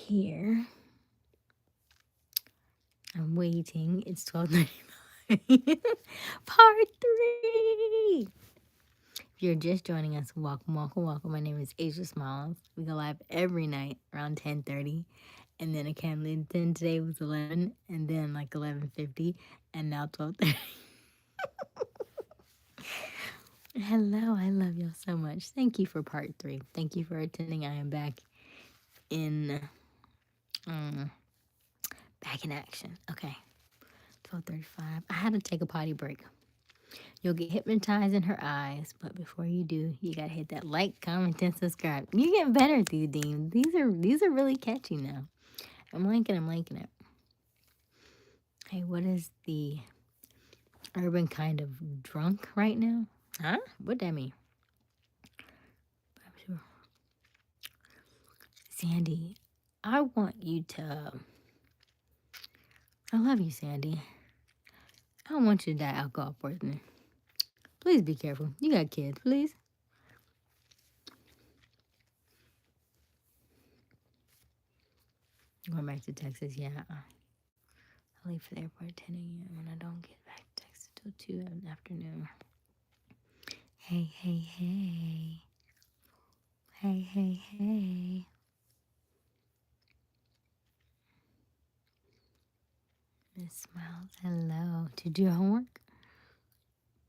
here. I'm waiting. It's 12:35. Part 3. If you're just joining us, welcome, welcome, welcome. My name is Aysia Smiles. We go live every night around 10:30. And then again, then today was 11, and then like 11:50, and now 12:30. Hello, I love y'all so much. Thank you for part 3. Thank you for attending. I am back in action. Okay, 12:35. I had to take a potty break. You'll get hypnotized in her eyes, but before you do, you gotta hit that like, comment, and subscribe. You get better at these, Dean. These are really catchy now. I'm liking it. Hey, what is the urban kind of drunk right now? Huh? What that mean? Sandy, I want you to. I love you, Sandy. I don't want you to die alcohol poisoning. Please be careful. You got kids, please. Going back to Texas, yeah. I leave for the airport at 10 a.m. and I don't get back to Texas till 2 in the afternoon. Hey, hey, hey. Hey, hey, hey. Miss Smiles, hello. Did you do your homework?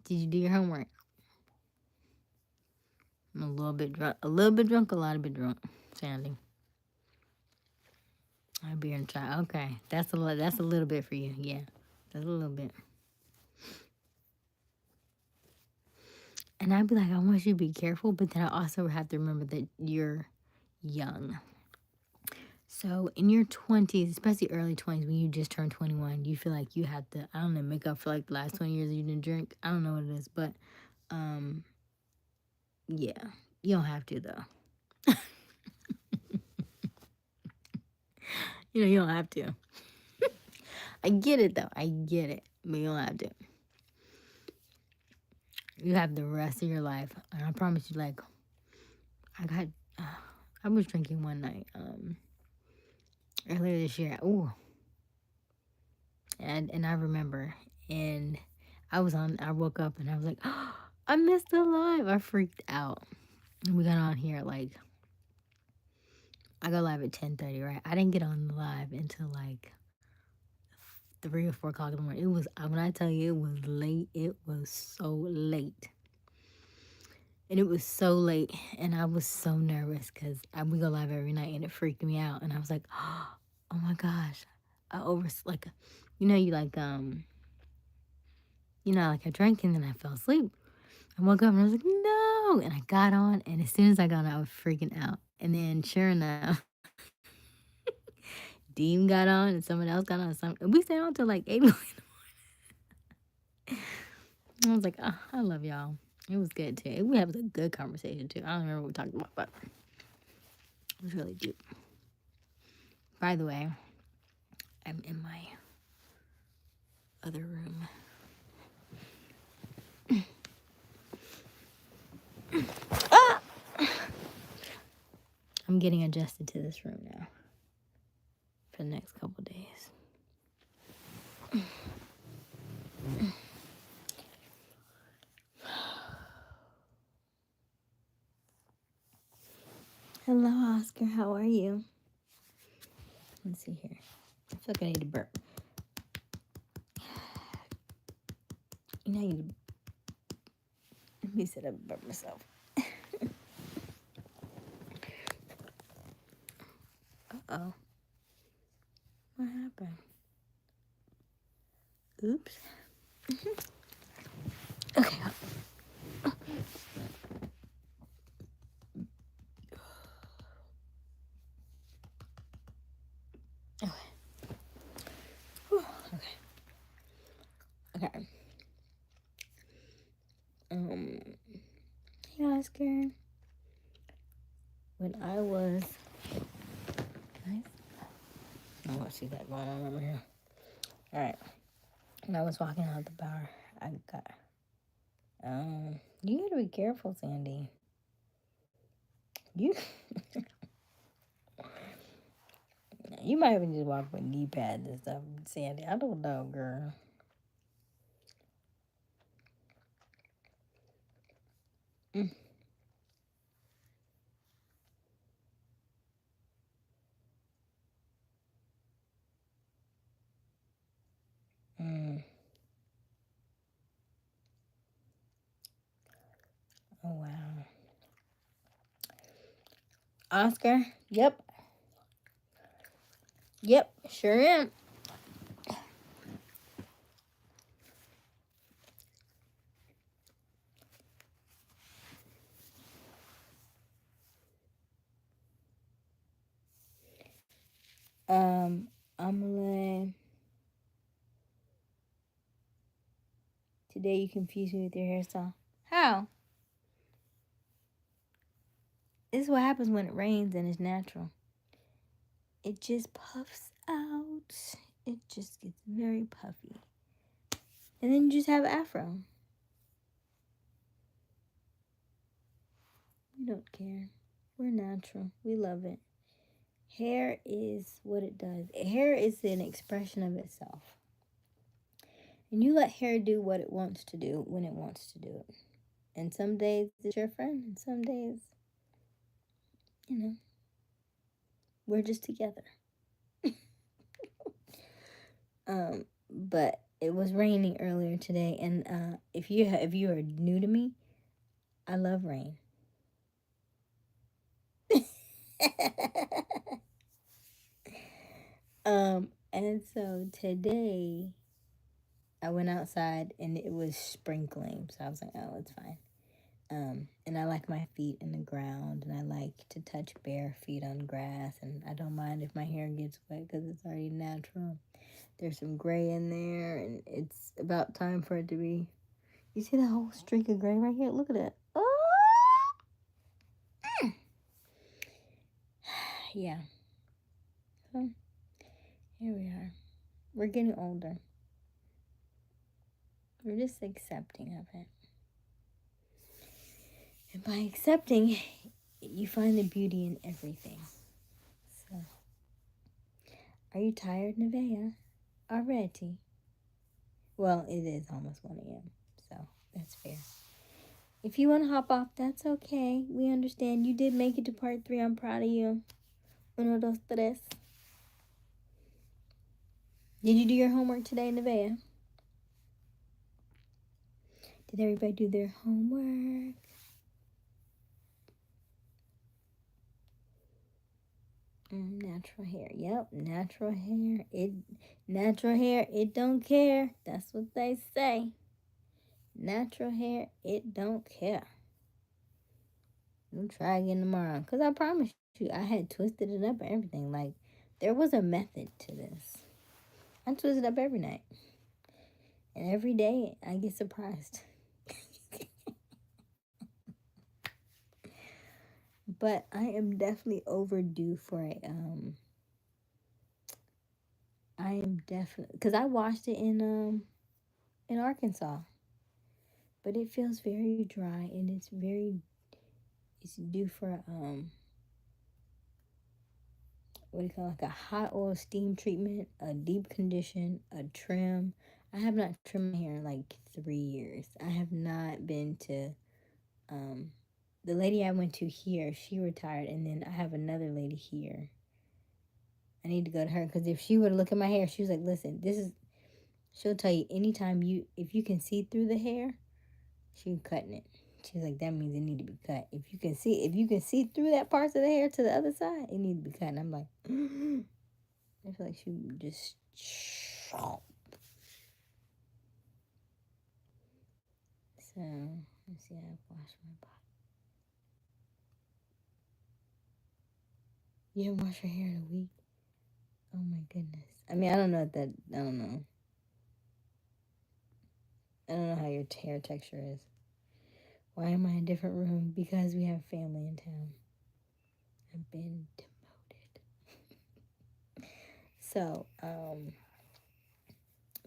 Did you do your homework? I'm a little bit drunk, a lot of bit drunk, Sandy. I'll be in try. Okay, that's a little bit for you. Yeah, that's a little bit. And I'd be like, I want you to be careful, but then I also have to remember that you're young. So in your 20s, especially early 20s, when you just turned 21, you feel like you have to, I don't know, make up for like the last 20 years you didn't drink. I don't know what it is, but yeah, you don't have to though. You don't have to. I get it though. I get it, but you don't have to. You have the rest of your life, and I promise you, like, I was drinking one night earlier this year. Ooh, and I remember, and I woke up and I was like, oh, I'm still alive. I freaked out. And we got on here like, I go live at 10:30, right? I didn't get on live until like 3 or 4 o'clock in the morning. It was, when I tell you it was late, it was so late. And it was so late, and I was so nervous because we go live every night, and it freaked me out. And I was like, oh my gosh, I I drank and then I fell asleep. I woke up and I was like, no, and I got on, and as soon as I got on, I was freaking out. And then sure enough, Dean got on, and someone else got on. And we stayed on till like 8 o'clock. I was like, oh, I love y'all. It was good too. We had a good conversation too. I don't remember what we talked about, but it was really deep. By the way, I'm in my other room. I'm getting adjusted to this room now for the next couple days. Hello, Oscar. How are you? Let's see here. I feel like I need to burp. I need to. Let me sit up and burp myself. Uh-oh. What happened? Oops. Okay. Okay. Hey, Oscar. When I was... Nice. Oh, what's that going on over here? All right. When I was walking out the bar, I got... you gotta be careful, Sandy. You... You might even just walk with knee pads and stuff, Sandy. I don't know, girl. Mm. Mm. Oh, wow. Oscar? Yep. Yep, sure am. Amelie. Today you confused me with your hairstyle. How? This is what happens when it rains and it's natural. It just puffs out. It just gets very puffy. And then you just have afro. We don't care. We're natural. We love it. Hair is what it does. Hair is an expression of itself. And you let hair do what it wants to do when it wants to do it. And some days it's your friend, and some days, we're just together. But it was raining earlier today, and if you are new to me, I love rain. And so today I went outside and it was sprinkling, so I was like, oh, it's fine. And I like my feet in the ground, and I like to touch bare feet on grass, and I don't mind if my hair gets wet because it's already natural. There's some gray in there, and it's about time for it to be. You see that whole streak of gray right here? Look at it. Oh! Yeah. So, here we are. We're getting older. We're just accepting of it. And by accepting, you find the beauty in everything. So, are you tired, Nevaeh? Already? Well, it is almost 1 a.m., so that's fair. If you want to hop off, that's okay. We understand. You did make it to part 3. I'm proud of you. Uno, dos, tres. Did you do your homework today, Nevaeh? Did everybody do their homework? Natural hair. Yep, natural hair. Natural hair, it don't care. That's what they say. Natural hair, it don't care. We'll try again tomorrow. Because I promise you, I had twisted it up and everything. Like, there was a method to this. I twist it up every night. And every day, I get surprised. But I am definitely overdue for a, I am definitely, because I washed it in Arkansas. But it feels very dry, and it's due for, what do you call it, like a hot oil steam treatment, a deep condition, a trim. I have not trimmed my hair in like 3 years. I have not been to, the lady I went to here, she retired, and then I have another lady here. I need to go to her, because if she would look at my hair, she was like, listen, she'll tell you anytime if you can see through the hair, she's cutting it. She's like, that means it need to be cut. If you can see through that parts of the hair to the other side, it needs to be cut. And I'm like, I feel like she just. So let's see. I've washed my body. You haven't washed your hair in a week. Oh my goodness. I mean, I don't know that. I don't know. I don't know how your hair texture is. Why am I in a different room? Because we have family in town. I've been demoted. So,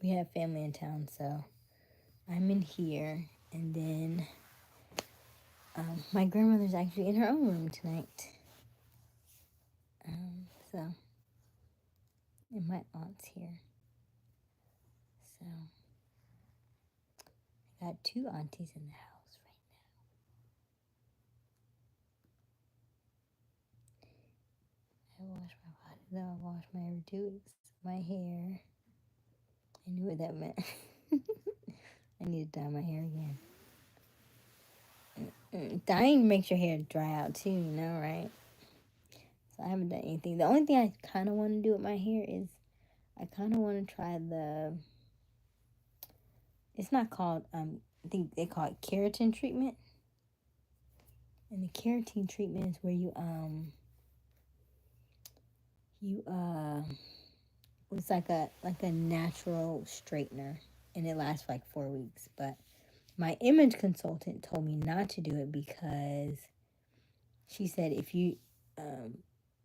we have family in town, so I'm in here, and then my grandmother's actually in her own room tonight. So And my aunt's here. So I got 2 aunties in the house right now. I wash my body, though. I wash my every 2 weeks. My hair. I knew what that meant. I need to dye my hair again. Dyeing makes your hair dry out too, you know, right? So I haven't done anything. The only thing I kind of want to do with my hair is I kind of want to try the. It's not called. I think they call it keratin treatment. And the keratin treatment is where you it's like a natural straightener, and it lasts for like 4 weeks. But my image consultant told me not to do it because she said if you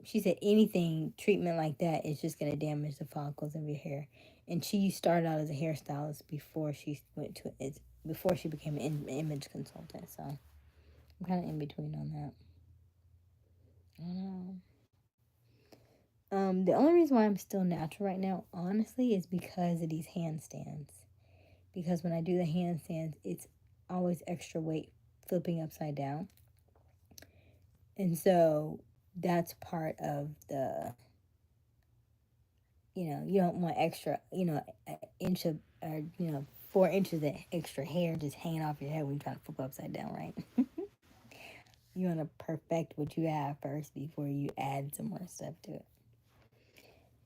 she said anything treatment like that is just going to damage the follicles of your hair. And she started out as a hairstylist before she became an image consultant. So I'm kind of in between on that. I don't know. The only reason why I'm still natural right now, honestly, is because of these handstands. Because when I do the handstands, it's always extra weight flipping upside down. And so that's part of the, you don't want extra, an inch of, or, 4 inches of extra hair just hanging off your head when you're trying to flip upside down, right? You want to perfect what you have first before you add some more stuff to it.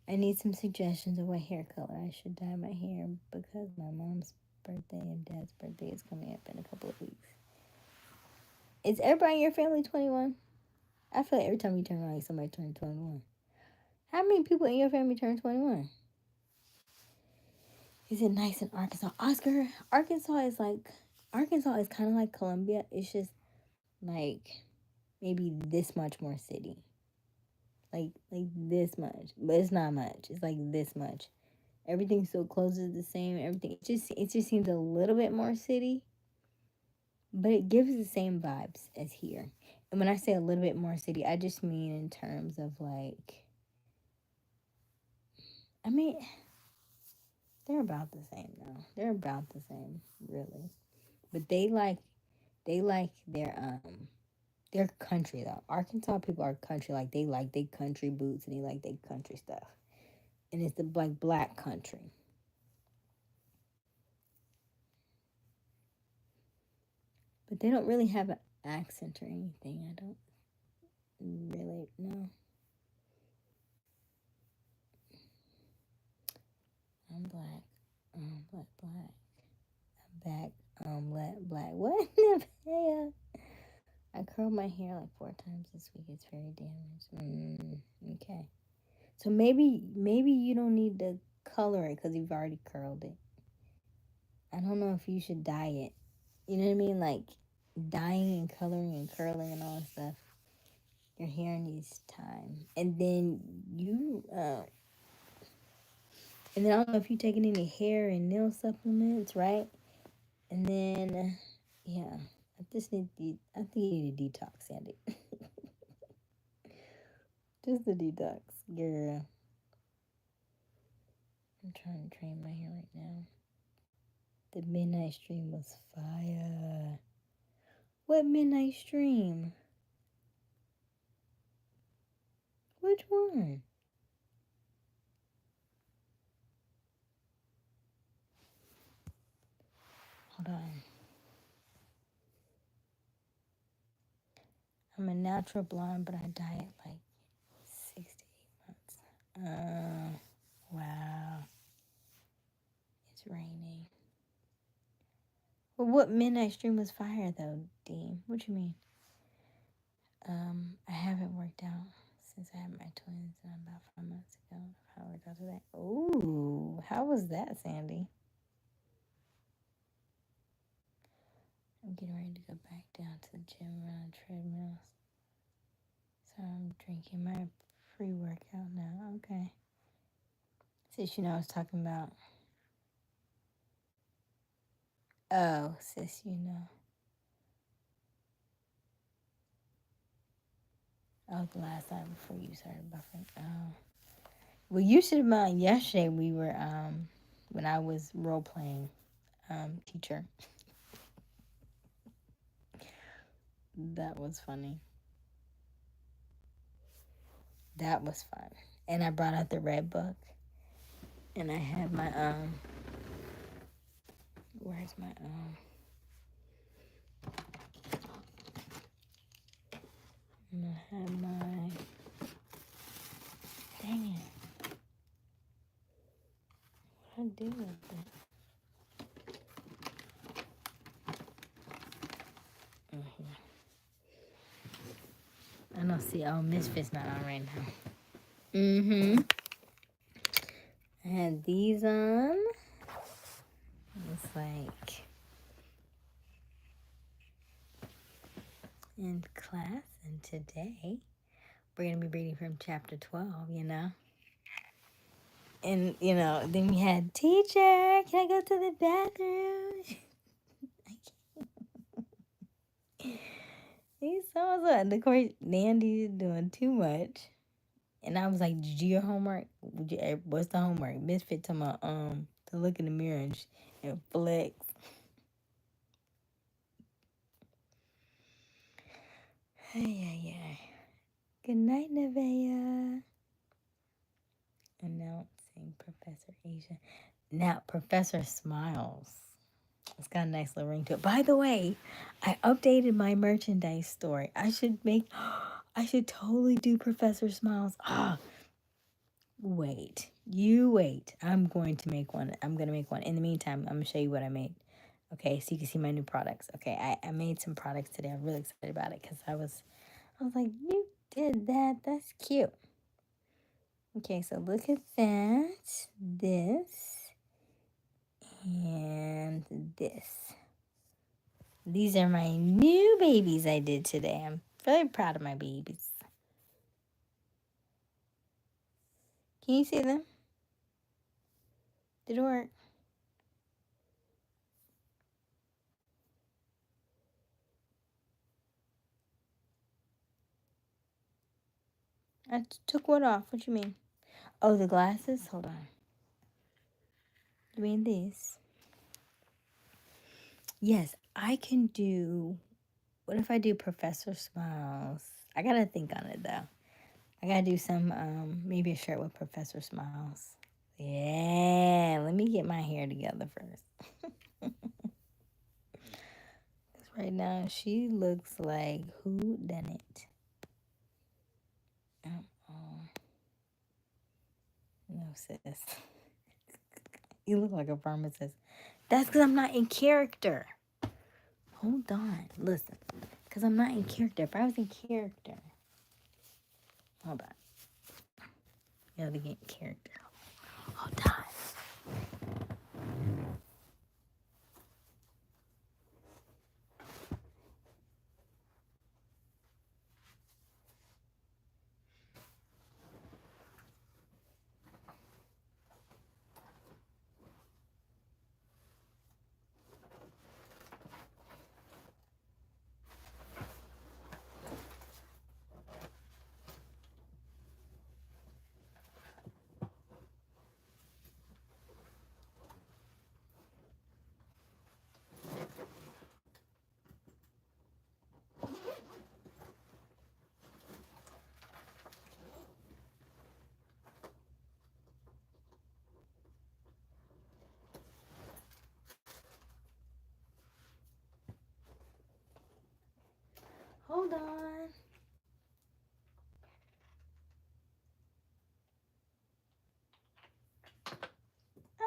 I need some suggestions of what hair color I should dye my hair because my mom's birthday and dad's birthday is coming up in a couple of weeks. Is everybody in your family 21? I feel like every time you turn around, somebody turns 21. How many people in your family turn 21? Is it nice in Arkansas? Oscar, Arkansas is kind of like Columbia. It's just like maybe this much more city. Like this much. But it's not much. It's like this much. Everything still closes the same. Everything it just seems a little bit more city. But it gives the same vibes as here. And when I say a little bit more city, I just mean in terms of like, I mean, they're about the same though. They're about the same, really. But they like their country though. Arkansas people are country, like they country boots and they like their country stuff. And it's the black country. But they don't really have an accent or anything. I don't really know. I'm black. Black. Back, black. What? Yeah. I curled my hair like 4 times this week. It's very damaged. Okay. So maybe you don't need to color it because you've already curled it. I don't know if you should dye it. You know what I mean? Like dyeing and coloring and curling and all that stuff. Your hair needs time. And then I don't know if you're taking any hair and nail supplements, right? And then, yeah. I think you need a detox, Sandy. Just a detox, girl. I'm trying to train my hair right now. The midnight stream was fire. What midnight stream? Which one? Hold on. I'm a natural blonde, but I dye it like 6 to 8 months. Wow. It's raining. Well, what midnight stream was fire though, Dean? What you mean? I haven't worked out since I had my twins about 5 months ago. I worked out today. Ooh, how was that, Sandy? I'm getting ready to go back down to the gym around treadmills. So I'm drinking my pre-workout now. Okay. Sis, I was talking about. Oh, sis, Oh, the last time before you started buffering. Oh. Well, you should have known yesterday we were, when I was role playing, teacher. That was funny. That was fun. And I brought out the red book. And I had my, where's my, and I had my, dang it. What did I do with it? I don't see. Oh, Misfit's not on right now. Mm-hmm. I had these on. It's like in class, and today we're gonna be reading from chapter 12. And then we had teacher. Can I go to the bathroom? He's so and of course Nandy's doing too much. And I was like, "Did you do your homework? What's the homework?" Misfit to my to look in the mirror and flex. Hey. Good night, Nevaeh. Announcing Professor Aysia. Now, Professor smiles. It's got a nice little ring to it. By the way, I updated my merchandise story. I should totally do Professor Smiles. Wait. You wait. I'm going to make one. In the meantime, I'm going to show you what I made. Okay, so you can see my new products. Okay, I made some products today. I'm really excited about it because I was like, you did that. That's cute. Okay, so look at that. This. And this. These are my new babies I did today. I'm very proud of my babies. Can you see them? Did it work? I took one off. What you mean? Oh, the glasses? Hold on. You mean these? Yes, I can do... What if I do Professor Smiles? I gotta think on it, though. I gotta do some, maybe a shirt with Professor Smiles. Yeah, let me get my hair together first. Right now, she looks like who done it? No, sis. You look like a pharmacist. That's because I'm not in character. Hold on. Listen. Because I'm not in character. If I was in character. Hold on. You have to get in character. Hold on. Hold on. Ah.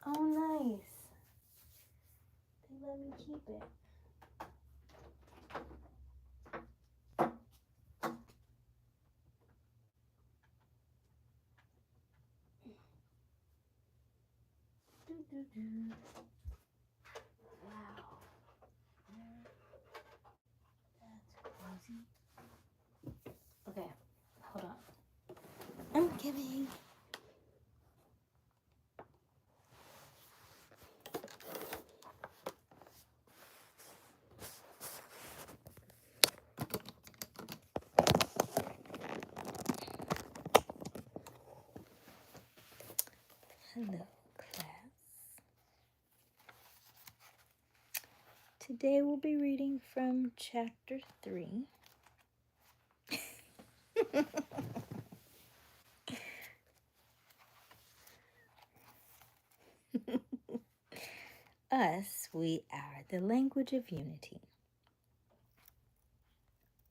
Oh, nice. They let me keep it. Wow. That's crazy. Okay, hold on. I'm kidding. Hello, class. Today we'll be reading from chapter 3. Us, we are the language of unity.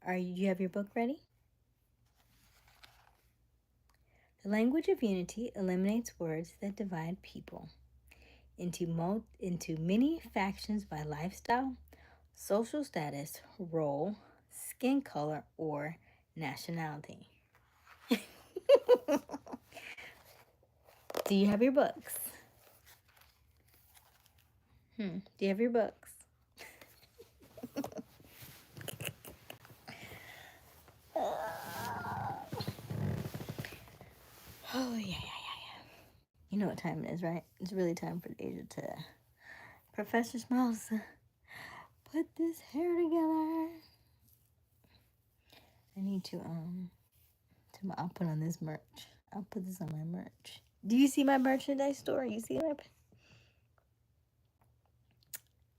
You have your book ready? The language of unity eliminates words that divide people into many factions by lifestyle, social status, role, skin color, or nationality. Do you have your books? Do you have your books? Oh, yeah. You know what time it is, right? It's really time for Asia to Professor Smiles put this hair together. I need to I'll put on this merch. I'll put this on my merch. Do you see my merchandise store? You see it?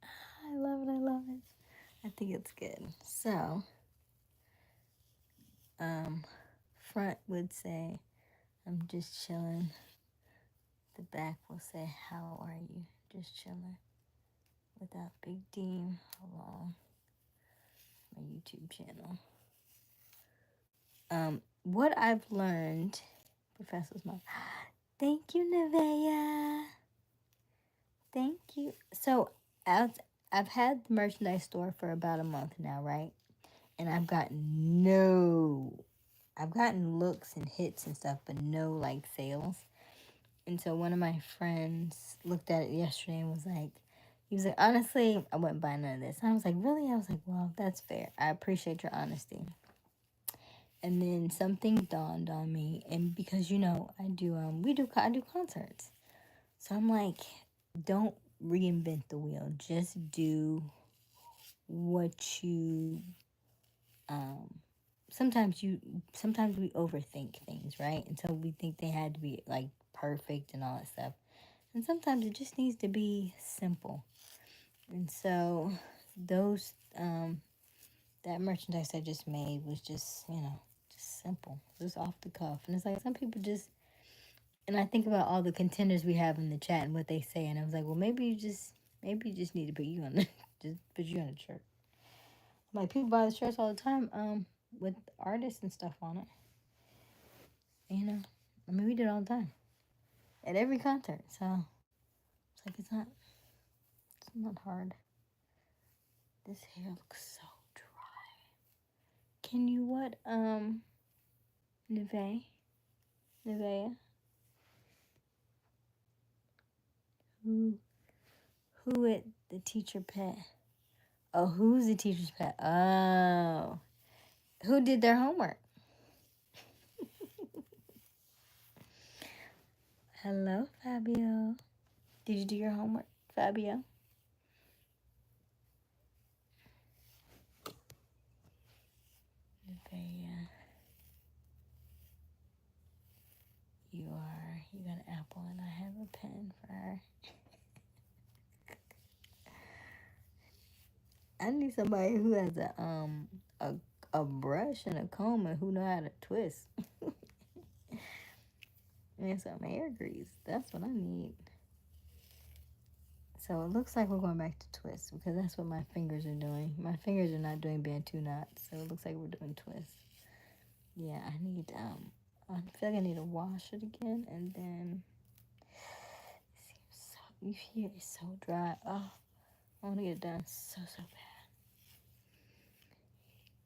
I love it. I think it's good. So, front would say, I'm just chilling. The back will say, how are you? Just chilling. Without Big Dean along my YouTube channel. What I've learned, Professor's Mom. Thank you, Nevaeh. Thank you. So, I've had the merchandise store for about a month now, right? And I've gotten looks and hits and stuff, but no like sales. And so one of my friends looked at it yesterday and he was like, honestly, I wouldn't buy none of this. And I was like, really? I was like, well, that's fair. I appreciate your honesty. And then something dawned on me, and because I do concerts. So I'm like, don't reinvent the wheel. Just do what you sometimes we overthink things, right? And so we think they had to be like perfect and all that stuff. And sometimes it just needs to be simple. And so those that merchandise I just made was just simple, just off the cuff. And it's like some people just, and I think about all the contenders we have in the chat and what they say, and I was like, well, maybe you just need to put you on just put you on a shirt. Like, people buy the shirts all the time with artists and stuff on it. I mean, we do it all the time at every concert. So it's like it's not hard. This hair looks so dry. Can you Nevaeh? Who it the teacher pet? Oh, who's the teacher's pet? Oh, who did their homework? Hello, Fabio. Did you do your homework, Fabio? Nevaeh. You got an apple and I have a pen for her. I need somebody who has a brush and a comb and who know how to twist. And some hair grease. That's what I need. So it looks like we're going back to twist because that's what my fingers are doing. My fingers are not doing bantu knots, so it looks like we're doing twist. Yeah, I feel like I need to wash it again, and then your hair is so dry. Oh, I want to get it done so bad.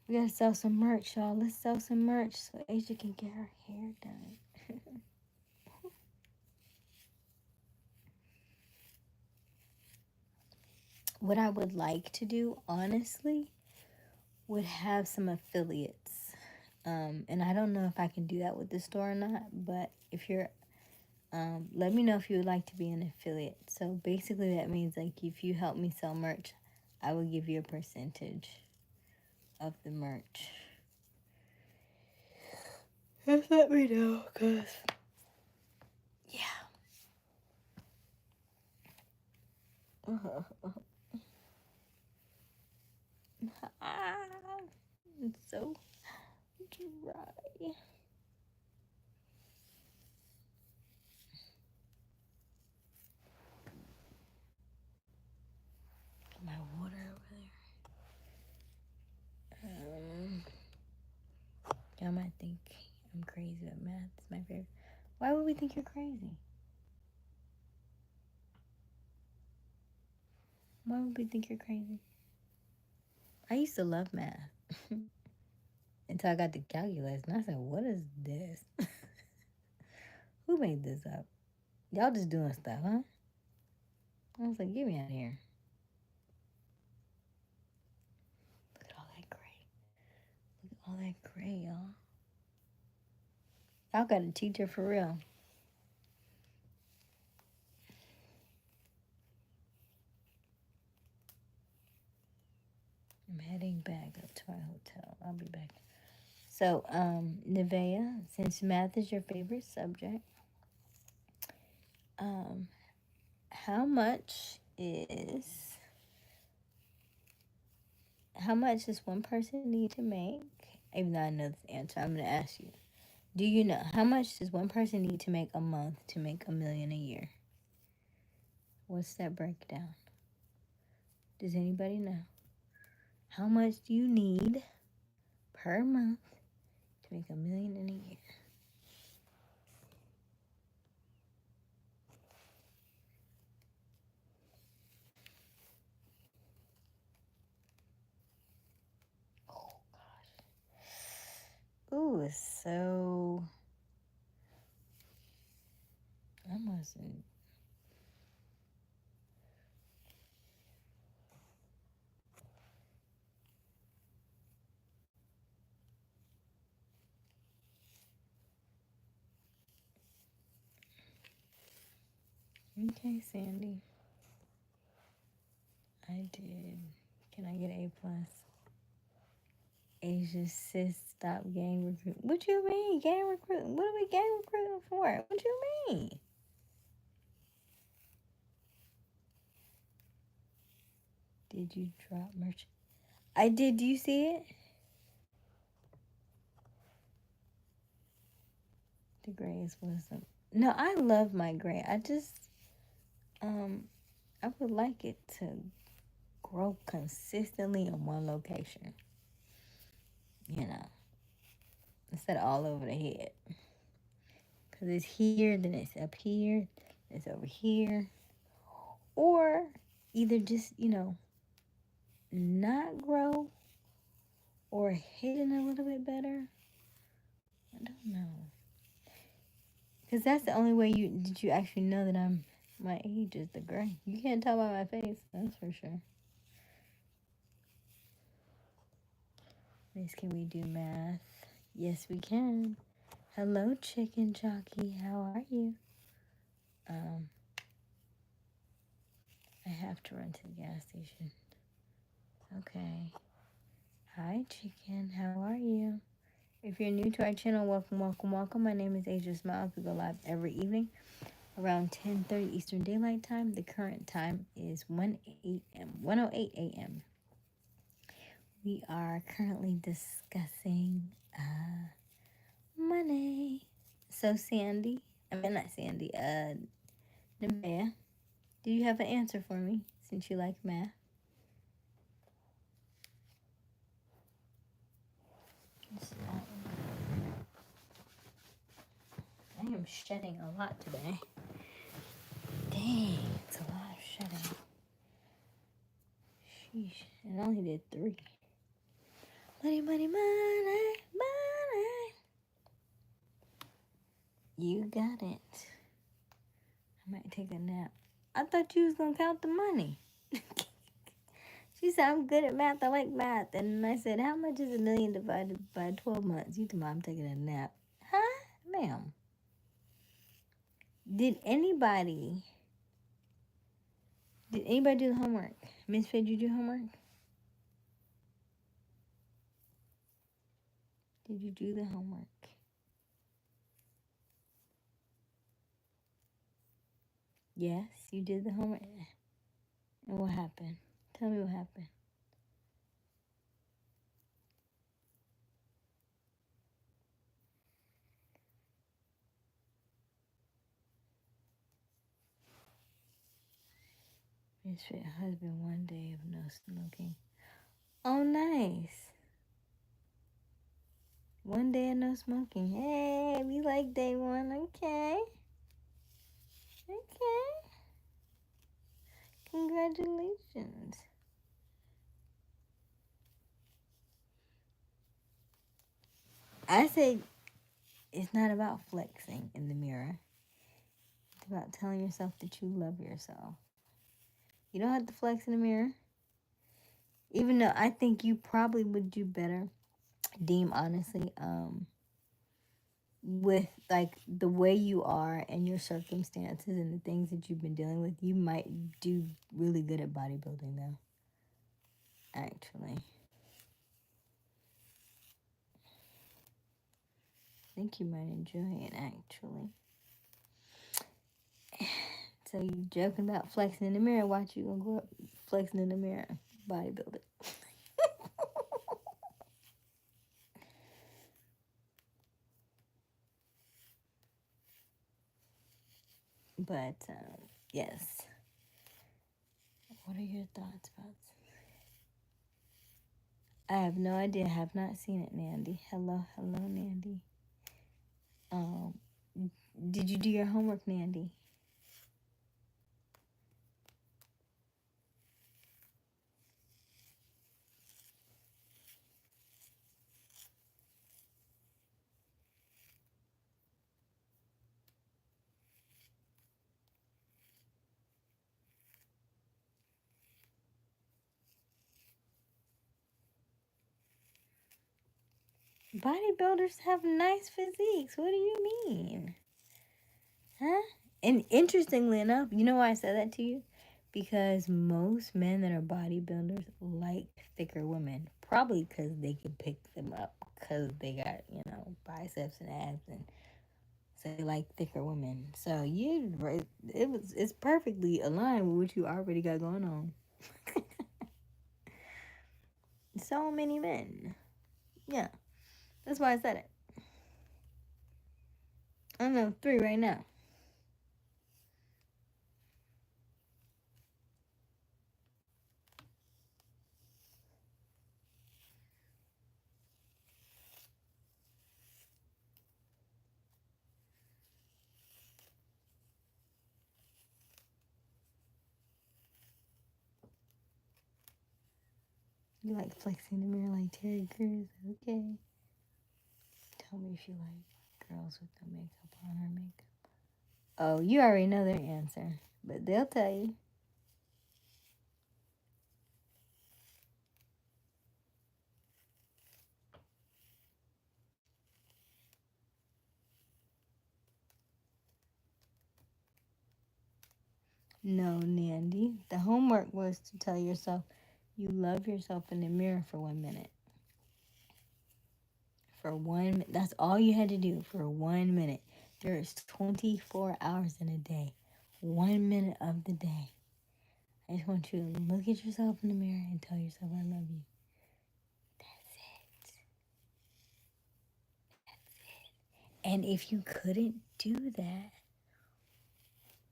We gotta sell some merch, y'all. Let's sell some merch so Aysia can get her hair done. What I would like to do, honestly, would have some affiliates. And I don't know if I can do that with the store or not, but if you're, let me know if you would like to be an affiliate. So basically that means like if you help me sell merch, I will give you a percentage of the merch. Just let me know, cause yeah. It's so dry. My water over there. Y'all might think I'm crazy, but math is my favorite. Why would we think you're crazy? Why would we think you're crazy? I used to love math until I got to calculus, and I said, "What is this? Who made this up? Y'all just doing stuff, huh?" I was like, "Get me out of here!" Look at all that gray. Look at all that gray, y'all. Y'all got a teacher for real. I'm heading back up to my hotel. I'll be back. So, Nevaeh, since math is your favorite subject, how much does one person need to make? Even though I know this answer, I'm going to ask you. Do you know how much does one person need to make a month to make $1 million a year? What's that breakdown? Does anybody know? How much do you need per month to make $1 million in a year? Oh gosh. Ooh, it's so. I mustn't. Okay, Sandy. I did. Can I get an A+? Aysia sis, stop gang recruiting. What you mean, gang recruiting? What are we gang recruiting for? What you mean? Did you drop merch? I did. Do you see it? The gray is wisdom. No, I love my gray. I just, I would like it to grow consistently in one location. You know, instead of all over the head. Because it's here, then it's up here, it's over here. Or either just, not grow or hidden a little bit better. I don't know. Because that's the only way you actually know that my age is the gray. You can't tell by my face, that's for sure. Miss, can we do math? Yes, we can. Hello, chicken jockey. How are you? I have to run to the gas station. Okay. Hi, chicken. How are you? If you're new to our channel, welcome, welcome, welcome. My name is Aysia Smiles. We go live every evening around 10:30 Eastern Daylight Time. The current time is 1:08 a.m. We are currently discussing money. So Sandy, not Sandy, Nevaeh, do you have an answer for me since you like math? I am shedding a lot today. Dang, it's a lot of shedding. Sheesh, and I only did 3. Money, money, money, money. You got it. I might take a nap. I thought you was going to count the money. She said, I'm good at math. I like math. And I said, how much is $1 million divided by 12 months? You told me I'm taking a nap. Huh? Ma'am. Did anybody do the homework? Miss Faye, did you do homework? Did you do the homework? Yes, you did the homework. And what happened? Tell me what happened. Misfit husband, 1 day of no smoking. Oh, nice. 1 day of no smoking. Hey, we like day one. Okay. Okay. Congratulations. I say it's not about flexing in the mirror. It's about telling yourself that you love yourself. You don't have to flex in the mirror. Even though I think you probably would do better, Deem, honestly, with like the way you are and your circumstances and the things that you've been dealing with, you might do really good at bodybuilding though. Actually. I think you might enjoy it actually. So you joking about flexing in the mirror, watch you gonna grow up flexing in the mirror, bodybuilding. But yes. What are your thoughts about? I have no idea. I have not seen it, Nandy. Hello, Nandy. Um, did you do your homework, Nandy? Bodybuilders have nice physiques. What do you mean? Huh? And interestingly enough, you know why I said that to you? Because most men that are bodybuilders like thicker women. Probably because they can pick them up because they got, biceps and abs, and so they like thicker women. So it's perfectly aligned with what you already got going on. So many men. Yeah. That's why I said it. I know 3 right now. You like flexing the mirror like Terry Crews? Okay. Tell me if you like girls with no makeup on or makeup. Oh, you already know their answer, but they'll tell you. No, Nandy. The homework was to tell yourself you love yourself in the mirror for 1 minute. For 1 minute. That's all you had to do for 1 minute. There's 24 hours in a day. 1 minute of the day. I just want you to look at yourself in the mirror and tell yourself I love you. That's it. And if you couldn't do that,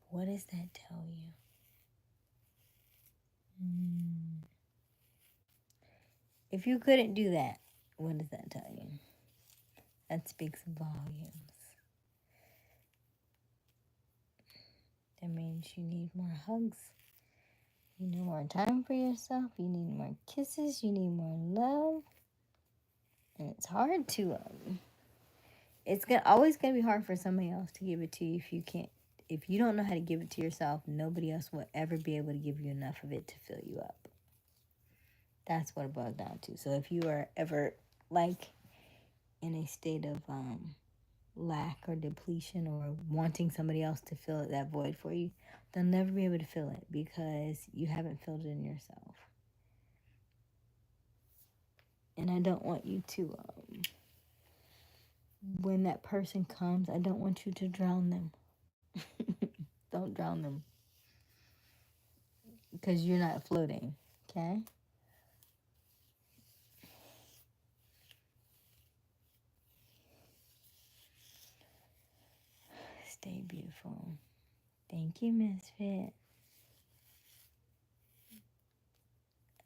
what does that tell you? If you couldn't do that, what does that tell you? That speaks volumes. That means you need more hugs. You need more time for yourself. You need more kisses. You need more love. And it's hard to always gonna be hard for somebody else to give it to you if you can't. If you don't know how to give it to yourself, nobody else will ever be able to give you enough of it to fill you up. That's what it boils down to. So if you are ever like in a state of lack or depletion or wanting somebody else to fill that void for you, they'll never be able to fill it because you haven't filled it in yourself. And I don't want you to, when that person comes, I don't want you to drown them. Don't drown them. because you're not floating. Okay. Stay beautiful. Thank you, Misfit.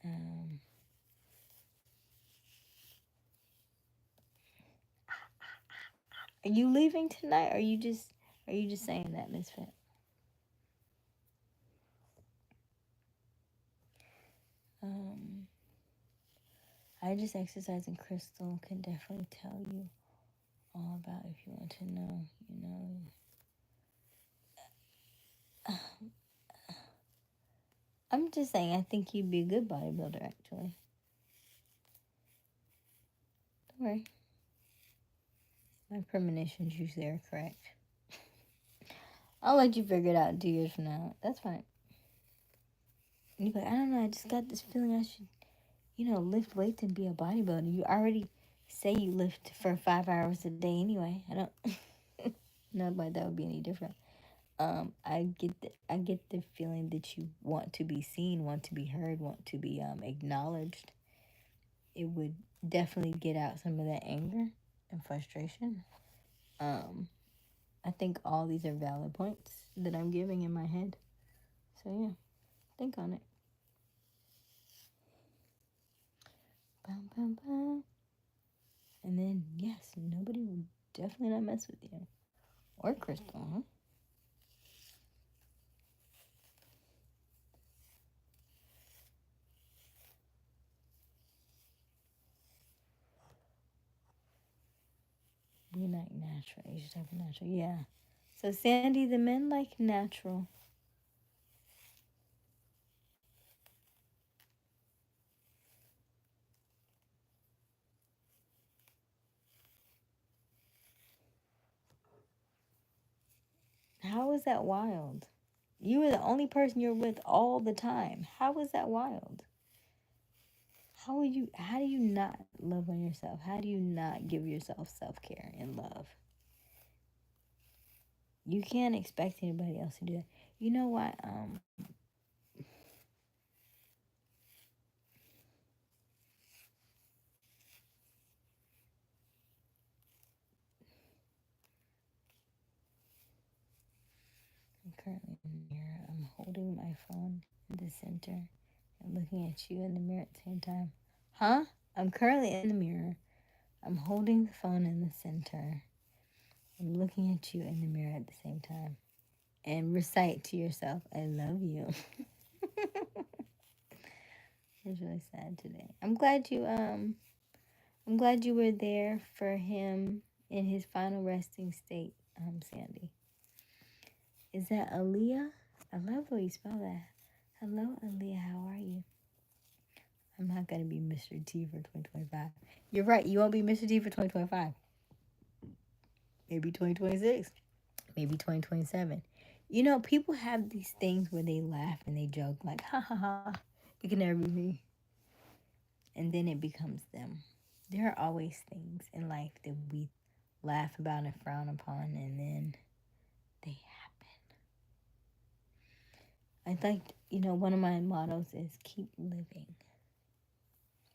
Um, are you leaving tonight? Or are you just saying that, Misfit? Um, I just exercise, and Crystal can definitely tell you all about if you want to know. You know, I'm just saying. I think you'd be a good bodybuilder, actually. Don't worry. My premonitions usually are correct. I'll let you figure it out 2 years from now. That's fine. You're like, I don't know. I just got this feeling I should, lift weights and be a bodybuilder. You already say you lift for 5 hours a day anyway. I don't know why that would be any different. I get the feeling that you want to be seen, want to be heard, want to be acknowledged. It would definitely get out some of that anger and frustration. I think all these are valid points that I'm giving in my head. So yeah, think on it. Bum, bum, bum. And then yes, nobody will definitely not mess with you or Crystal. Huh? You like natural. You should have natural. Yeah. So Sandy, the men like natural. How is that wild? You were the only person you're with all the time. How is that wild? How do you not love on yourself? How do you not give yourself self-care and love? You can't expect anybody else to do that. You know what? I'm currently in the mirror. I'm holding my phone in the center and looking at you in the mirror at the same time. Huh? I'm currently in the mirror. I'm holding the phone in the center. I'm looking at you in the mirror at the same time. And recite to yourself, I love you. It's really sad today. I'm glad you were there for him in his final resting state, Sandy. Is that Aaliyah? I love the way you spell that. Hello, Aaliyah. How are you? I'm not gonna be Mr. T for 2025. You're right. You won't be Mr. T for 2025. Maybe 2026. Maybe 2027. You know, people have these things where they laugh and they joke like, ha ha ha. It can never be me. And then it becomes them. There are always things in life that we laugh about and frown upon, and then they happen. I think, one of my mottos is keep living.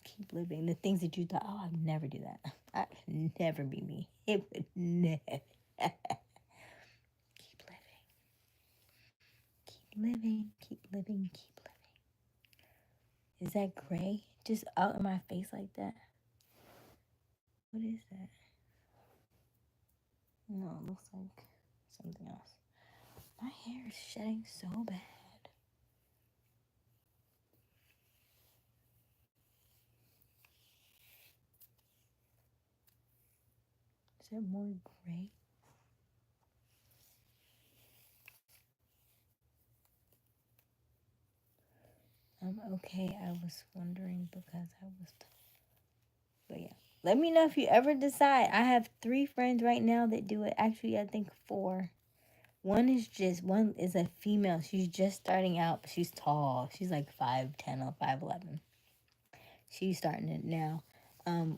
Keep living. The things that you thought, oh, I'd never do that. I could never be me. It would never. Keep living. Keep living. Keep living. Keep living. Is that gray? Just out in my face like that? What is that? No, it looks like something else. My hair is shedding so bad. Is there more gray? Okay. I was wondering because I was. But yeah. Let me know if you ever decide. I have 3 friends right now that do it. Actually, I think 4. One is a female. She's just starting out. She's tall. She's like 5'10" or 5'11". She's starting it now.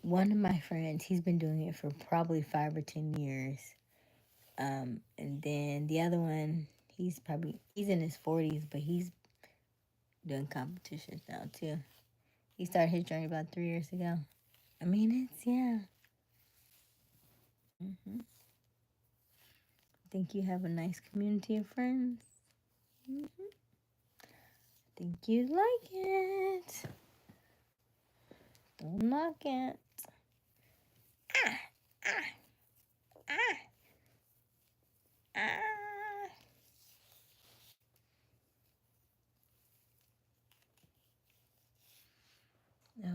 One of my friends, he's been doing it for probably 5 or 10 years. And then the other one, he's in his 40s, but he's doing competitions now, too. He started his journey about 3 years ago. I mean, it's, yeah. I think you have a nice community of friends. I think you'd like it. Don't knock it.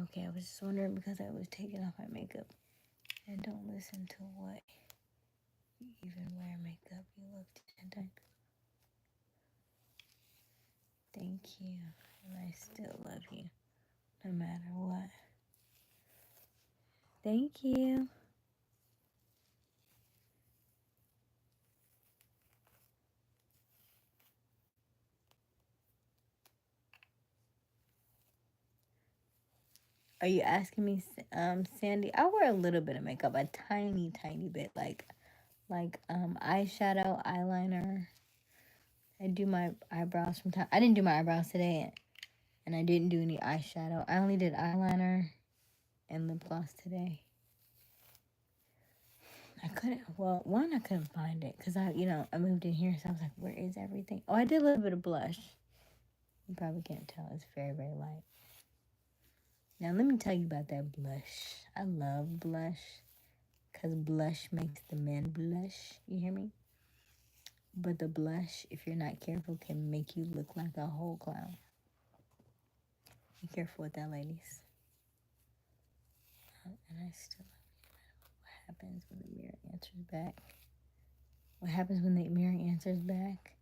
Okay, I was just wondering because I was taking off my makeup. I don't listen to what you even wear makeup. You look 10 times. Thank you. And I still love you no matter what. Thank you. Are you asking me, Sandy? I wear a little bit of makeup, a tiny, tiny bit, like eyeshadow, eyeliner. I do my eyebrows from time. I didn't do my eyebrows today, and I didn't do any eyeshadow. I only did eyeliner and lip gloss today. I couldn't. Well, one, I couldn't find it because I moved in here, so I was like, where is everything? Oh, I did a little bit of blush. You probably can't tell. It's very, very light. Now, let me tell you about that blush. I love blush because blush makes the men blush. You hear me? But the blush, if you're not careful, can make you look like a whole clown. Be careful with that, ladies. And I still what happens when the mirror answers back? What happens when the mirror answers back?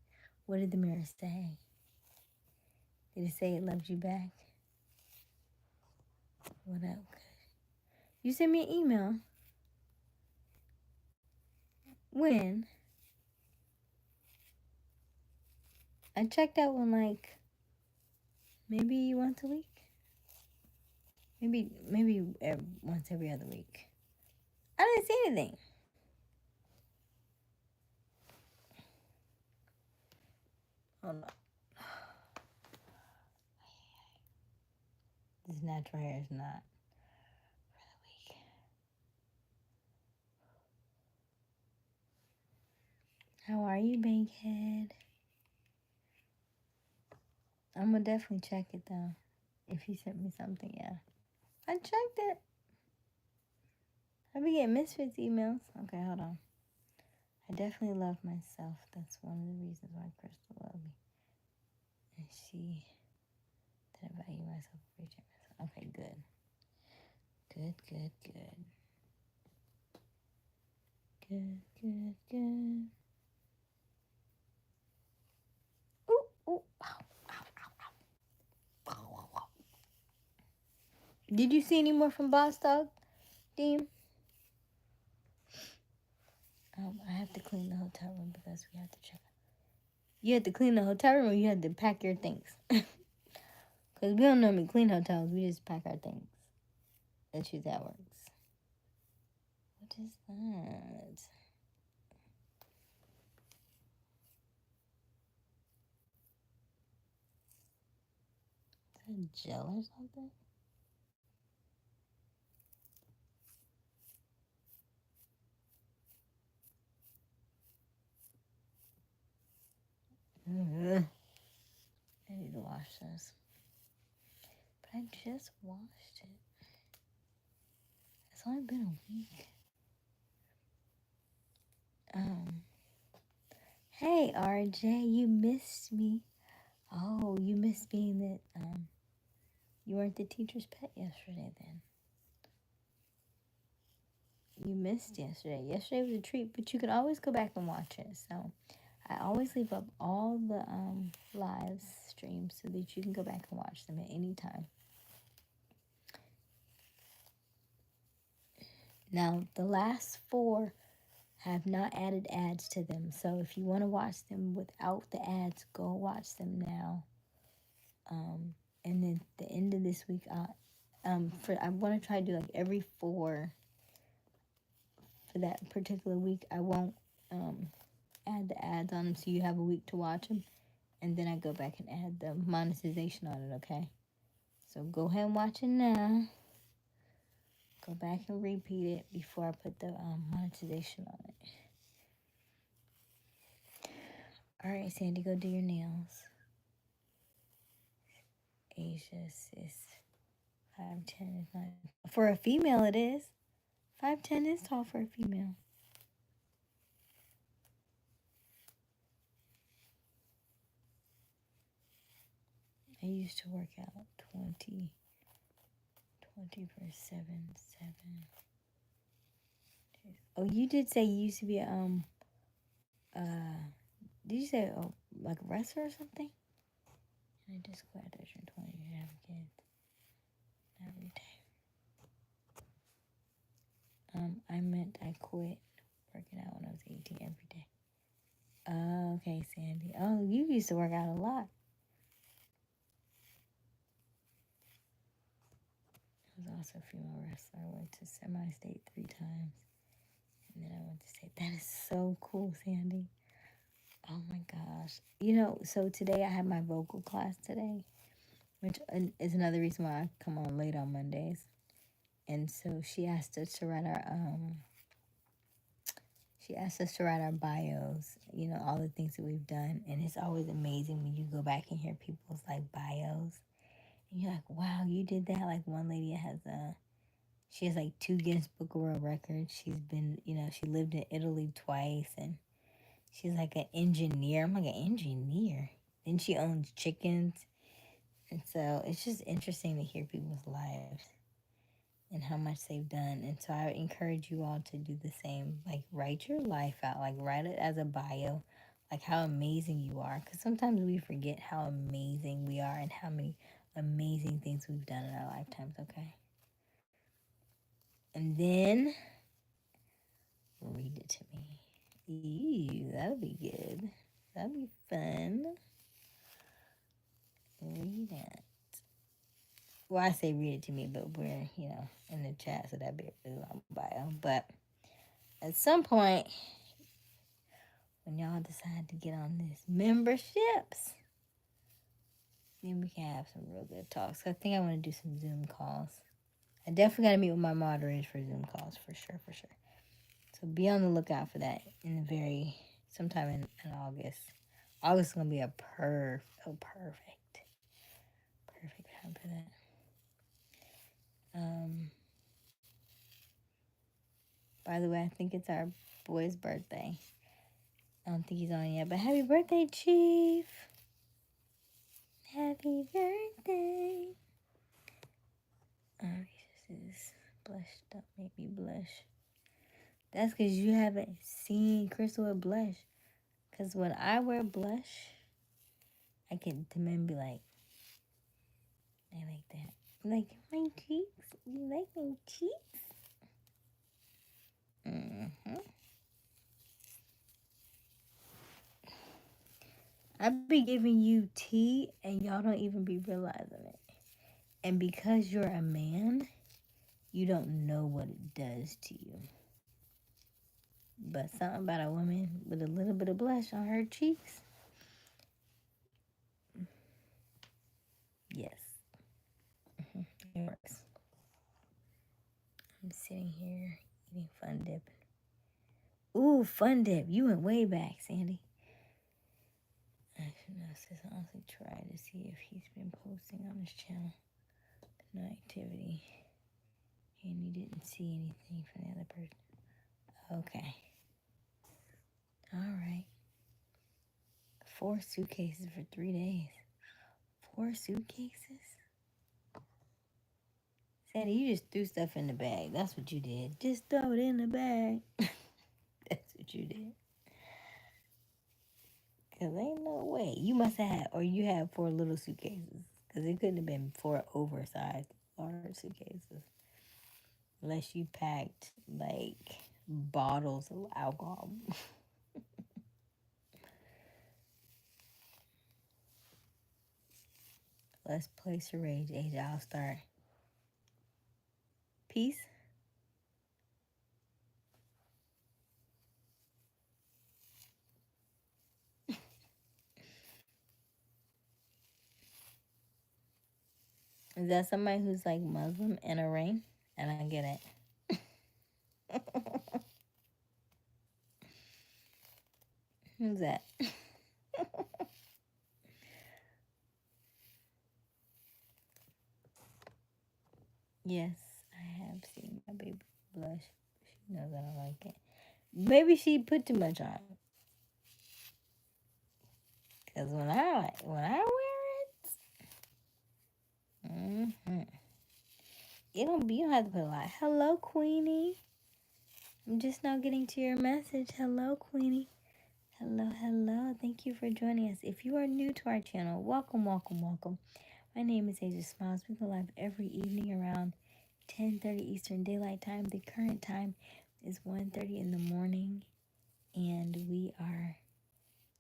What did the mirror say? Did it say it loves you back? What up? You sent me an email. When? I checked that one like maybe once a week. Maybe once every other week. I didn't see anything. Hold on. This natural hair is not for the week. How are you, Bankhead? I'm gonna definitely check it though. If you sent me something, yeah. I checked it. I be getting Misfits emails. Okay, hold on. I definitely love myself. That's one of the reasons why Crystal loved me. And she that I value myself, appreciate myself. Okay, good. Good, good, good. Good, good, good. Ooh, ooh, ow, ow, ow, ow. Did you see any more from Boss Dog, Dean? I have to clean the hotel room because we have to check. You had to clean the hotel room or you had to pack your things? Because we don't normally clean hotels. We just pack our things. That's usually that works. What is that? Is that gel or something? Ugh. I need to wash this. But I just washed it. It's only been a week. Hey RJ, you missed me. Oh, you missed being that you weren't the teacher's pet yesterday then. You missed yesterday. Yesterday was a treat, but you can always go back and watch it. So I always leave up all the live streams so that you can go back and watch them at any time. Now, the last 4 have not added ads to them. So if you want to watch them without the ads, go watch them now. And then at the end of this week, I want to try to do like every 4 for that particular week. I won't add the ads on them, so you have a week to watch them. and then I go back and add the monetization on it, okay? So go ahead and watch it now. Go back and repeat it before I put the monetization on it. All right, Sandy, go do your nails. Aysia, sis. 5'10" is not... For a female, it is. 5'10" is tall for a female. I used to work out 24/7. Oh, you did say you used to be did you say like a wrestler or something? And I just quit after 20 to have kids. Every day. I meant I quit working out when I was 18 every day. Oh, okay, Sandy. Oh, you used to work out a lot. I was also a female wrestler. I went to semi-state 3 times. And then I went to state. That is so cool, Sandy. Oh my gosh. You know, so today I had my vocal class today, which is another reason why I come on late on Mondays. And so she asked us to write our bios, you know, all the things that we've done. And it's always amazing when you go back and hear people's like bios. And you're like, wow, you did that. Like one lady she has like 2 Guinness Book of World Records. She's been, you know, she lived in Italy twice, and she's like an engineer. I'm like, an engineer? Then she owns chickens. And so it's just interesting to hear people's lives and how much they've done. And so I encourage you all to do the same. Like, write your life out. Like, write it as a bio. Like, how amazing you are. Because sometimes we forget how amazing we are and how many amazing things we've done in our lifetimes, okay? And then read it to me. Ew, that'll be good. That'll be fun. Read it. Well, I say read it to me, but we're, you know, in the chat, so that'd be a long bio. But at some point, when y'all decide to get on this memberships, then we can have some real good talks. So I think I want to do some Zoom calls. I definitely got to meet with my moderators for Zoom calls, for sure. So be on the lookout for that sometime in August. August is going to be a perfect time for that. By the way, I think it's our boy's birthday. I don't think he's on yet, but happy birthday, Chief. Happy birthday. This is blush. Don't make me blush. That's because you haven't seen Crystal with blush. Because when I wear blush, I can to men be like, I like that. Like, my cheeks? You like my cheeks? Mm-hmm. I be giving you tea and y'all don't even be realizing it. And because you're a man, you don't know what it does to you. But something about a woman with a little bit of blush on her cheeks. Yes. It works. I'm sitting here eating Fun Dip. Ooh, Fun Dip. You went way back, Sandy. I should honestly try to see if he's been posting on his channel. No activity. And he didn't see anything from the other person. Okay. All right. 4 suitcases for 3 days. 4 suitcases? Sandy, you just threw stuff in the bag. That's what you did. Just throw it in the bag. That's what you did. Because ain't no way. You must have, or you have 4 little suitcases. Because it couldn't have been 4 oversized large suitcases. Unless you packed, like, bottles of alcohol. Let's place your rage, Aysia. I'll start. Peace. Is that somebody who's like Muslim in a ring? And I get it. Who's that? Yes, I have seen my baby blush. She knows I don't like it. Maybe she put too much on. Cause when I wear it, you don't have to put a lot. Hello, Queenie. I'm just now getting to your message. Hello, Queenie. Hello, hello. Thank you for joining us. If you are new to our channel, welcome, welcome, welcome. My name is Aysia Smiles. We go live every evening around 10:30 Eastern Daylight Time. The current time is 1:30 in the morning, and we are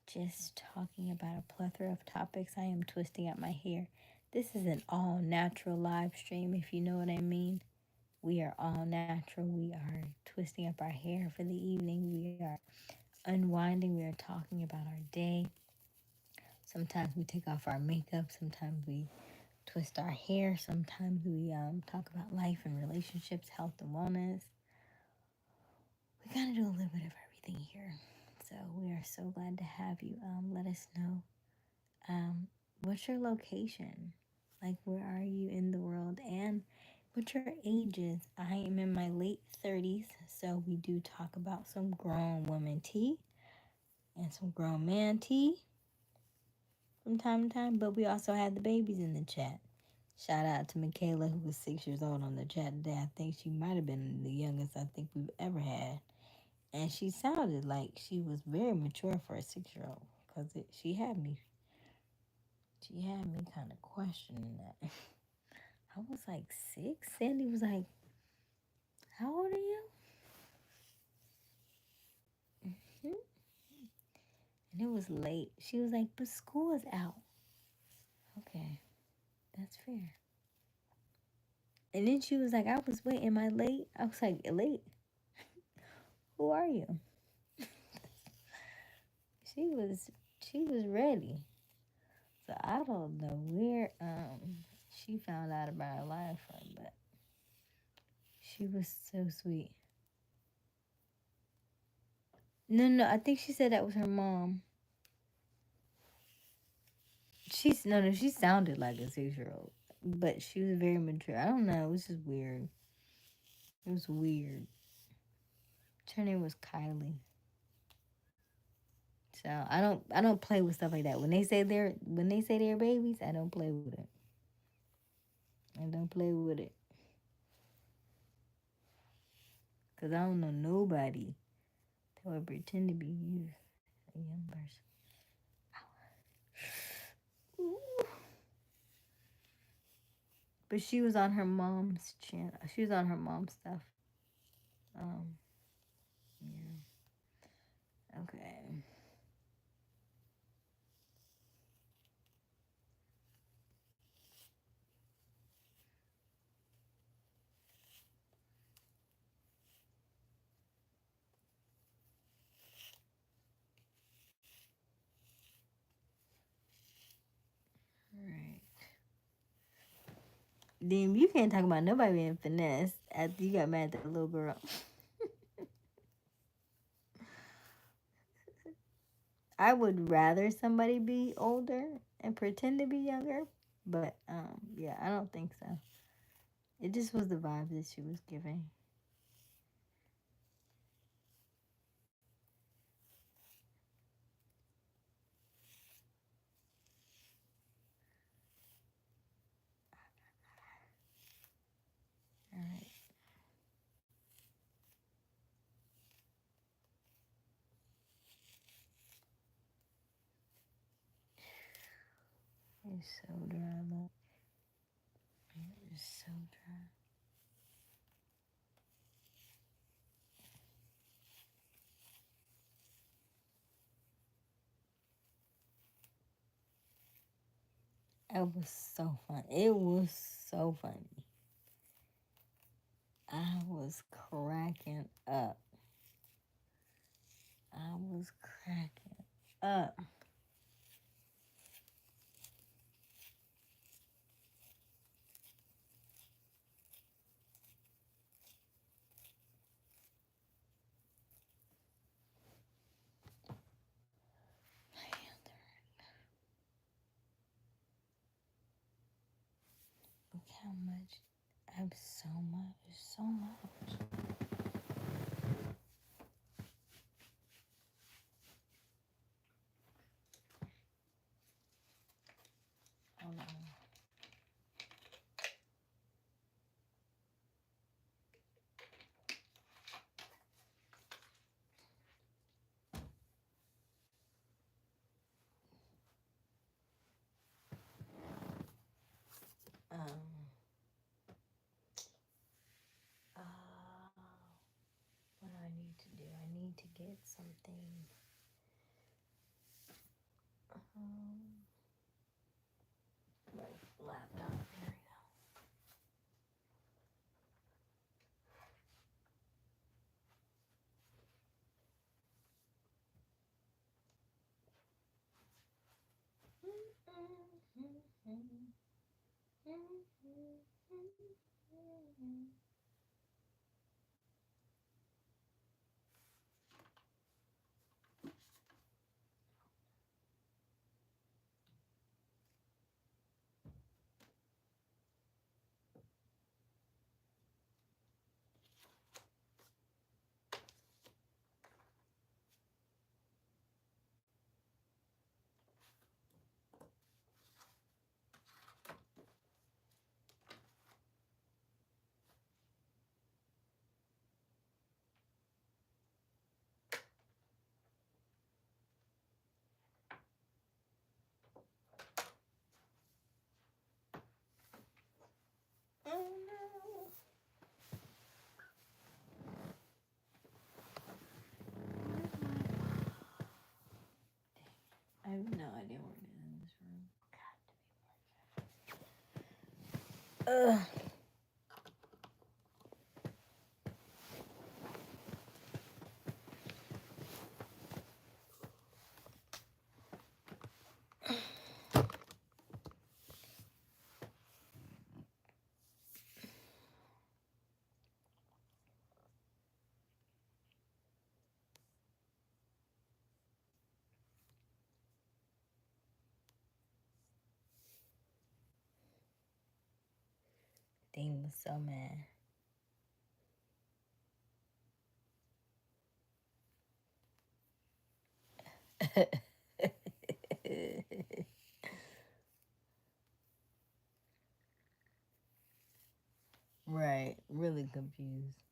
just talking about a plethora of topics. I am twisting up my hair. This is an all natural live stream, if you know what I mean. We are all natural. We are twisting up our hair for the evening. We are unwinding. We are talking about our day. Sometimes we take off our makeup. Sometimes we twist our hair. Sometimes we talk about life and relationships, health and wellness. We kind of do a little bit of everything here. So we are so glad to have you. Let us know what's your location? Like, where are you in the world? And what your age is? I am in my late 30s, so we do talk about some grown woman tea and some grown man tea from time to time, but we also had the babies in the chat. Shout out to Michaela, who was 6 years old on the chat today. I think she might have been the youngest I think we've ever had. And she sounded like she was very mature for a 6-year-old, because she had me kind of questioning that. I was like 6. Sandy was like, how old are you? Mm-hmm. And it was late. She was like, but school is out. Okay, that's fair. And then she was like, I was wait, am I late? I was like, late? Who are you? She was ready. So I don't know where she found out about her life from, but she was so sweet. No, I think she said that was her mom. She sounded like a 6-year-old, but she was very mature. I don't know, it was just weird. It was weird. Her name was Kylie. So I don't play with stuff like that. When they say they're babies, I don't play with it. I don't play with it. Cause I don't know nobody that would pretend to be you, a young person. But she was on her mom's channel. She was on her mom's stuff. Yeah. Okay. All right. Then you can't talk about nobody being finesse after you got mad at that little girl. I would rather somebody be older and pretend to be younger, but yeah, I don't think so. It just was the vibe that she was giving. All right. It's so dry, look. It is so dry. It was so fun. It was so funny. I was cracking up. I was cracking up. Look how much. I have so much. So much. Hold on. What do I need to do? I need to get something. My laptop. There we go. Oh no. I have no idea where it is in this room. Ugh. Dean was so mad. Right, really confused.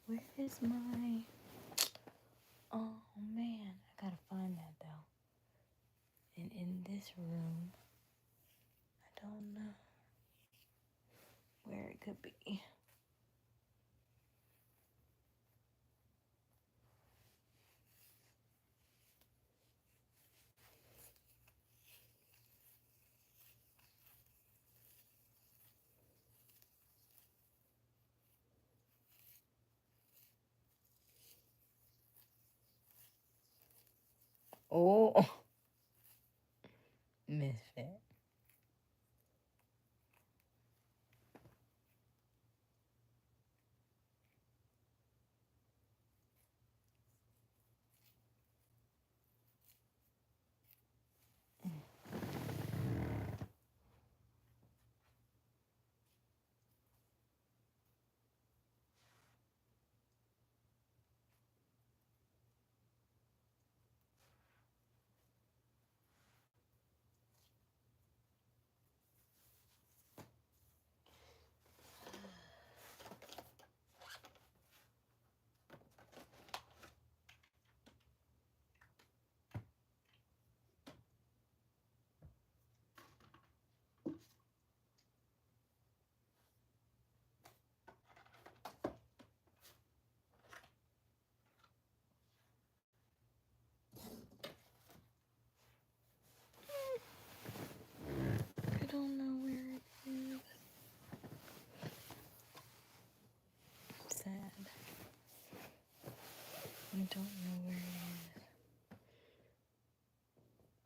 Where is my... Oh man, I gotta find that though. And in this room, I don't know where it could be. Oh, misfit. I don't know where it is. Sad. I don't know where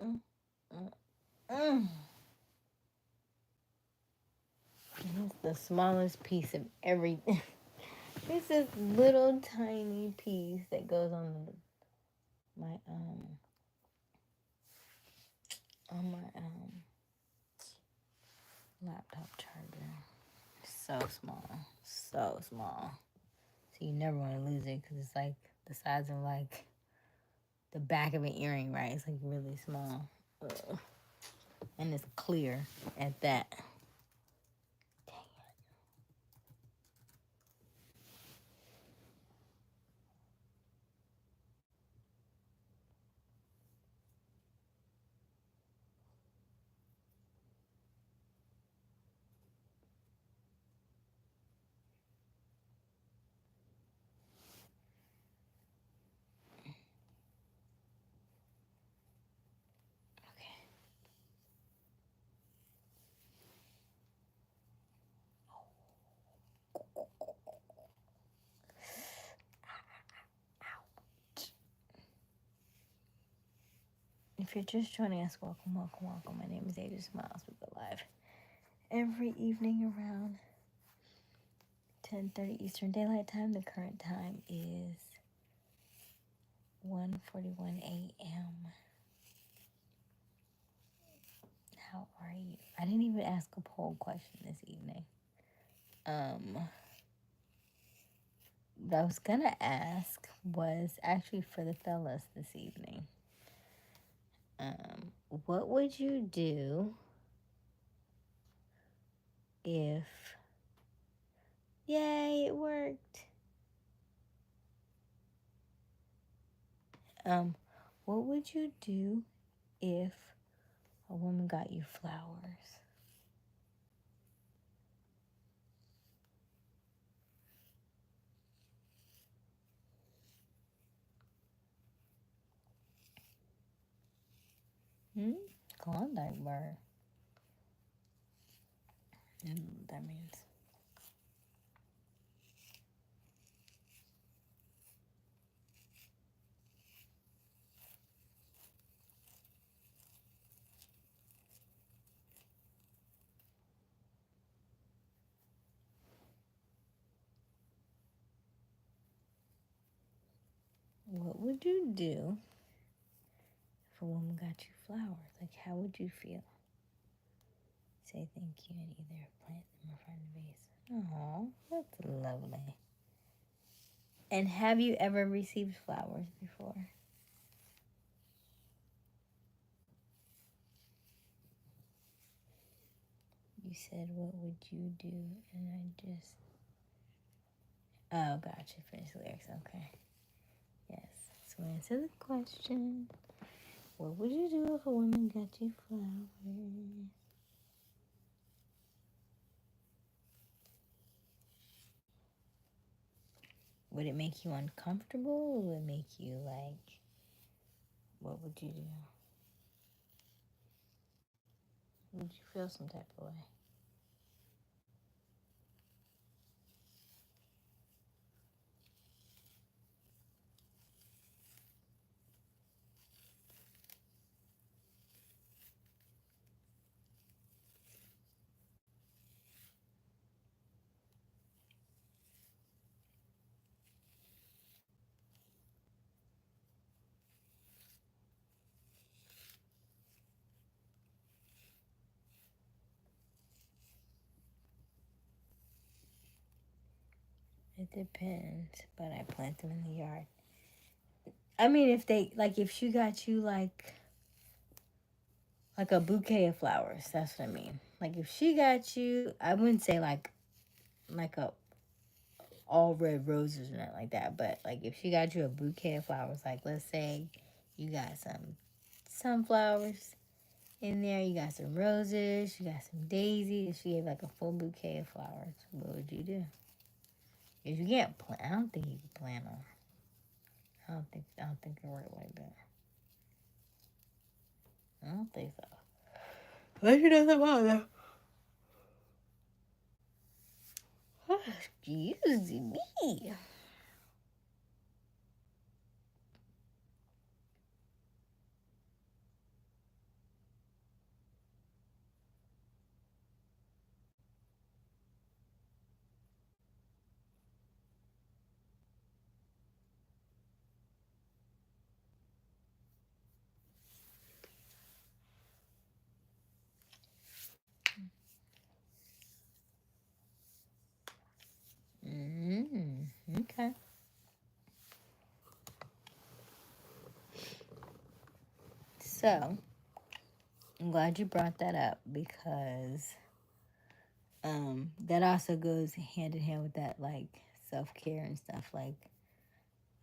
it is. And it's the smallest piece of everything. It's this little tiny piece that goes on my so small. So small. So you never want to lose it because it's like the size of like the back of an earring, right? It's like really small. Ugh. And it's clear at that. Dang it. If you're just joining us, welcome, welcome, welcome. My name is Aysia Smiles. We go live every evening around 10:30 Eastern Daylight Time. The current time is 1:41 a.m. How are you? I didn't even ask a poll question this evening. What I was gonna ask was actually for the fellas this evening. What would you do if, yay, it worked. What would you do if a woman got you flowers? Klondike bar. I don't know what that means. What would you do if a woman got you flowers? Like, how would you feel? Say thank you and either plant them in front of the vase. Oh, that's lovely. And have you ever received flowers before? You said, what would you do? And I just... Oh, gotcha. Finish lyrics. Okay. Yes. So answer the question. What would you do if a woman got you flowers? Would it make you uncomfortable? Would it make you like... What would you do? Would you feel some type of way? It depends, but I plant them in the yard. I mean, if they, like, if she got you, like a bouquet of flowers, that's what I mean. Like, if she got you, I wouldn't say, like a all red roses or nothing like that, but, like, if she got you a bouquet of flowers, like, let's say you got some sunflowers in there, you got some roses, you got some daisies, she gave, like, a full bouquet of flowers, what would you do? If you can't plan, I don't think you can plan on. I don't think it works like that. I don't think so. Unless you know something about that. Excuse me. So, I'm glad you brought that up because that also goes hand in hand with that, like, self-care and stuff. Like,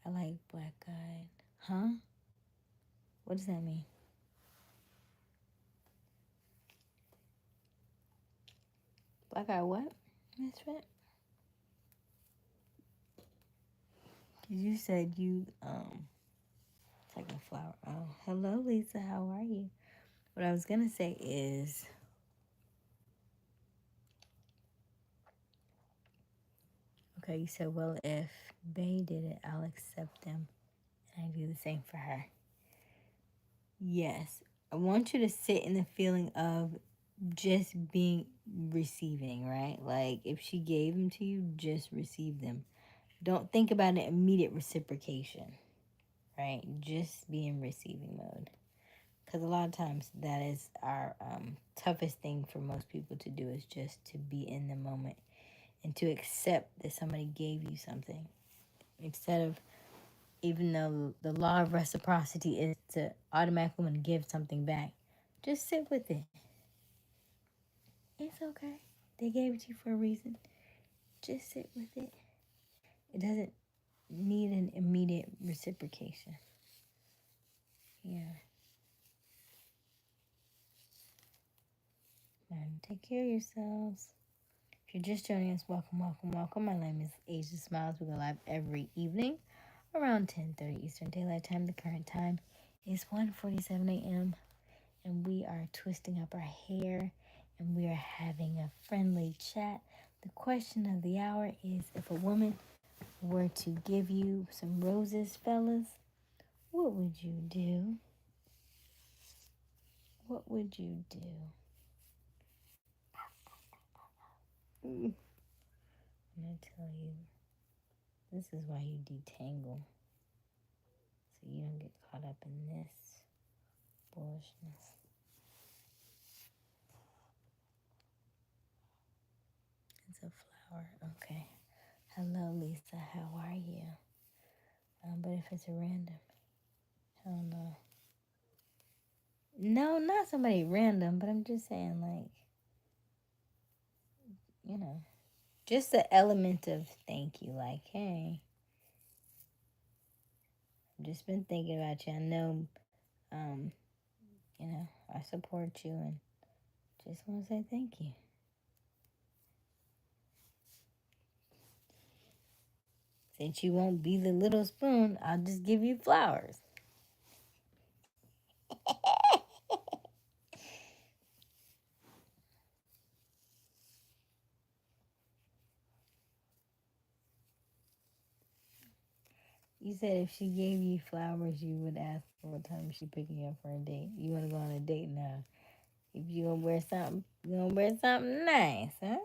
I like black-eyed. Huh? What does that mean? Black-eyed what? Misfit? You said you, it's like a flower. Oh, hello, Lisa. How are you? What I was going to say is, okay, you said, well, if Bay did it, I'll accept them. And I do the same for her. Yes. I want you to sit in the feeling of just being receiving, right? Like, if she gave them to you, just receive them. Don't think about an immediate reciprocation, right? Just be in receiving mode. Because a lot of times that is our toughest thing for most people to do, is just to be in the moment and to accept that somebody gave you something. Instead of, even though the law of reciprocity is to automatically want to give something back, just sit with it. It's okay. They gave it to you for a reason. Just sit with it. It doesn't need an immediate reciprocation. Yeah. And take care of yourselves. If you're just joining us, welcome, welcome, welcome. My name is Aysia Smiles. We go live every evening around 10:30 Eastern Daylight Time. The current time is 1:47 a.m. And we are twisting up our hair and we are having a friendly chat. The question of the hour is, if a woman were to give you some roses, fellas, what would you do? What would you do? I'm going to tell you, this is why you detangle. So you don't get caught up in this bullishness. It's a flower. Okay. Hello, Lisa. How are you? But if it's a random, hell no. No, not somebody random, but I'm just saying, like, you know, just the element of thank you. Like, hey, I've just been thinking about you. I know, you know, I support you and just want to say thank you. Since you won't be the little spoon, I'll just give you flowers. You said if she gave you flowers, you would ask her what time she picking you up for a date. You want to go on a date now. If you gonna wear something, you gonna wear something nice, huh?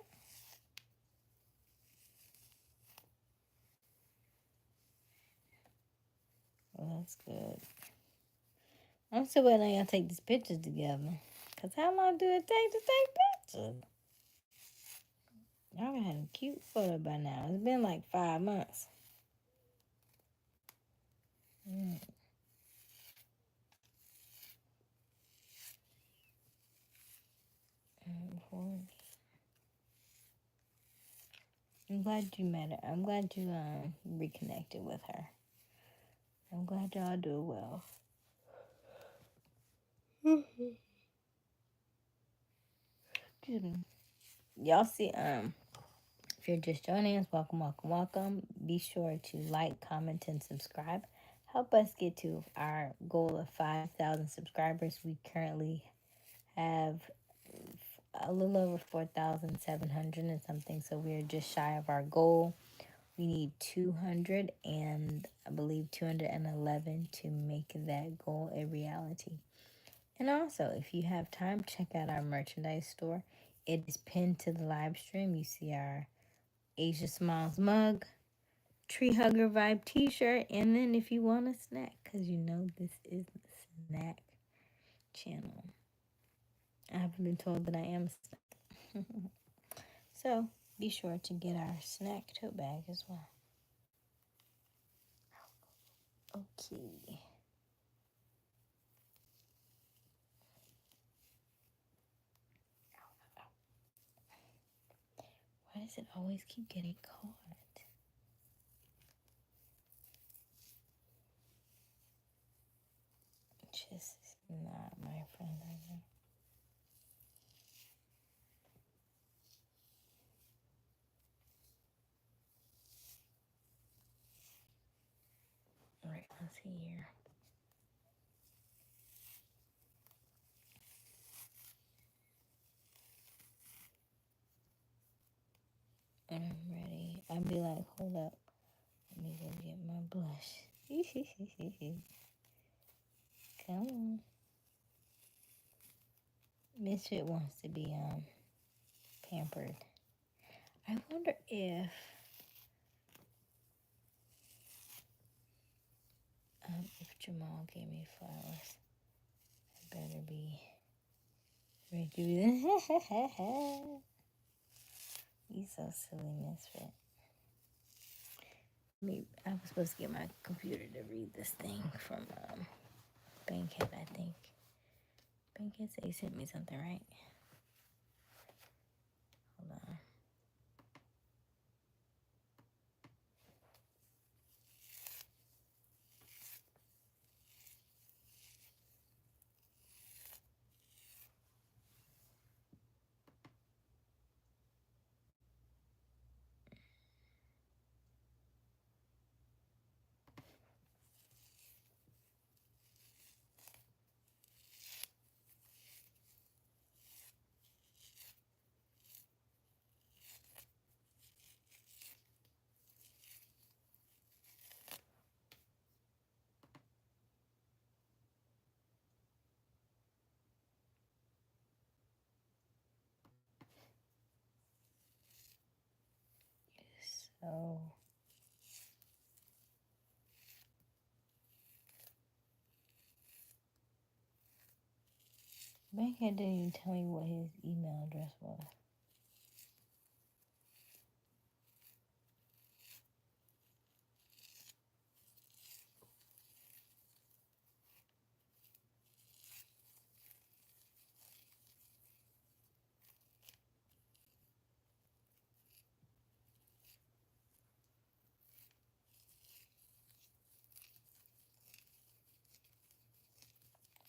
Well, that's good. I'm still waiting on y'all to take these pictures together. Because how long do it take to take pictures? Y'all had a cute photo by now. It's been like 5 months. Mm. I'm glad you met her. I'm glad you reconnected with her. I'm glad y'all do well. Excuse me. Y'all see, if you're just joining us, welcome, welcome, welcome. Be sure to like, comment, and subscribe. Help us get to our goal of 5,000 subscribers. We currently have a little over 4,700 and something, so we're just shy of our goal. We need 200 and I believe 211 to make that goal a reality. And also, if you have time, check out our merchandise store. It is pinned to the live stream. You see our Aysia Smiles mug, Tree Hugger Vibe t-shirt, and then if you want a snack, because you know this is the snack channel. I haven't been told that I am a snack. So, be sure to get our snack tote bag as well. Okay. does it always keep getting caught? Just not my friend right now. All right, let's see here. I'm ready. I'd be like, hold up. Let me go get my blush. Come on. Misfit wants to be pampered. I wonder if Jamal gave me flowers, I better be ready to be there. You so silly, Misfit. I was supposed to get my computer to read this thing from Bankhead, I think. Bankhead said he sent me something, right? Hold on. So Bankhead didn't even tell me what his email address was.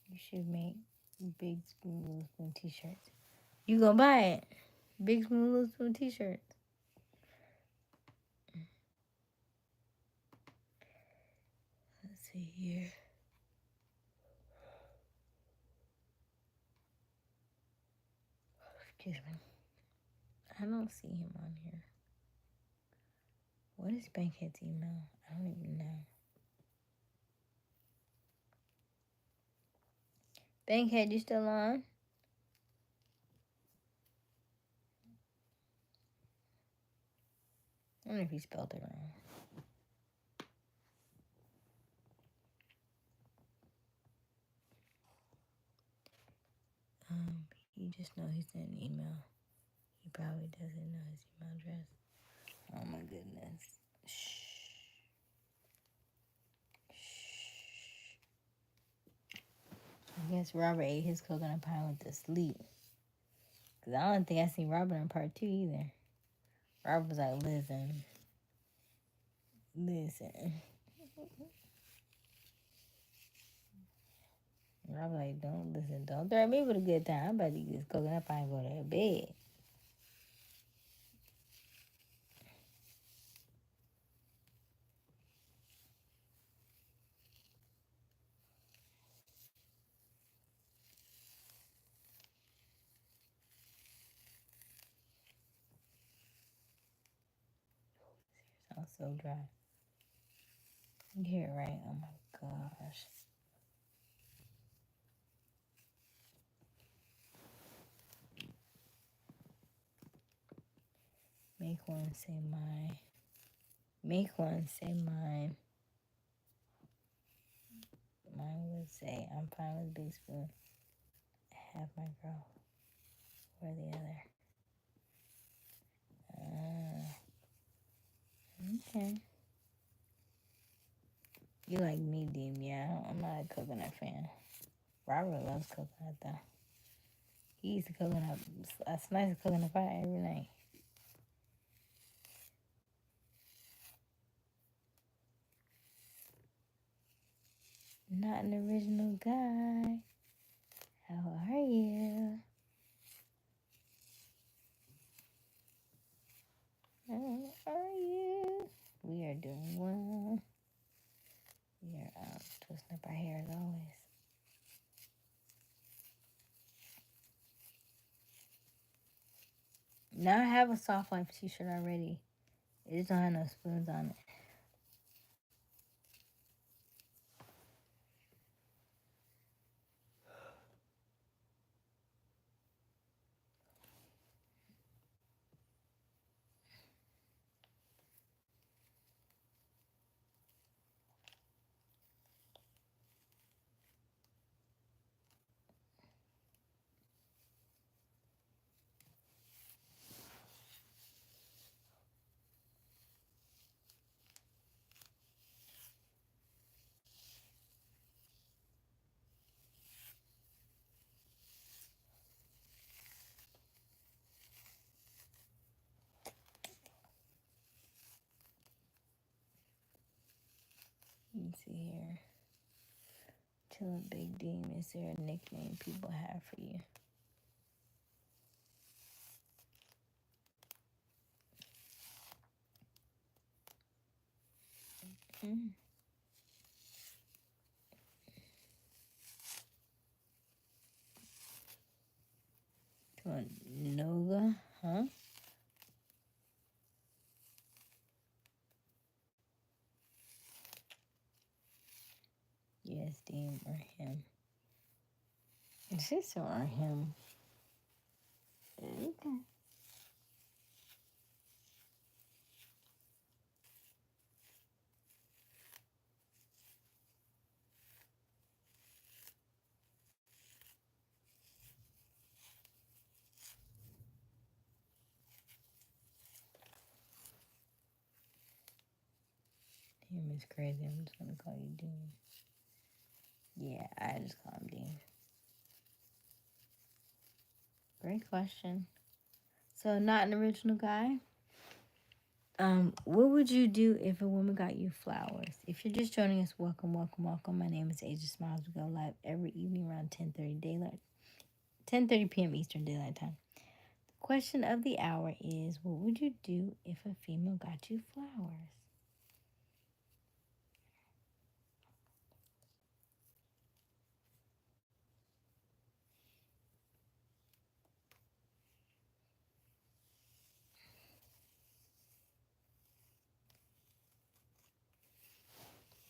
You should make Big Spoon Little Spoon t-shirts. You gonna buy it? Big Spoon Little Spoon t-shirts. Let's see here. Excuse me. I don't see him on here. What is Bankhead's email? I don't even know. Bankhead, you still on? I wonder if he spelled it wrong. You just know he sent an email. He probably doesn't know his email address. Oh my goodness. Shh. I guess Robert ate his coconut pie and went to sleep. Because I don't think I seen Robert in part 2 either. Robert was like, listen. Robert like, don't listen. Don't threaten me with a good time. I'm about to eat this coconut pie and go to bed. Sounds so dry. You hear it right? Oh my gosh. Make one say mine. Make one say mine. Mine would say, I'm fine with Big Spoon. Have my girl. Or the other. Okay. You like medium, yeah. I'm not a coconut fan. Robert loves coconut though. He eats a slice of coconut pie every night. not an original guy. How are you? How are you? We are doing well. We are out twisting up our hair as always. Now I have a soft life t-shirt already. It just don't have no spoons on it. Let's see here. Chillin' Big Dean, is there a nickname people have for you? Noga, huh? Yes, Dean or him. It's just or him. Okay. Him is crazy. I'm just gonna call you Dean. Yeah, I just call him Dean. Great question. So, not an original guy. What would you do if a woman got you flowers? If you're just joining us, welcome, welcome, welcome. My name is Aysia Smiles. We go live every evening around 10:30 p.m. Eastern Daylight Time. The question of the hour is, what would you do if a female got you flowers?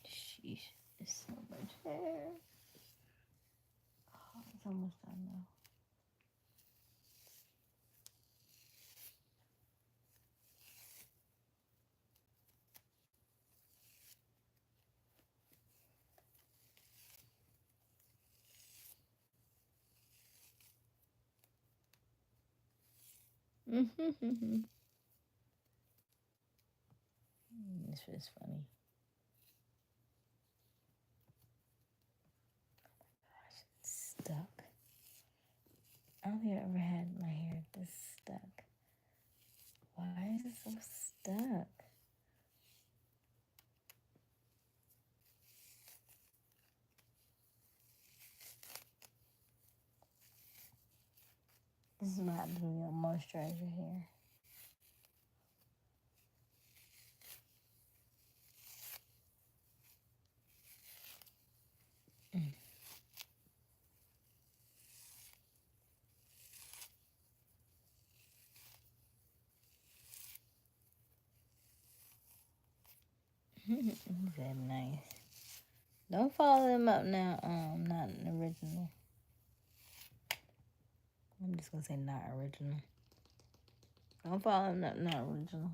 Sheesh, it's so much hair. Oh, it's almost done now. This is funny. Gosh, it's stuck. I don't think I've ever had my hair this stuck. Why is it so stuck? This is not the real moisturizer here. Very nice. Don't follow them up now. Not an original. I'm just gonna say not original. Don't follow them up, not original.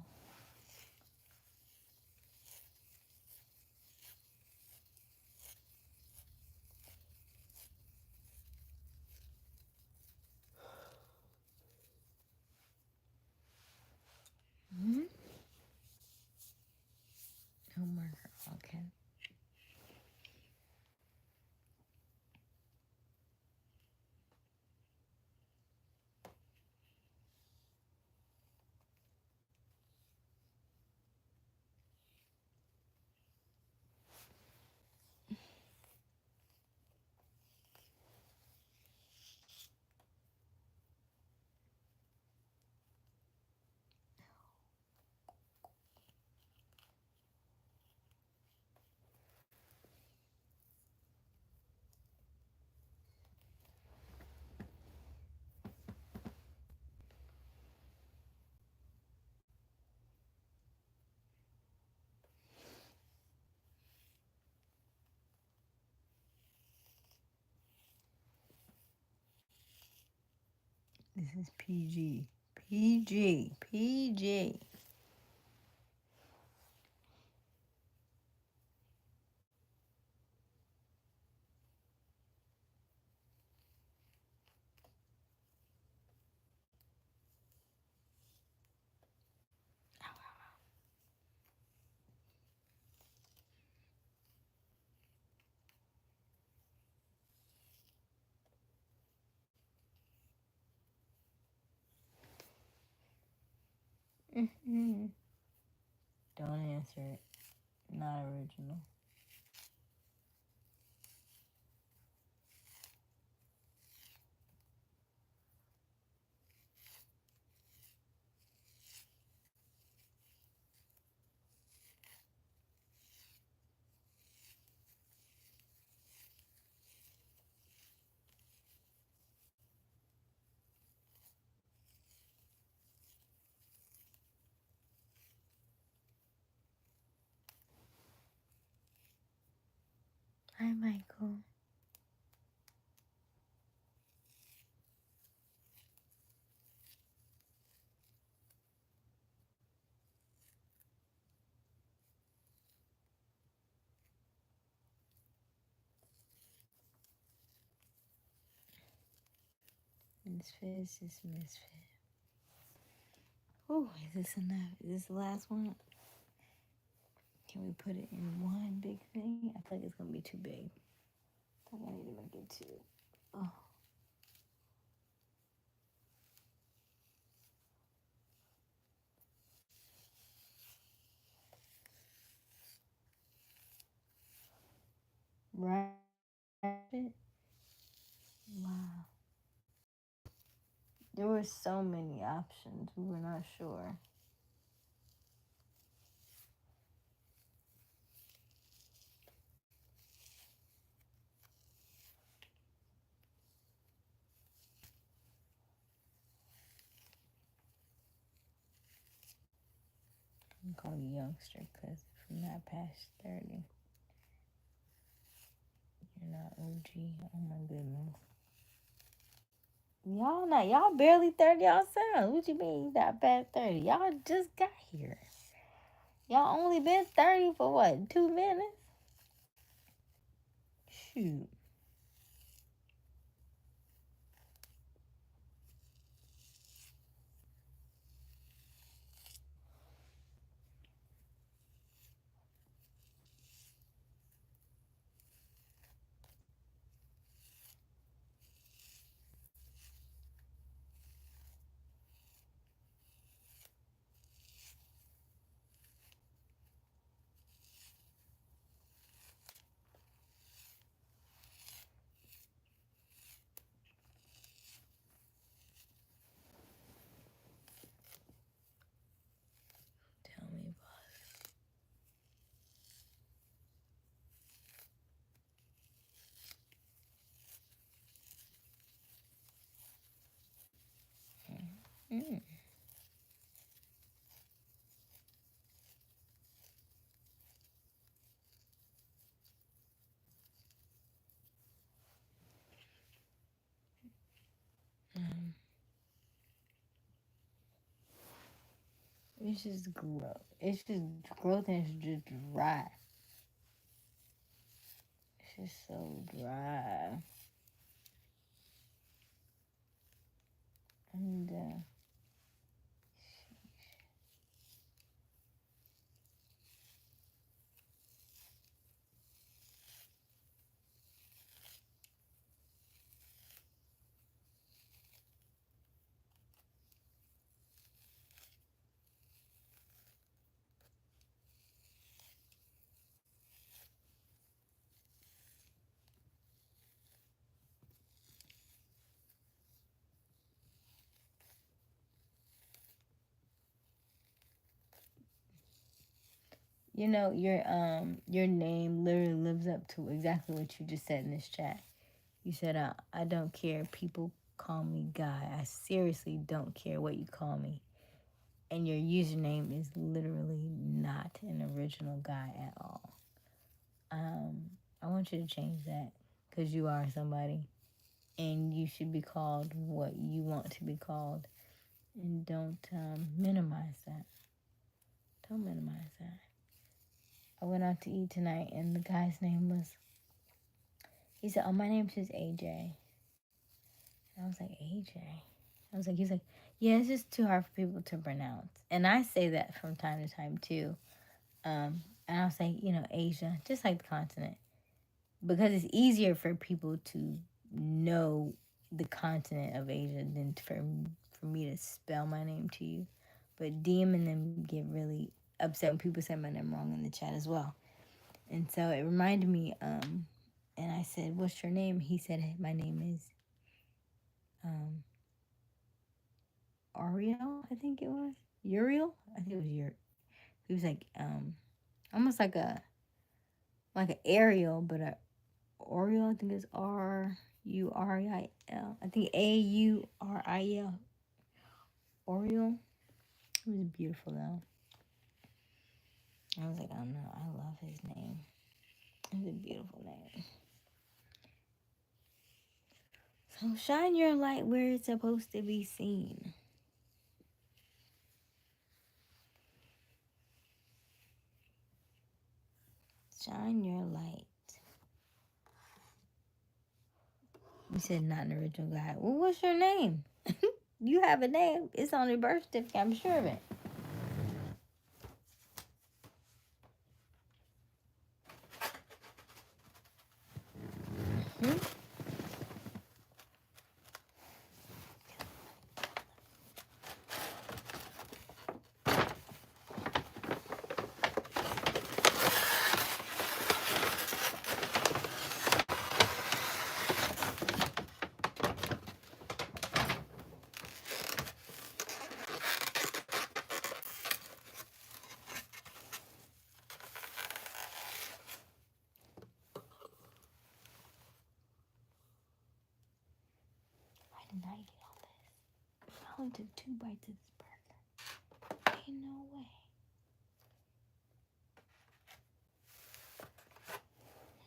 Homework. Okay. This is PG. PG. PG. Mm-hmm. Don't answer it. Not original. Hi, Michael. Misfit is just misfit. Oh, is this enough? Is this the last one? Can we put it in one big thing? I feel like it's gonna be too big. I think I need to make it two. Oh. Right. Wow. There were so many options. We were not sure. I'm call you youngster because if you're not past 30, you're not OG. Oh my goodness. Y'all barely 30 yourselves. What you mean you not past 30? Y'all just got here. Y'all only been 30 for what, 2 minutes? Shoot. Tell me, boss. Um, it's just growth. It's just growth and it's just dry. It's just so dry. And you know, your name literally lives up to exactly what you just said in this chat. You said, I don't care. People call me Guy. I seriously don't care what you call me. And your username is literally not an original Guy at all. I want you to change that because you are somebody. and you should be called what you want to be called. And don't minimize that. Don't minimize that. I went out to eat tonight, and the guy's name was, he said, oh, my name's just AJ. And I was like, AJ? He's like, yeah, it's just too hard for people to pronounce. And I say that from time to time, too. And I'll say, Asia, just like the continent. Because it's easier for people to know the continent of Asia than for me to spell my name to you. But DM and them get really upset when people say my name wrong in the chat as well. And so it reminded me, and I said, what's your name? He said, hey, my name is Ariel, I think it was. Uriel? I think it was Uriel. He was like, almost like an Ariel, but a Oriole. I think it's Ruriel. I think Auriel. Oriole. It was beautiful though. I was like, oh no, I love his name. It's a beautiful name. So shine your light where it's supposed to be seen. Shine your light. You said not an original guy. Well, what's your name? You have a name. It's on your birth certificate. I'm sure of it. Hmm? Why didn't I get all this? I only took 2 bites of this burger. Ain't no way.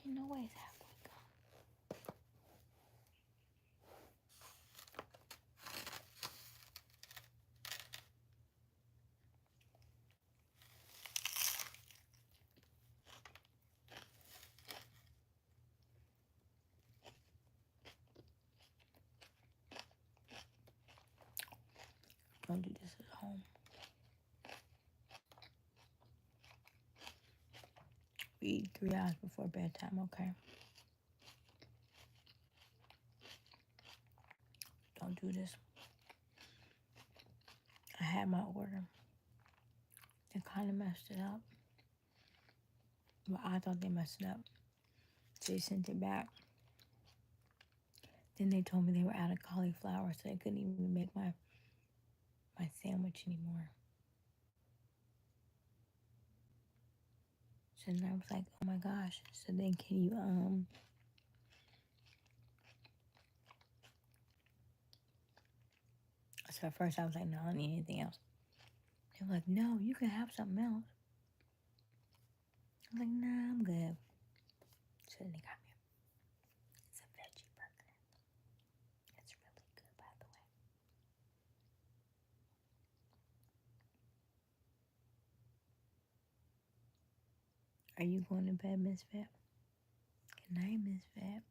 Ain't no way it's halfway gone. Don't do this at home. We eat 3 hours before bedtime, okay? Don't do this. I had my order. They kind of messed it up. Well, I thought they messed it up. So they sent it back. Then they told me they were out of cauliflower, so they couldn't even make my sandwich anymore. So then I was like, oh my gosh. So then can you, So at first I was like, no, I don't need anything else. They were like, no, you can have something else. I was like, nah, I'm good. So then they got me. It's a veggie burger. It's really good, by the way. Are you going to bed, Miss Vet? Good night, Miss Vet.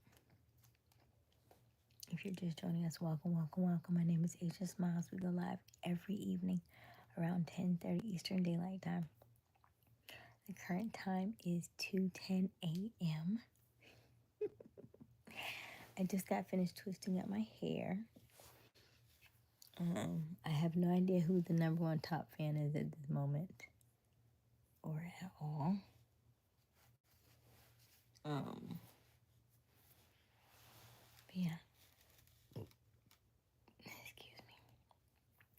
If you're just joining us, welcome, welcome, welcome. My name is Aysia Smiles. We go live every evening around 10:30 Eastern Daylight Time. The current time is 2:10 a.m. I just got finished twisting up my hair. I have no idea who the #1 top fan is at this moment or at all. But yeah. Excuse me.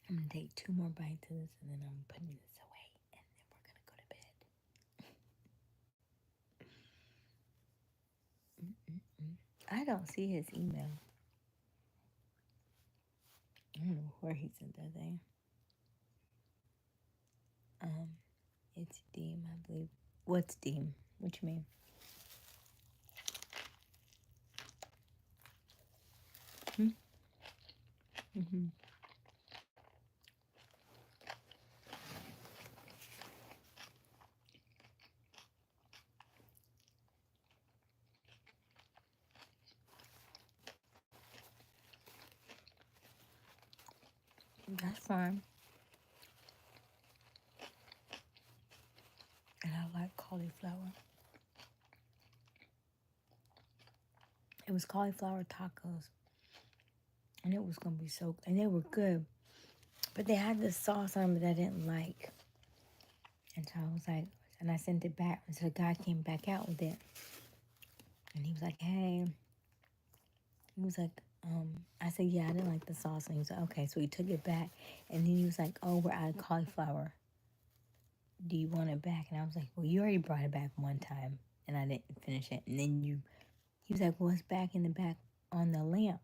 I'm going to take 2 more bites of this and then I'm putting this away and then we're going to go to bed. I don't see his email. I don't know where he sent that thing. It's Deem, I believe. What's Deem? What you mean? Mm-hmm. That's fine. And I like cauliflower. It was cauliflower tacos. And it was going to be so, and they were good. But they had this sauce on them that I didn't like. And so I was like, and I sent it back. And so the guy came back out with it. And he was like, hey. He was like, I said, yeah, I didn't like the sauce. And he was like, okay. So he took it back. And then he was like, oh, we're out of cauliflower. Do you want it back? And I was like, well, you already brought it back one time. And I didn't finish it. And then he was like, well, it's back in the back on the lamp.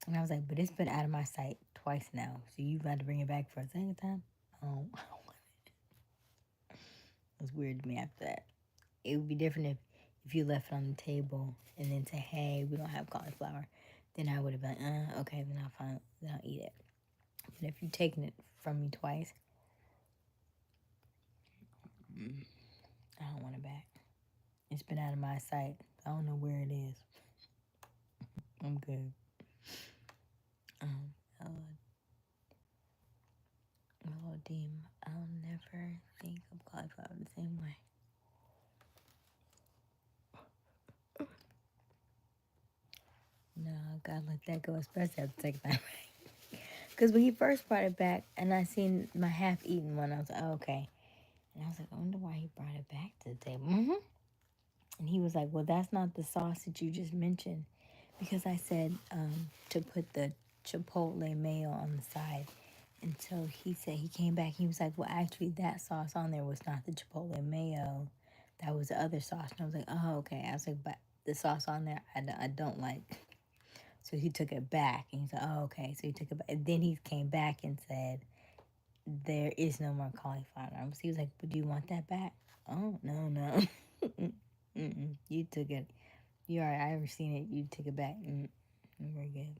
And I was like, but it's been out of my sight twice now. So you've got to bring it back for a second time? Oh, it was weird to me after that. It would be different if you left it on the table and then say, hey, we don't have cauliflower. Then I would have been, okay, then I'll eat it. But if you've taken it from me twice, I don't want it back. It's been out of my sight. I don't know where it is. I'm good. Oh, Deem, I'll never think of cauliflower the same way. No, I gotta let that go, especially after taking that back. Because when he first brought it back, and I seen my half-eaten one, I was like, oh, okay. And I was like, I wonder why he brought it back to the table. Mm-hmm. And he was like, well, that's not the sauce that you just mentioned. Because I said to put the chipotle mayo on the side. And so he said, he came back, he was like, well, actually, that sauce on there was not the chipotle mayo. That was the other sauce. And I was like, oh, okay. I was like, but the sauce on there, I don't like. So he took it back. And he said, oh, okay. So he took it back. And then he came back and said, there is no more cauliflower. So he was like, but do you want that back? Oh, no. You took it. You already, I ever seen it. You took it back. Very good.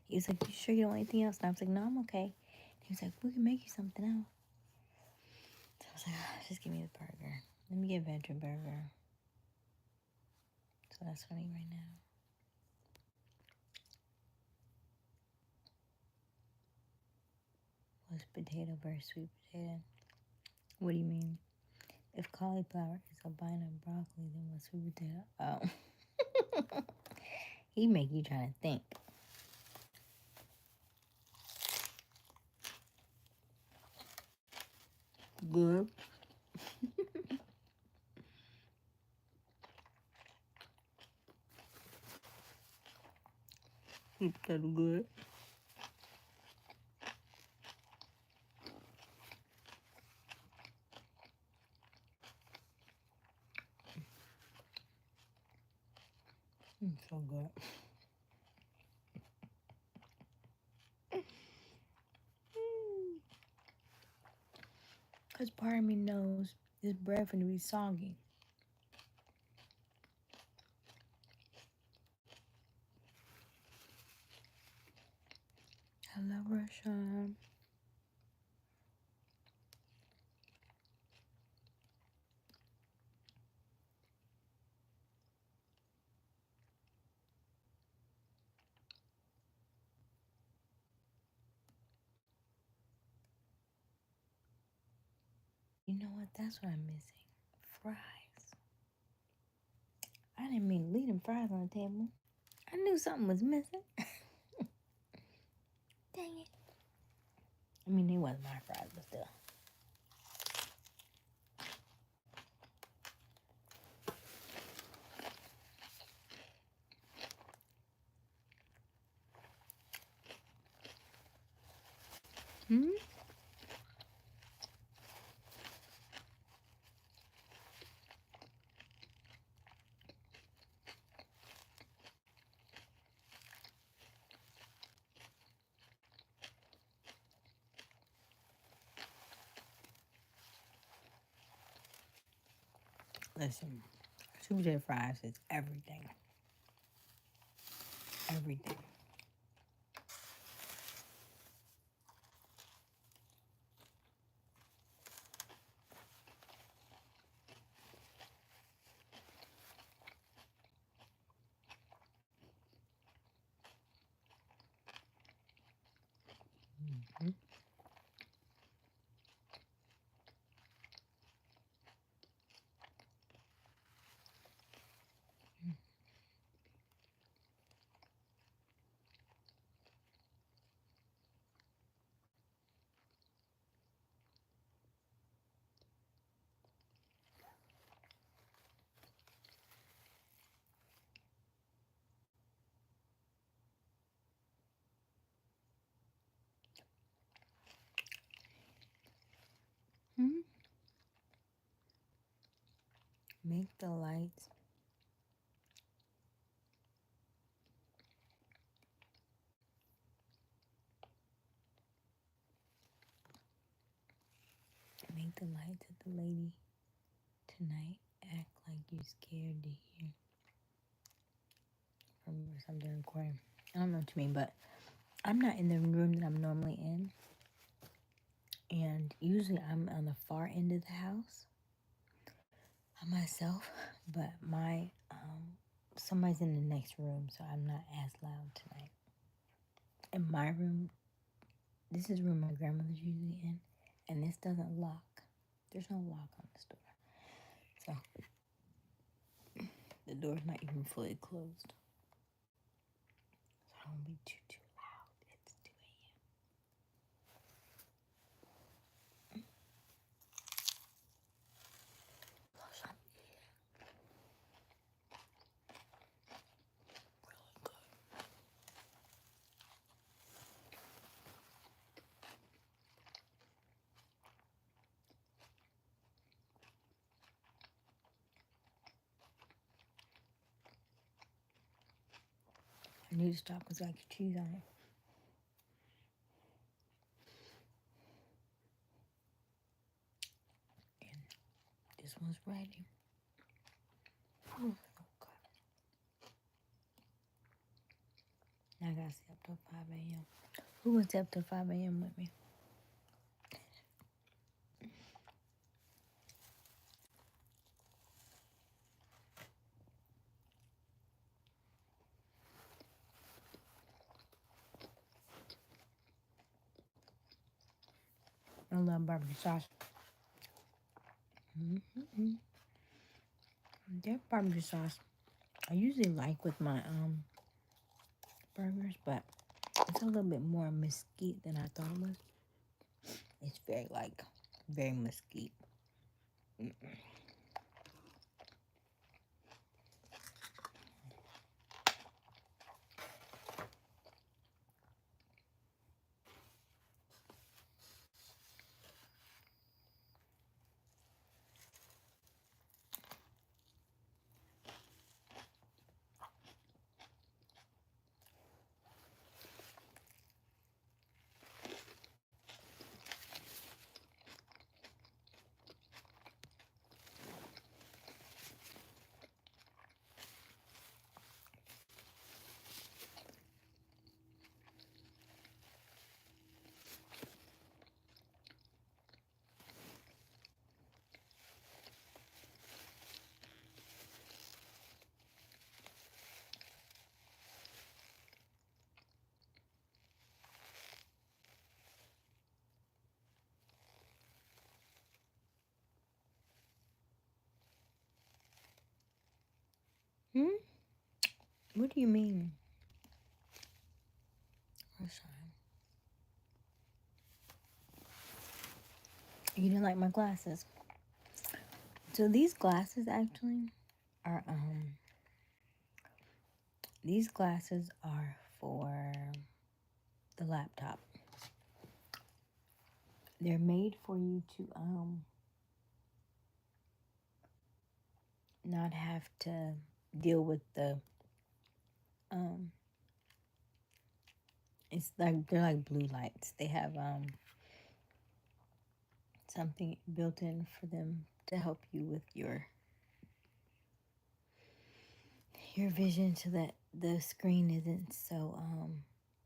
He was like, you sure you don't want anything else? And I was like, no, I'm okay. He was like, we can make you something else. So I was like, just give me the burger. Let me get a vegetable burger. So that's what I eat right now. What's potato versus sweet potato? What do you mean? If cauliflower is albino broccoli, then what's sweet potato? Oh. He make you trying to think. Good. That's good. So good. Because part of me knows this bread finna be soggy. Hello, Russia. You know what? That's what I'm missing. Fries. I didn't mean to leave them fries on the table. I knew something was missing. Dang it. I mean, they wasn't my fries, but still. Hmm? Listen, sweet potato fries is everything. Everything. Mm-hmm. Mm-hmm. Make the lights of the lady tonight act like you're scared to hear from something recording. I don't know what you mean, but I'm not in the room that I'm normally in. And usually I'm on the far end of the house myself, but my somebody's in the next room, so I'm not as loud tonight. In my room, this is the room my grandmother's usually in, and this doesn't lock. There's no lock on this door. So the door's not even fully closed. So I don't be too loud. It's 2 a.m. I need to stop because I can cheese on it. And this one's ready. Oh, God. Now I gotta stay up till 5 a.m. Who wants up till 5 a.m. with me? I love barbecue sauce. Mm-hmm. That barbecue sauce I usually like with my burgers, but it's a little bit more mesquite than I thought it was. It's very mesquite. Hmm? What do you mean? First time. You didn't like my glasses. So these glasses actually are these glasses are for the laptop. They're made for you to not have to deal with the it's like they're like blue lights. They have something built in for them to help you with your vision so that the screen isn't so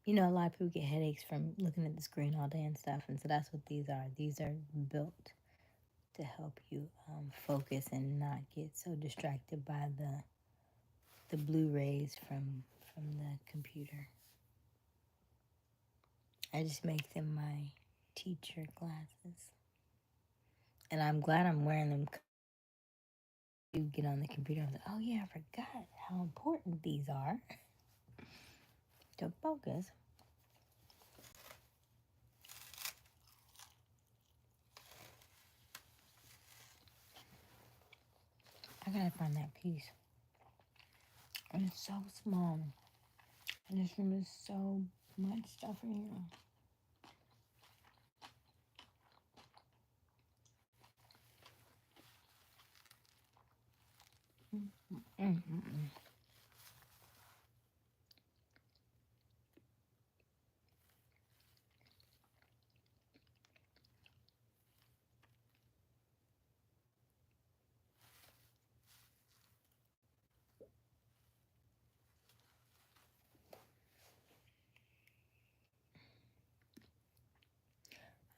you know, a lot of people get headaches from looking at the screen all day and stuff, and so that's what these are. These are built to help you focus and not get so distracted by the blue rays from the computer. I just make them my teacher glasses. And I'm glad I'm wearing them. You get on the computer and oh yeah, I forgot how important these are to focus. I gotta find that piece. And it's so small. And this room is so much stuff in here.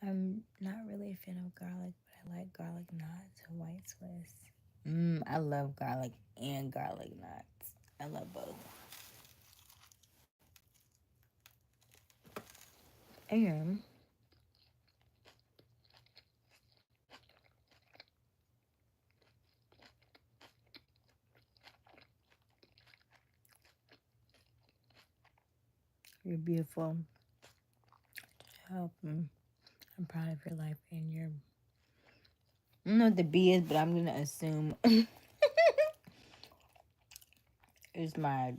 I'm not really a fan of garlic, but I like garlic knots and white Swiss. I love garlic and garlic knots. I love both. And you're beautiful. Help. I'm proud of your life and your. I don't know what the B is, but I'm gonna assume it's my.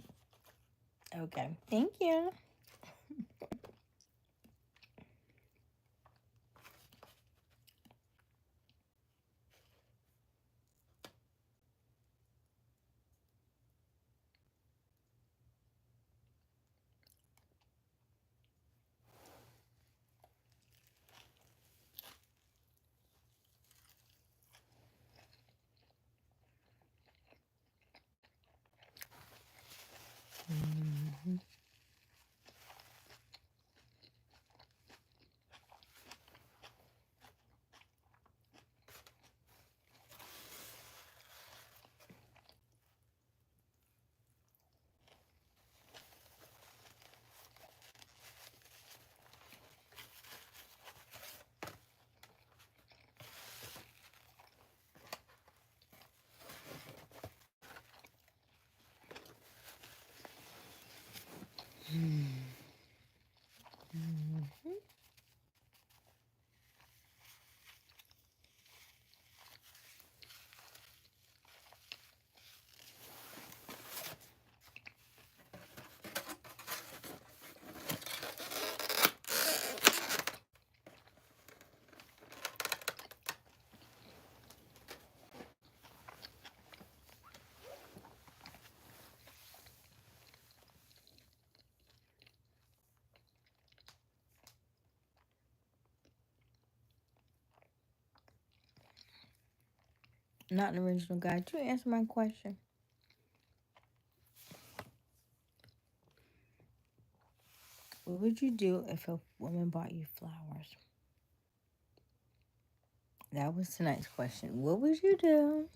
Okay. Thank you. Mm-hmm. Not an original guide. You answer my question. What would you do if a woman bought you flowers? That was tonight's question. What would you do?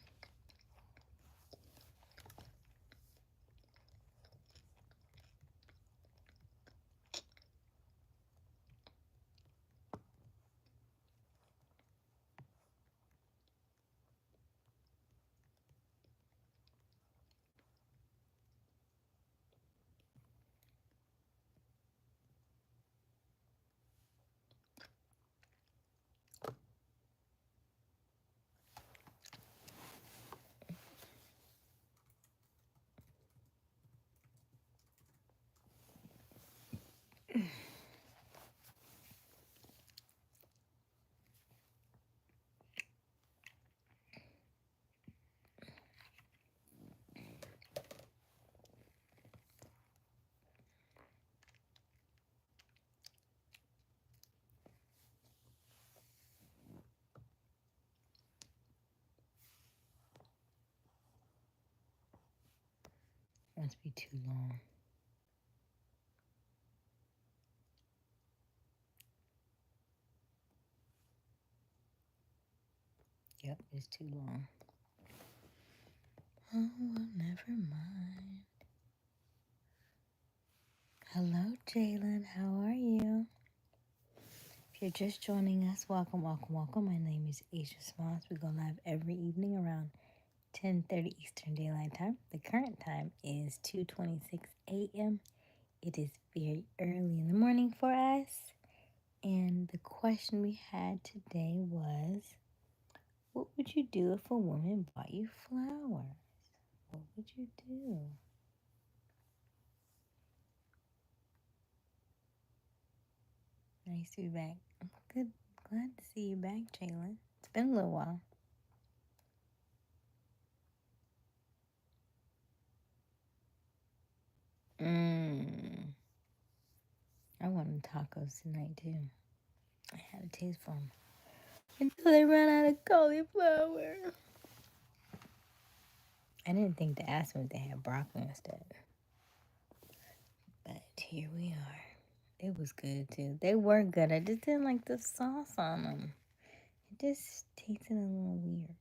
Must be too long. Yep, it's too long. Oh, well, never mind. Hello, Jalen. How are you? If you're just joining us, welcome, welcome, welcome. My name is Aysia Smalls. We go live every evening around 10:30 Eastern Daylight Time. The current time is 2:26 a.m. It is very early in the morning for us. And the question we had today was, what would you do if a woman bought you flowers? What would you do? Nice to be back. Good. Glad to see you back, Jalen. It's been a little while. I wanted tacos tonight too. I had a taste for them until they ran out of cauliflower. I didn't think to ask them if they had broccoli instead, but here we are. It was good too. They were good. I just didn't like the sauce on them. It just tasted a little weird.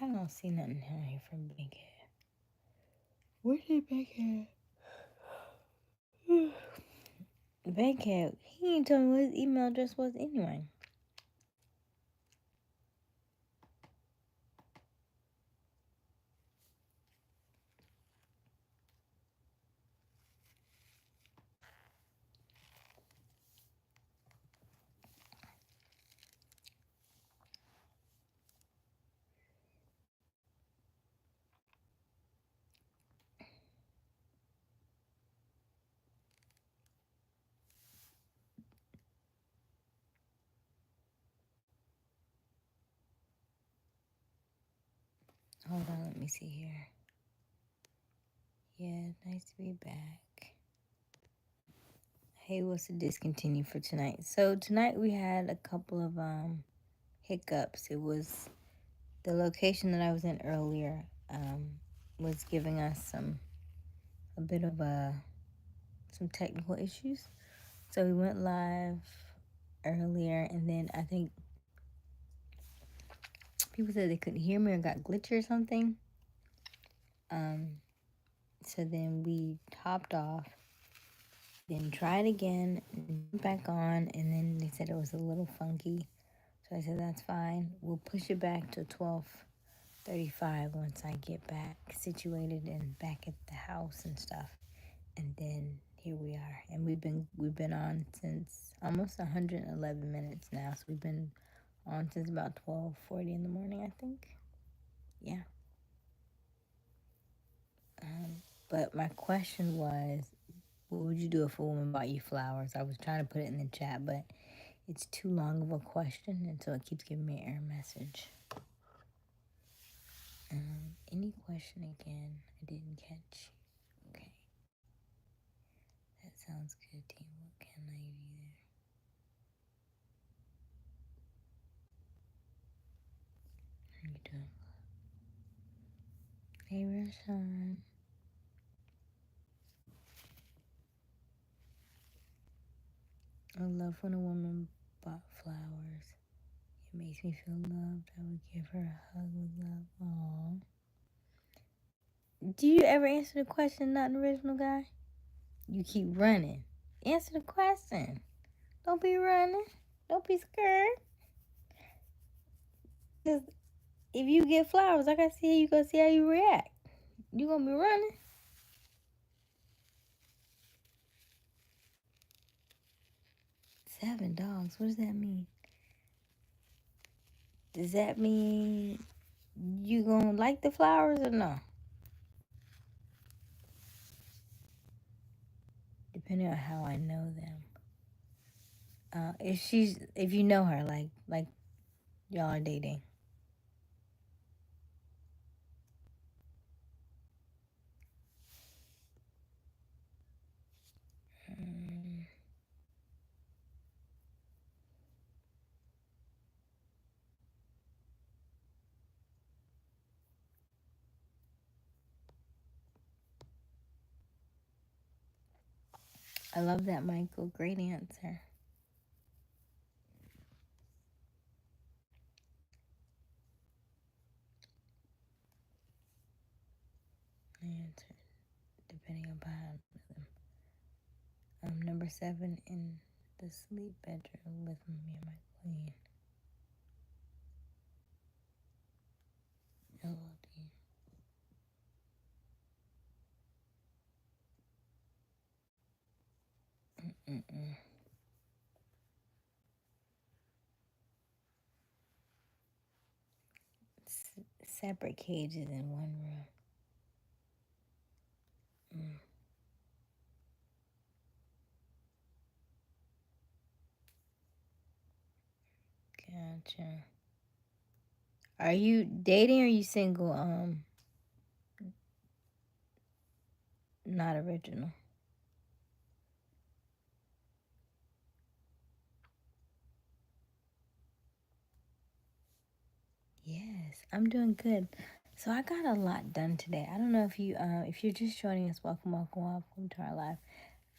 I don't see nothing down here from Big Head. Where did Big Head? Big Head, he ain't told me what his email address was anyway. Hold on, let me see here. Yeah, nice to be back. Hey, what's the discontinue for tonight? So tonight we had a couple of hiccups. It was the location that I was in earlier was giving us a bit of some technical issues. So we went live earlier, and then I think people said they couldn't hear me or got glitchy or something. So then we topped off, then tried again, and went back on, and then they said it was a little funky. So I said, that's fine. We'll push it back to 12:35 once I get back situated and back at the house and stuff. And then here we are. And we've been on since almost 111 minutes now. So we've been on since about 12:40 in the morning, I think. Yeah. But my question was, what would you do if a woman bought you flowers? I was trying to put it in the chat, but it's too long of a question, and so it keeps giving me an error message. Any question again? I didn't catch. Okay. That sounds good, team. What can I do? How you doing? Hey, Rashawn. I love when a woman bought flowers. It makes me feel loved. I would give her a hug with love. Aww. Do you ever answer the question, not an original guy? You keep running. Answer the question. Don't be running. Don't be scared. Because if you get flowers, like I see, you gonna see how you react. You gonna be running. $7. What does that mean? Does that mean you gonna like the flowers or no? depending on how I know them. If you know her, like y'all are dating. I love that, Michael. Great answer. Answer depending upon them. Number 7 in the sleep bedroom with me and my queen. LOD. Separate cages in one room. Gotcha. Are you dating or are you single? Not original. Yes, I'm doing good. So I got a lot done today. I don't know if you're just joining us, welcome to our live.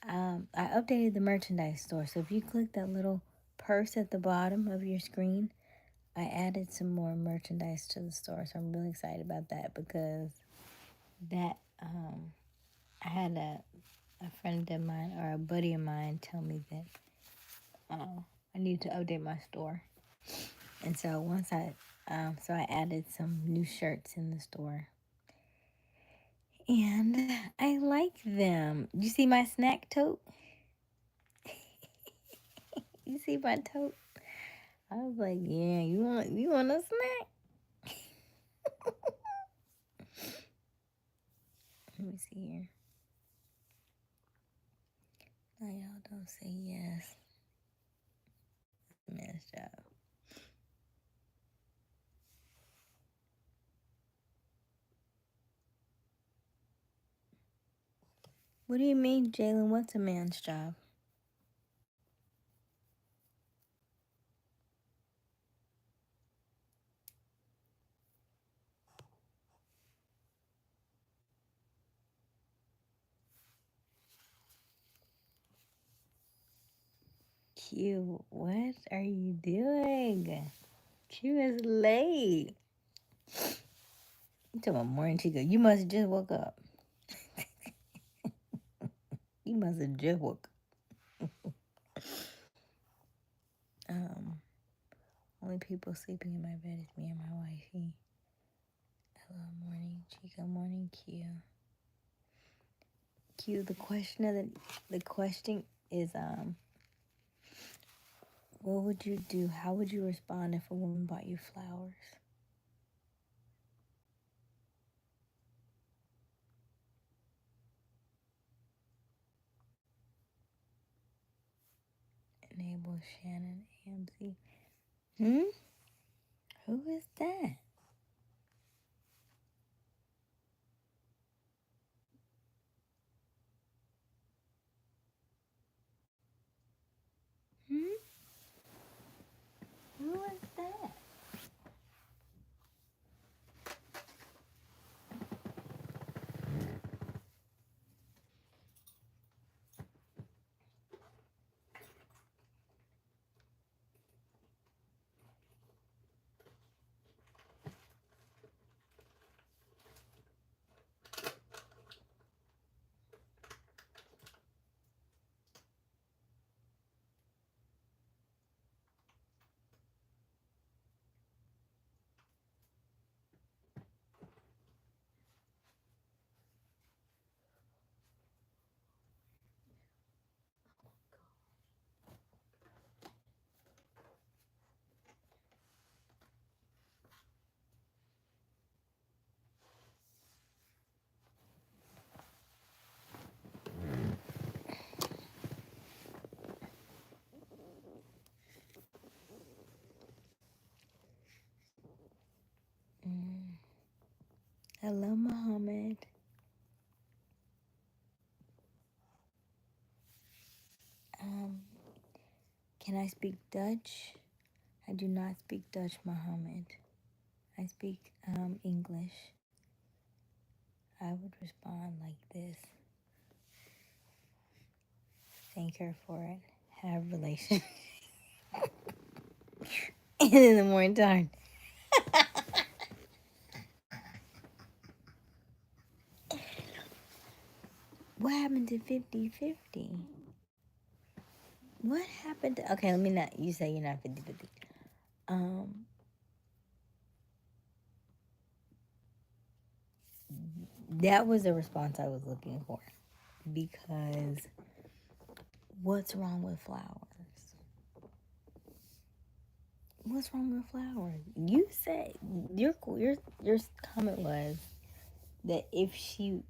I updated the merchandise store. So if you click that little purse at the bottom of your screen, I added some more merchandise to the store. So I'm really excited about that because that I had a friend of mine or a buddy of mine tell me that I need to update my store. And so once I added some new shirts in the store. And I like them. You see my snack tote? You see my tote? I was like, yeah, you want a snack? Let me see here. No, y'all don't say yes. Man's job. What do you mean, Jalen? What's a man's job? Q, what are you doing? Q is late. You talking about morning, Chica? You must have just woke up. You must have just woke up. Only people sleeping in my bed is me and my wifey. Hello, morning, Chica. Morning, Q. Q. The question is what would you do? How would you respond if a woman bought you flowers? Enable Shannon AMC. Who is that? Who is that? Hello, Muhammad. Can I speak Dutch? I do not speak Dutch, Muhammad. I speak English. I would respond like this. Thank her for it. Have a relation. And in the morning time. What happened to 50-50? What happened to... Okay, let me not... You say you're not 50-50. That was the response I was looking for. Because what's wrong with flowers? What's wrong with flowers? You said... Your comment was that if she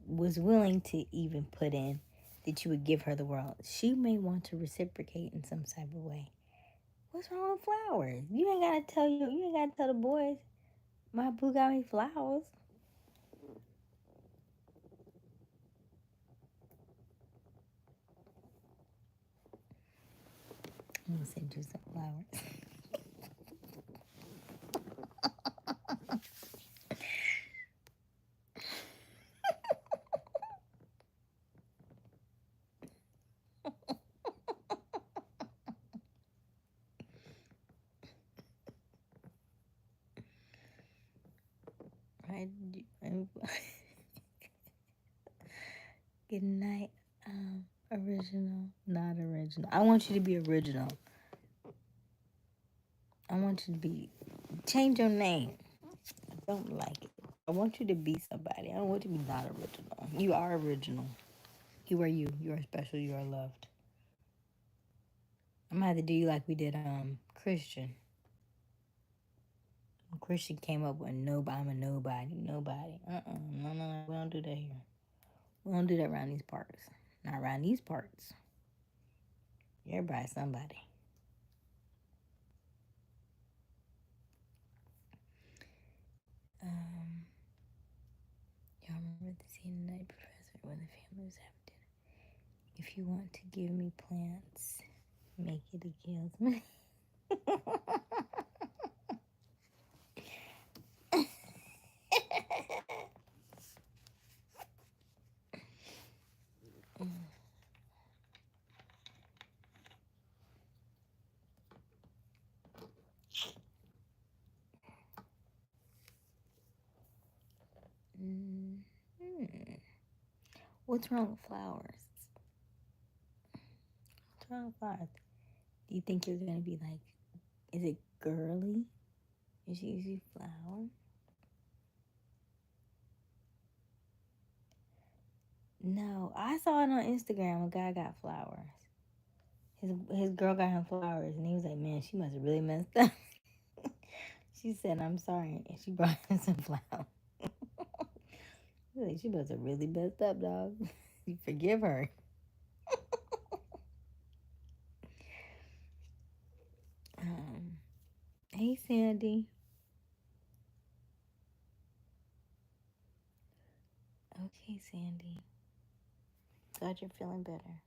was willing to even put in that you would give her the world, she may want to reciprocate in some type of way. What's wrong with flowers? You ain't gotta tell the boys, my boo got me flowers. I'm gonna send you some flowers. Right? Good night. Original, not original. I want you to be original. I want you to be... Change your name. I don't like it. I want you to be somebody. I don't want you to be not original. You are original. You are you. You are special. You are loved. I'm gonna have to do you like we did Christian. Christian came up with nobody. I'm a nobody. Nobody. No. We don't do that here. We don't do that around these parts. Not around these parts. Everybody's somebody. Y'all remember the scene tonight, Professor, when the family was having dinner? If you want to give me plants, make it a guild. What's wrong with flowers? What's wrong with flowers? Do you think you're gonna be like, is it girly? Is she usually flower? No, I saw it on Instagram. A guy got flowers. His girl got him flowers, and he was like, "Man, she must have really messed up." She said, "I'm sorry," and she brought him some flowers. Like, she must have really messed up, dog. You forgive her. Hey, Sandy. Okay, Sandy. Glad you're feeling better.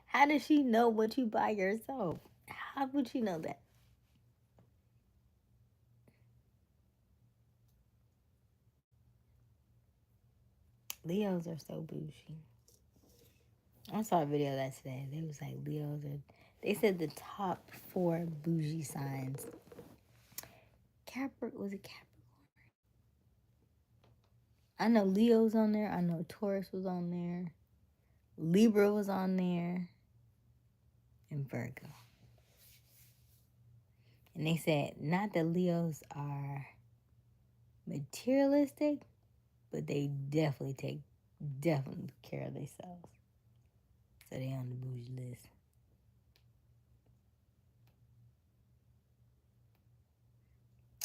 How does she know what you buy yourself? How would she know that? Leos are so bougie. I saw a video of that today. They was like, Leos are... They said the top 4 bougie signs. Was it Capricorn? I know Leo's on there. I know Taurus was on there. Libra was on there. And Virgo. And they said, not that Leos are materialistic, but they definitely take care of themselves. So they on the bougie list.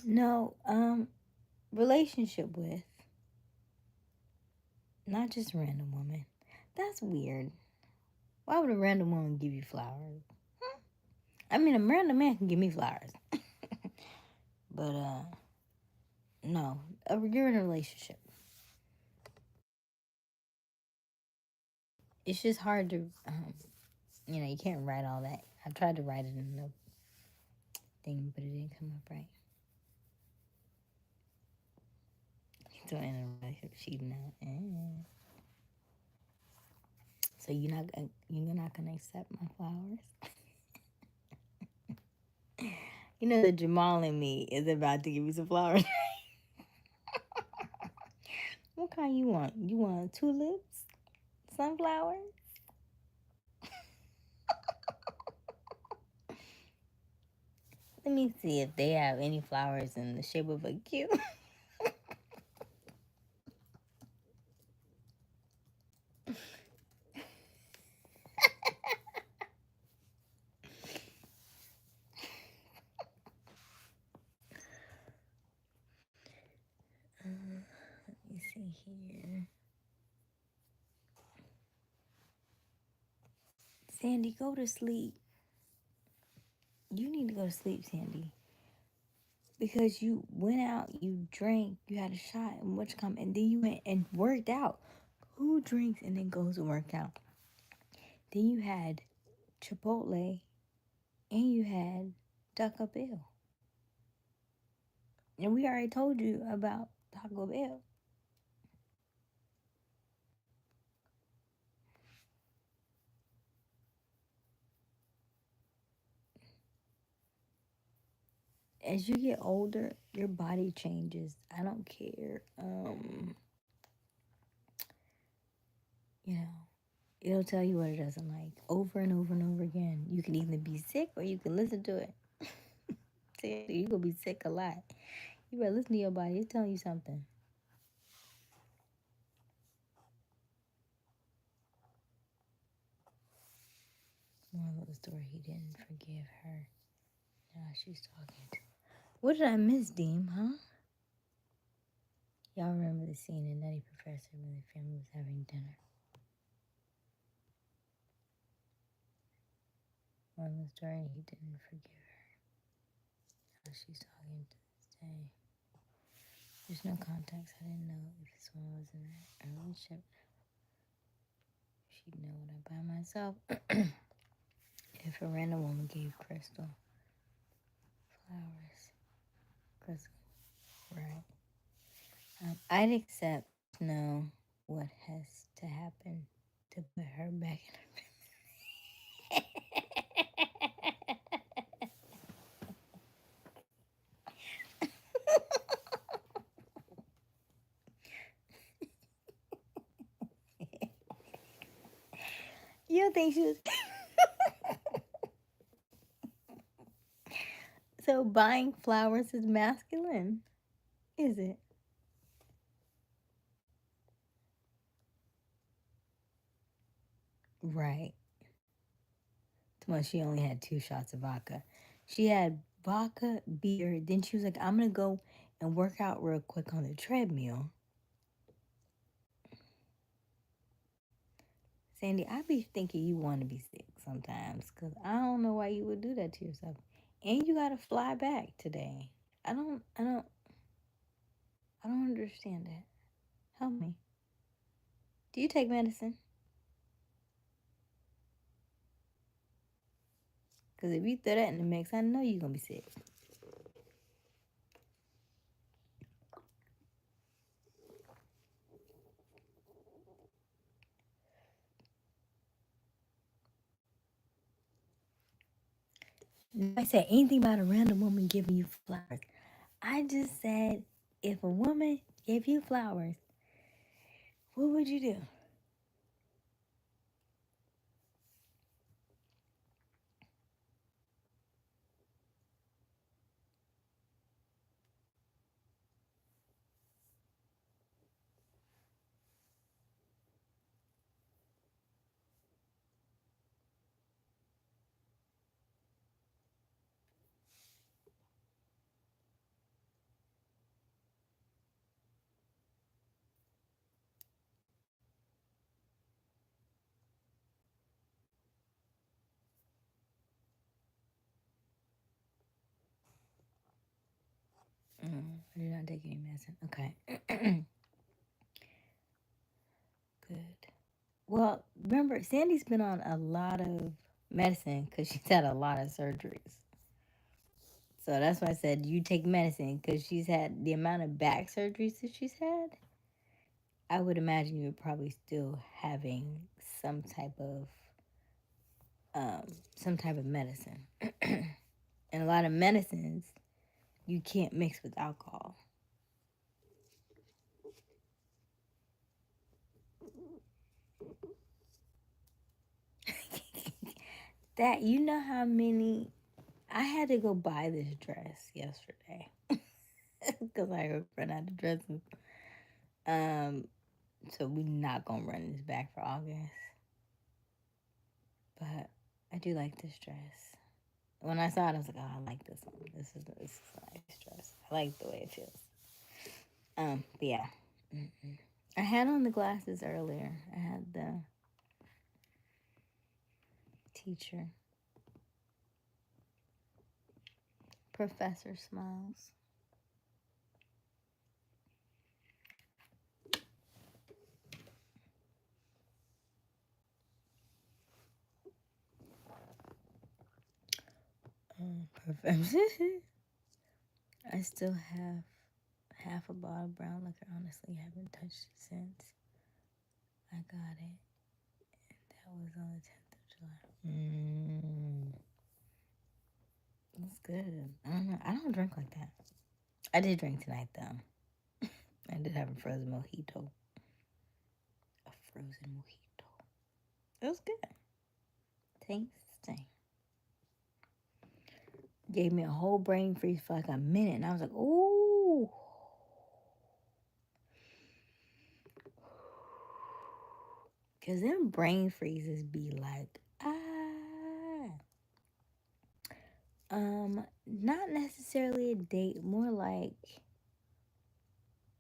No, relationship with. Not just a random woman. That's weird. Why would a random woman give you flowers? I mean, a random man can give me flowers. But, no. You're in a relationship. It's just hard to, you can't write all that. I tried to write it in the thing, but it didn't come up right. So in a relationship, cheating out. So you're not gonna accept my flowers? The Jamal in me is about to give me some flowers. What kind you want? You want tulips? Sunflowers? Let me see if they have any flowers in the shape of a Q. Let me see here. Sandy, go to sleep. You need to go to sleep, Sandy. Because you went out, you drank, you had a shot, and and then you went and worked out. Who drinks and then goes and work out? Then you had Chipotle and you had Taco Bell. And we already told you about Taco Bell. As you get older, your body changes. I don't care. It'll tell you what it doesn't like over and over and over again. You can either be sick or you can listen to it. You're gonna be sick a lot. You better listen to your body. It's telling you something. Moral of the story, he didn't forgive her. Now she's talking to him. What did I miss, Deem, huh? Y'all remember the scene in Nutty Professor when the family was having dinner? Moral of the story, he didn't forgive her. Now she's talking to this day. There's no context. I didn't know if this one was in a relationship. She'd know what I buy myself. If a random woman gave Crystal flowers. Crystal, right. I'd accept know what has to happen to put her back in her You don't think she was... So buying flowers is masculine, is it? Right. Well, she only had 2 shots of vodka. She had vodka, beer, then she was like, I'm going to go and work out real quick on the treadmill. Sandy, I be thinking you want to be sick sometimes because I don't know why you would do that to yourself. And you got to fly back today. I don't understand that. Help me. Do you take medicine? Because if you throw that in the mix, I know you're going to be sick. I said anything about a random woman giving you flowers. I just said if a woman gave you flowers, what would you do? I did not take any medicine. Okay. Good. Well, remember, Sandy's been on a lot of medicine because she's had a lot of surgeries. So that's why I said you take medicine because she's had the amount of back surgeries that she's had. I would imagine you're probably still having some type of medicine. And a lot of medicines you can't mix with alcohol. That you know how many I had to go buy this dress yesterday because I ran out of dresses. So we're not gonna run this back for August. But I do like this dress. When I saw it, I was like, "Oh, I like this one. This is a nice dress. I like the way it feels." But yeah, I had on the glasses earlier. I had the teacher, Professor Smiles. Professor. I still have half a bottle of brown liquor. Honestly, haven't touched it since I got it. And that was on the 10th of July. That's good. I don't know. I don't drink like that. I did drink tonight, though. I did have a frozen mojito. A frozen mojito. It was good. Tasting. Gave me a whole brain freeze for like a minute. And I was like, ooh. Because them brain freezes be like, not necessarily a date, more like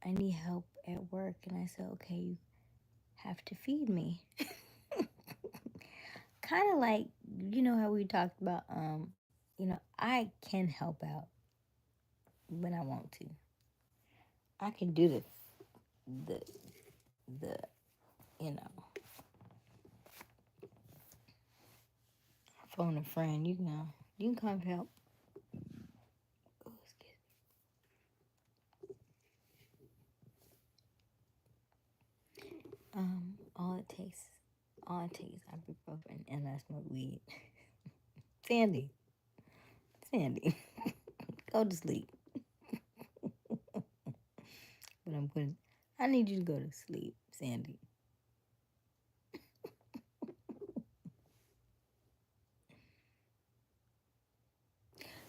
I need help at work, and I said, okay, you have to feed me. Kind of like, you know how we talked about, I can help out when I want to. I can do the, phone a friend, you can come help. Oh, excuse me. All it takes is ibuprofen and I smoke weed. Sandy, go to sleep. But I need you to go to sleep, Sandy.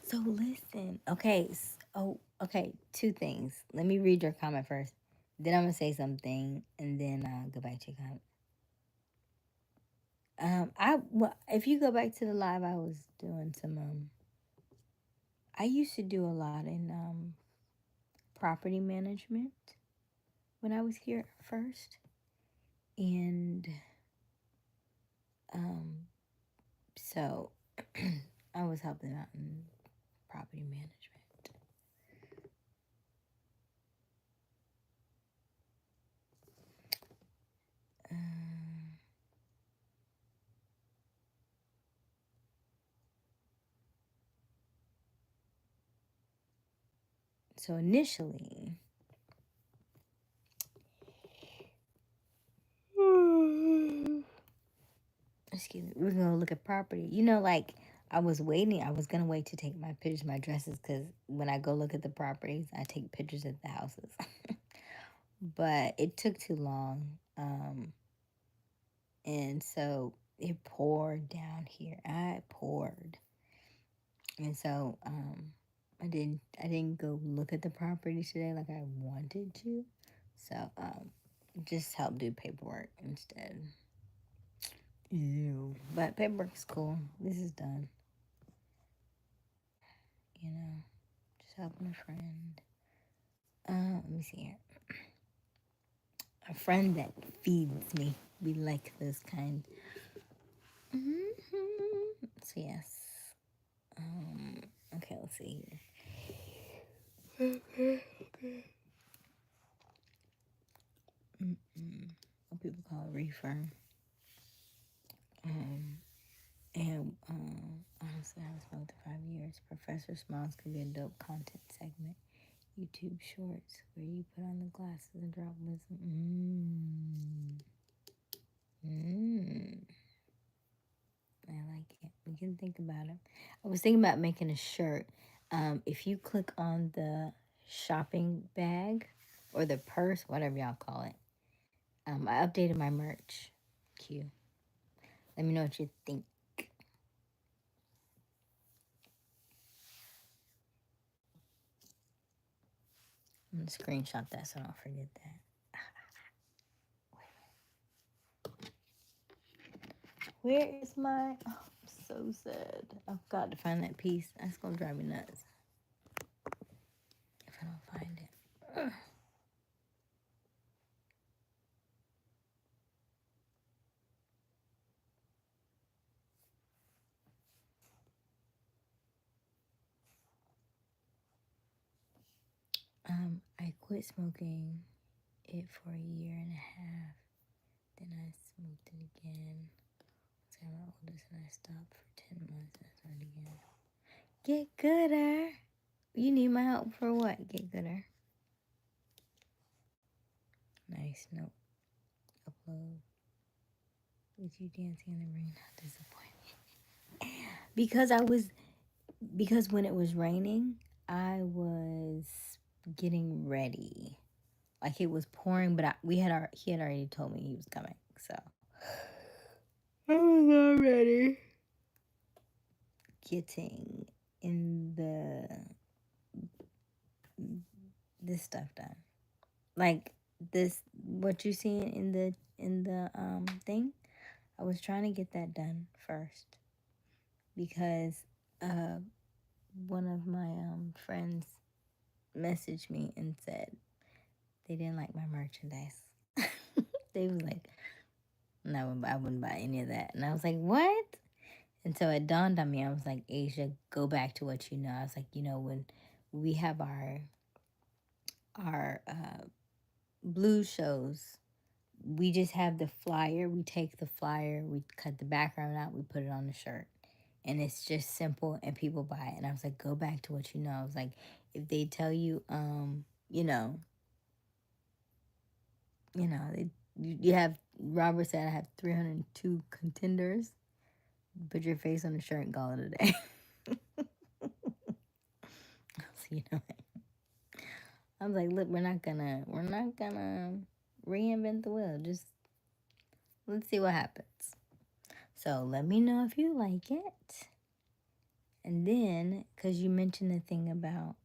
So listen, okay. Okay. Two things. Let me read your comment first. Then I'm gonna say something, and then I'll go back to your comment. If you go back to the live, I was doing some. I used to do a lot in property management when I was here first, and so I was helping out in property management. So initially, excuse me, we're gonna look at property. Like I was gonna wait to take my pictures, my dresses, because when I go look at the properties, I take pictures of the houses. But it took too long, and so it poured down here. I poured, and so I didn't go look at the property today like I wanted to. So just help do paperwork instead. Ew. But paperwork's cool. This is done. Just helping a friend. Let me see here. A friend that feeds me. We like those kind. So yes. Okay, let's see here. What people call it, reefer. And honestly, I was smoked for 5 years. Professor Smiles could be a dope content segment. YouTube Shorts, where you put on the glasses and drop wisdom. I like it. We can think about it. I was thinking about making a shirt. If you click on the shopping bag or the purse, whatever y'all call it, I updated my merch. Q. Let me know what you think. I'm gonna screenshot that so I don't forget that. Where is my? Oh, I'm so sad. I've got to find that piece. That's gonna drive me nuts if I don't find it. Ugh. I quit smoking it for a year and a half. Then I smoked it again. I was my oldest and I stopped for 10 months and I started again. Get gooder. You need my help for what? Get gooder. Nice note. Upload. With you dancing in the rain, not disappointed. Because when it was raining, I was getting ready. Like it was pouring, but he had already told me he was coming, so I was already getting in this stuff done. Like this, what you see in the thing. I was trying to get that done first because one of my friends messaged me and said they didn't like my merchandise. They was like, no, I wouldn't buy any of that. And I was like, what? And so it dawned on me. I was like, Aysia, go back to what you know. I was like, when we have our blues shows, we just have the flyer. We take the flyer, we cut the background out, we put it on the shirt. And it's just simple and people buy it. And I was like, go back to what you know. I was like, if they tell you, you have, Robert said I have 302 contenders. Put your face on the shirt and call it a day. So, I was like, look, we're not gonna reinvent the wheel. Just let's see what happens. So let me know if you like it. And then, because you mentioned the thing about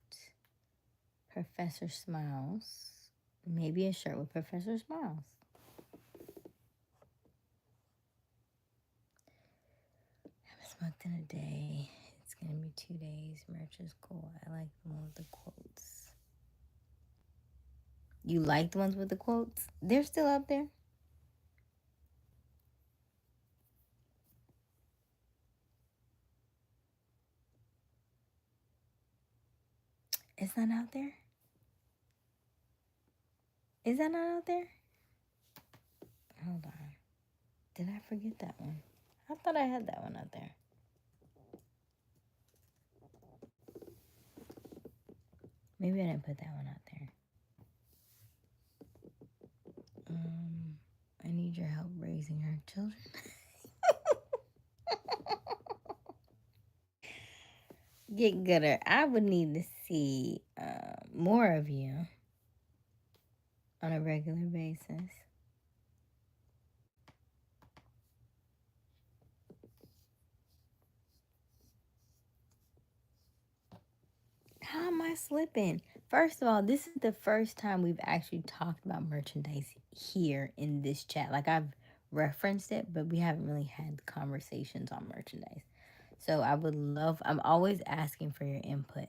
Professor Smiles, maybe a shirt with Professor Smiles. I haven't smoked in a day. It's gonna be 2 days. Merch is cool. I like the one with the quotes. You like the ones with the quotes? They're still up there. It's not out there? Is that not out there? Hold on. Did I forget that one? I thought I had that one out there. Maybe I didn't put that one out there. I need your help raising her children. Get gooder. I would need to see more of you on a regular basis. How am I slipping? First of all, this is the first time we've actually talked about merchandise here in this chat. Like I've referenced it, but we haven't really had conversations on merchandise. So I would love, I'm always asking for your input.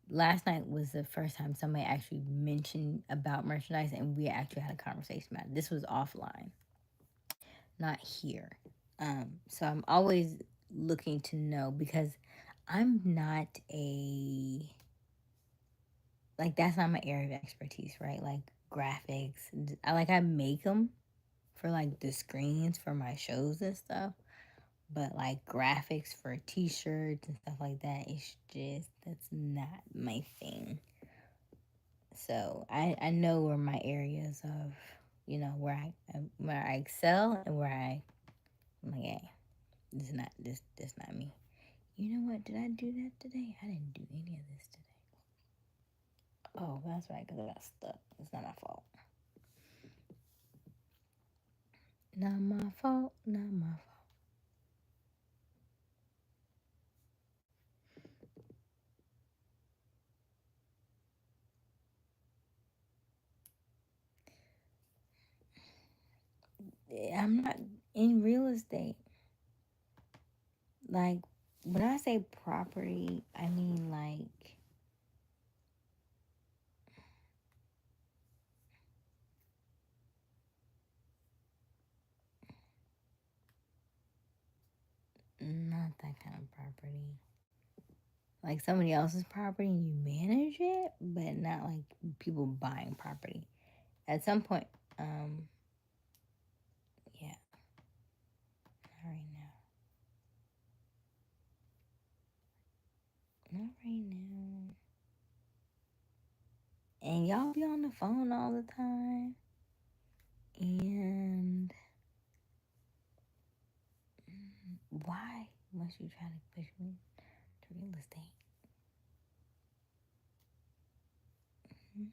Last night was the first time somebody actually mentioned about merchandise and we actually had a conversation about it. This was offline, not here. So I'm always looking to know because I'm not a like that's not my area of expertise, right? Like graphics, I make them for like the screens for my shows and stuff, but like graphics for t-shirts and stuff like that, it's just that's not my thing. So I know where my areas of, where I excel and where I'm like, hey, this not me. You know what? Did I do that today? I didn't do any of this today. Oh, that's right, because I got stuck. It's not my fault. Not my fault. Not my fault. I'm not in real estate. Like, when I say property, I mean like, not that kind of property. Like somebody else's property and you manage it, but not like people buying property. At some point, yeah, not right now. Not right now. And y'all be on the phone all the time. And why must you try to push me to real estate? Mm-hmm.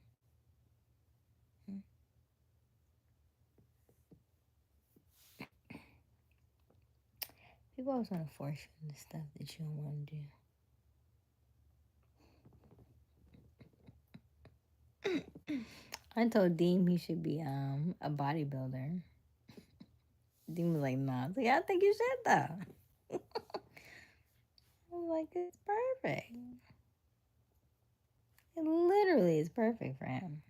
People always want to force you into stuff that you don't want to do. I told Dean he should be a bodybuilder. Dean was like, nah. I was like, I think you should though. I was like, it's perfect. It literally is perfect for him.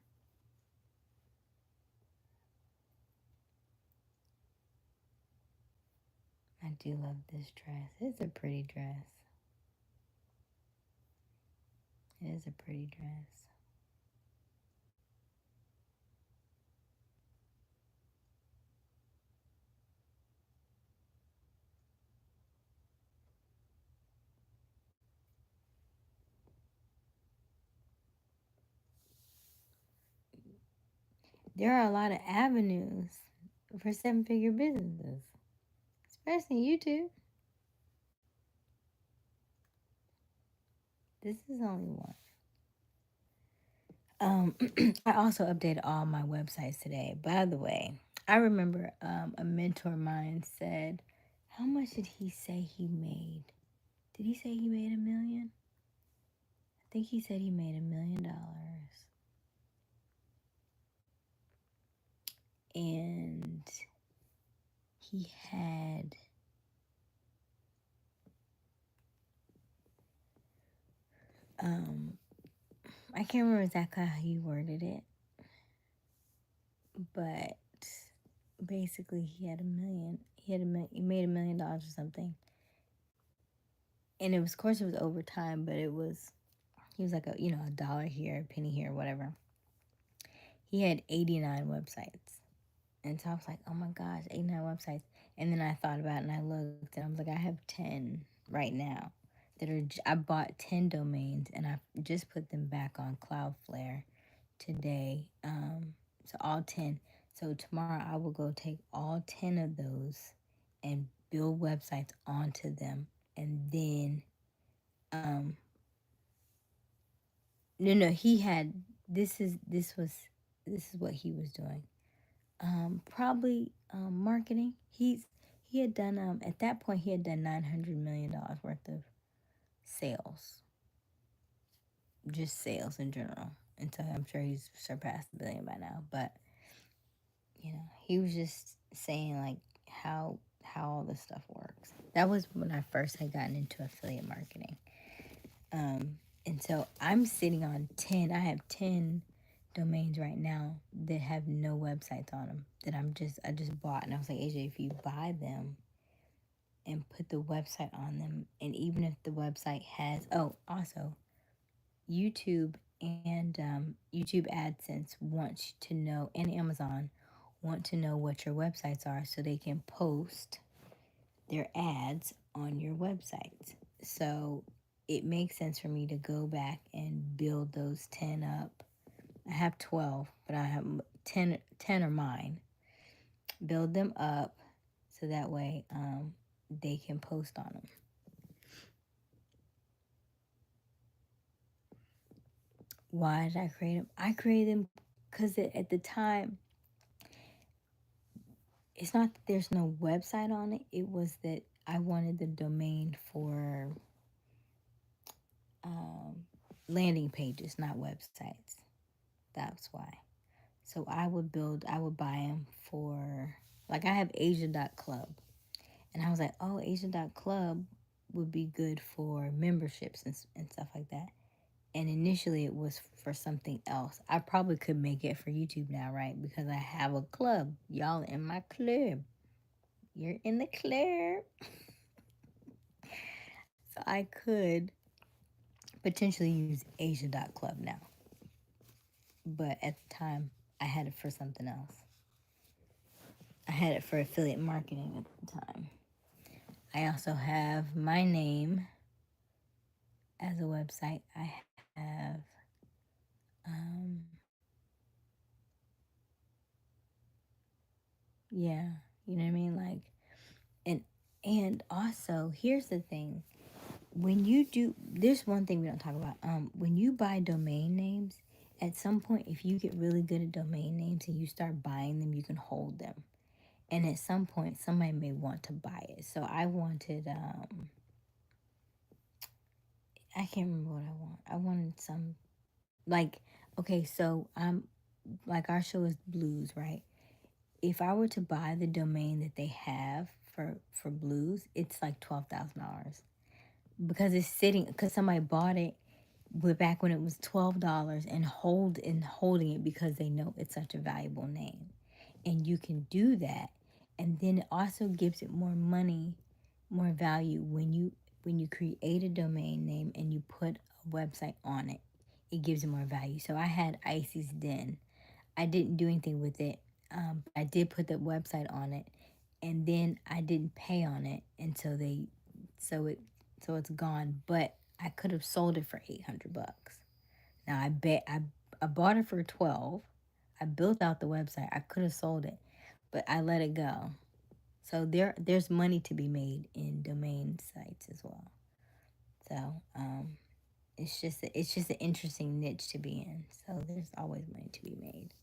I do love this dress. It's a pretty dress. It is a pretty dress. There are a lot of avenues for seven-figure businesses, especially YouTube. This is only one. I also updated all my websites today. By the way, I remember a mentor of mine said, how much did he say he made? Did he say he made $1 million? I think he said he made $1 million. And he had I can't remember exactly how he worded it, but basically he had he made $1 million or something. And it was, of course, it was overtime, but he was like a dollar here, a penny here, whatever. He had 89 websites. And so I was like, oh my gosh, 89 websites. And then I thought about it and I looked and I was like, I have 10 right now I bought 10 domains and I just put them back on Cloudflare today. So all 10. So tomorrow I will go take all 10 of those and build websites onto them. And then, no, he had, this is what he was doing. Probably marketing. He had done at that point he had done $900 million worth of sales, just sales in general. And so I'm sure he's surpassed $1 billion by now. But he was just saying like how all this stuff works. That was when I first had gotten into affiliate marketing. And so I'm sitting on 10. I have 10 domains right now that have no websites on them that I just bought, and I was like, AJ, if you buy them and put the website on them, and even if the website has, oh, also YouTube and YouTube AdSense wants to know, and Amazon want to know what your websites are so they can post their ads on your websites. So it makes sense for me to go back and build those 10 up. I have 12, but I have 10 are mine. Build them up so that way they can post on them. Why did I create them? I created them because at the time, it's not that there's no website on it. It was that I wanted the domain for landing pages, not websites. That's why. So I would buy them for, like, I have Asia.club. And I was like, oh, Asia.club would be good for memberships and stuff like that. And initially it was for something else. I probably could make it for YouTube now, right? Because I have a club. Y'all in my club. You're in the club. So I could potentially use Asia.club now. But at the time, I had it for something else. I had it for affiliate marketing at the time. I also have my name as a website. I have yeah, you know what I mean? Like, and also here's the thing. When you do, there's one thing we don't talk about. When you buy domain names, at some point, if you get really good at domain names and you start buying them, you can hold them. And at some point, somebody may want to buy it. So I wanted, I can't remember what I want. I wanted some, like, okay, so I'm, like, our show is Blues, right? If I were to buy the domain that they have for Blues, it's like $12,000 because it's sitting, because somebody bought it back when it was $12 and holding it because they know it's such a valuable name. And you can do that, and then it also gives it more money, more value when you create a domain name and you put a website on it. It gives it more value. So I had Icy's Den. I didn't do anything with it. I did put the website on it, and then I didn't pay on it until so it's gone. But I could have sold it for $800. Now I bought it for 12. I built out the website. I could have sold it, but I let it go. So there's money to be made in domain sites as well. So it's just an interesting niche to be in. So there's always money to be made.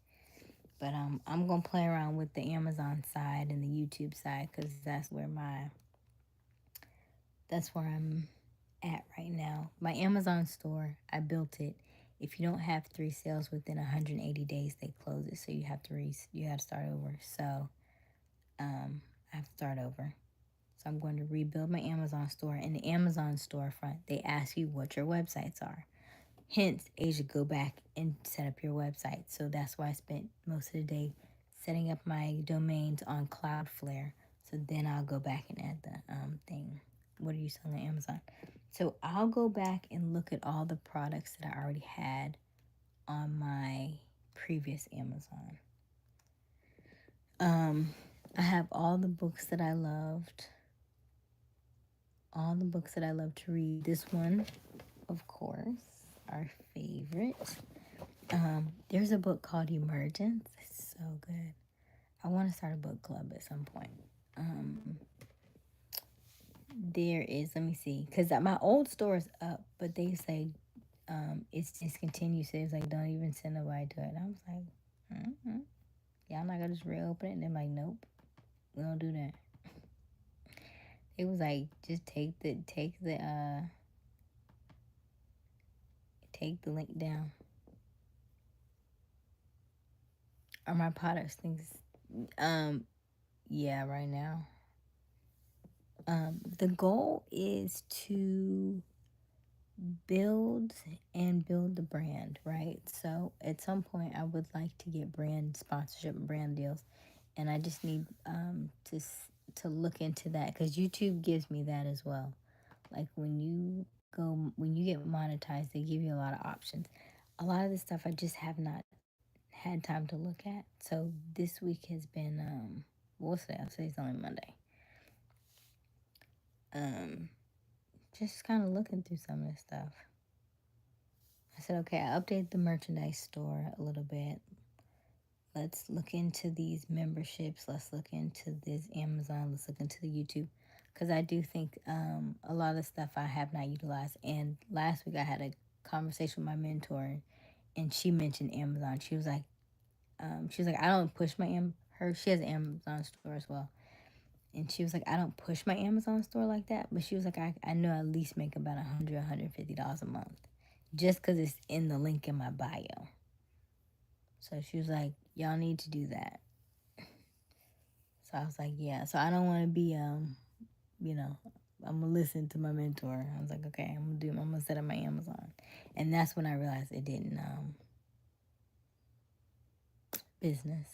But I'm gonna play around with the Amazon side and the YouTube side because that's where I'm at right now. My Amazon store, I built it. If you don't have 3 sales within 180 days, they close it. So you have to start over. So I have to start over. So I'm going to rebuild my Amazon store. In the Amazon storefront, they ask you what your websites are. Hence, Asia, go back and set up your website. So that's why I spent most of the day setting up my domains on Cloudflare. So then I'll go back and add the thing. What are you selling on Amazon? So I'll go back and look at all the products that I already had on my previous Amazon. I have all the books that I loved. All the books that I love to read. This one, of course, our favorite. There's a book called Emergence. It's so good. I want to start a book club at some point. There is, let me see, because my old store is up, but they say it's discontinued. So it's like, don't even send nobody to it. And I was like, y'all not gonna just reopen it? And they're like, nope, we don't do that. It was like, just take the link down. Are my products things? Yeah, right now. The goal is to build the brand, right? So at some point, I would like to get brand sponsorship and brand deals, and I just need to look into that because YouTube gives me that as well. Like when you get monetized, they give you a lot of options. a lot of this stuff I just have not had time to look at. So this week has been what's today? I'll say it's only Monday. Just kind of looking through some of this stuff. I said, okay, I updated the merchandise store a little bit. Let's look into these memberships. Let's look into this Amazon. Let's look into the YouTube. Because I do think a lot of stuff I have not utilized. And last week I had a conversation with my mentor, and she mentioned Amazon. She was like, I don't push her. She has an Amazon store as well. And she was like, I don't push my Amazon store like that. But she was like, I know I at least make about $100, $150 a month. Just because it's in the link in my bio. So she was like, y'all need to do that. So I was like, yeah. So I don't want to be, I'm going to listen to my mentor. I was like, okay, I'm going to set up my Amazon. And that's when I realized it didn't, business.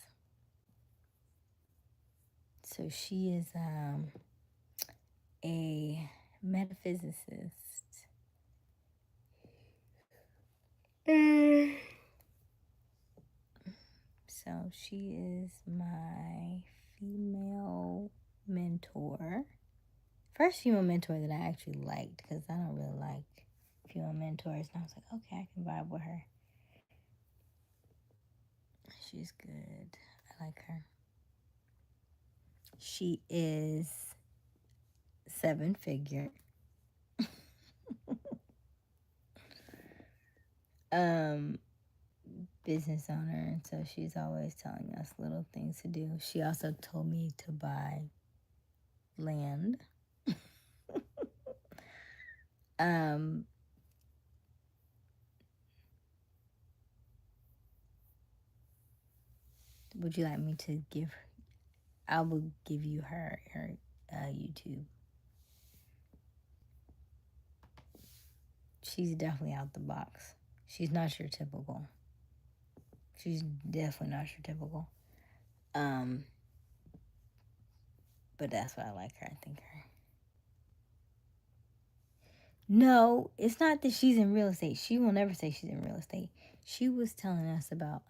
So she is, a metaphysicist. So she is my female mentor. First female mentor that I actually liked, because I don't really like female mentors. And I was like, okay, I can vibe with her. She's good. I like her. She is 7-figure. Business owner, and so she's always telling us little things to do. She also told me to buy land. Would you like me to give? I will give you her YouTube. She's definitely out the box. She's not your typical. She's definitely not your typical. But that's why I like her. I think her. No, it's not that she's in real estate. She will never say she's in real estate. She was telling us about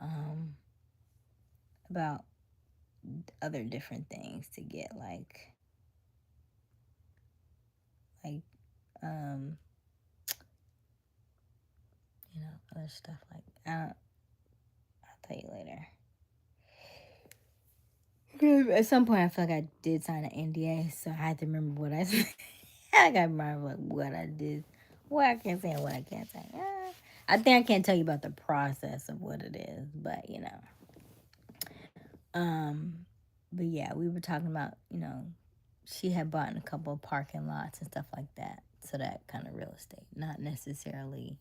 other different things to get, like other stuff like I'll tell you later. At some point I feel like I did sign an NDA, so I had to remember what I said. I got to remember like what I did, what I can say and what I can't say. I think I can't tell you about the process of what it is, but but yeah, we were talking about, she had bought in a couple of parking lots and stuff like that. So that kind of real estate, not necessarily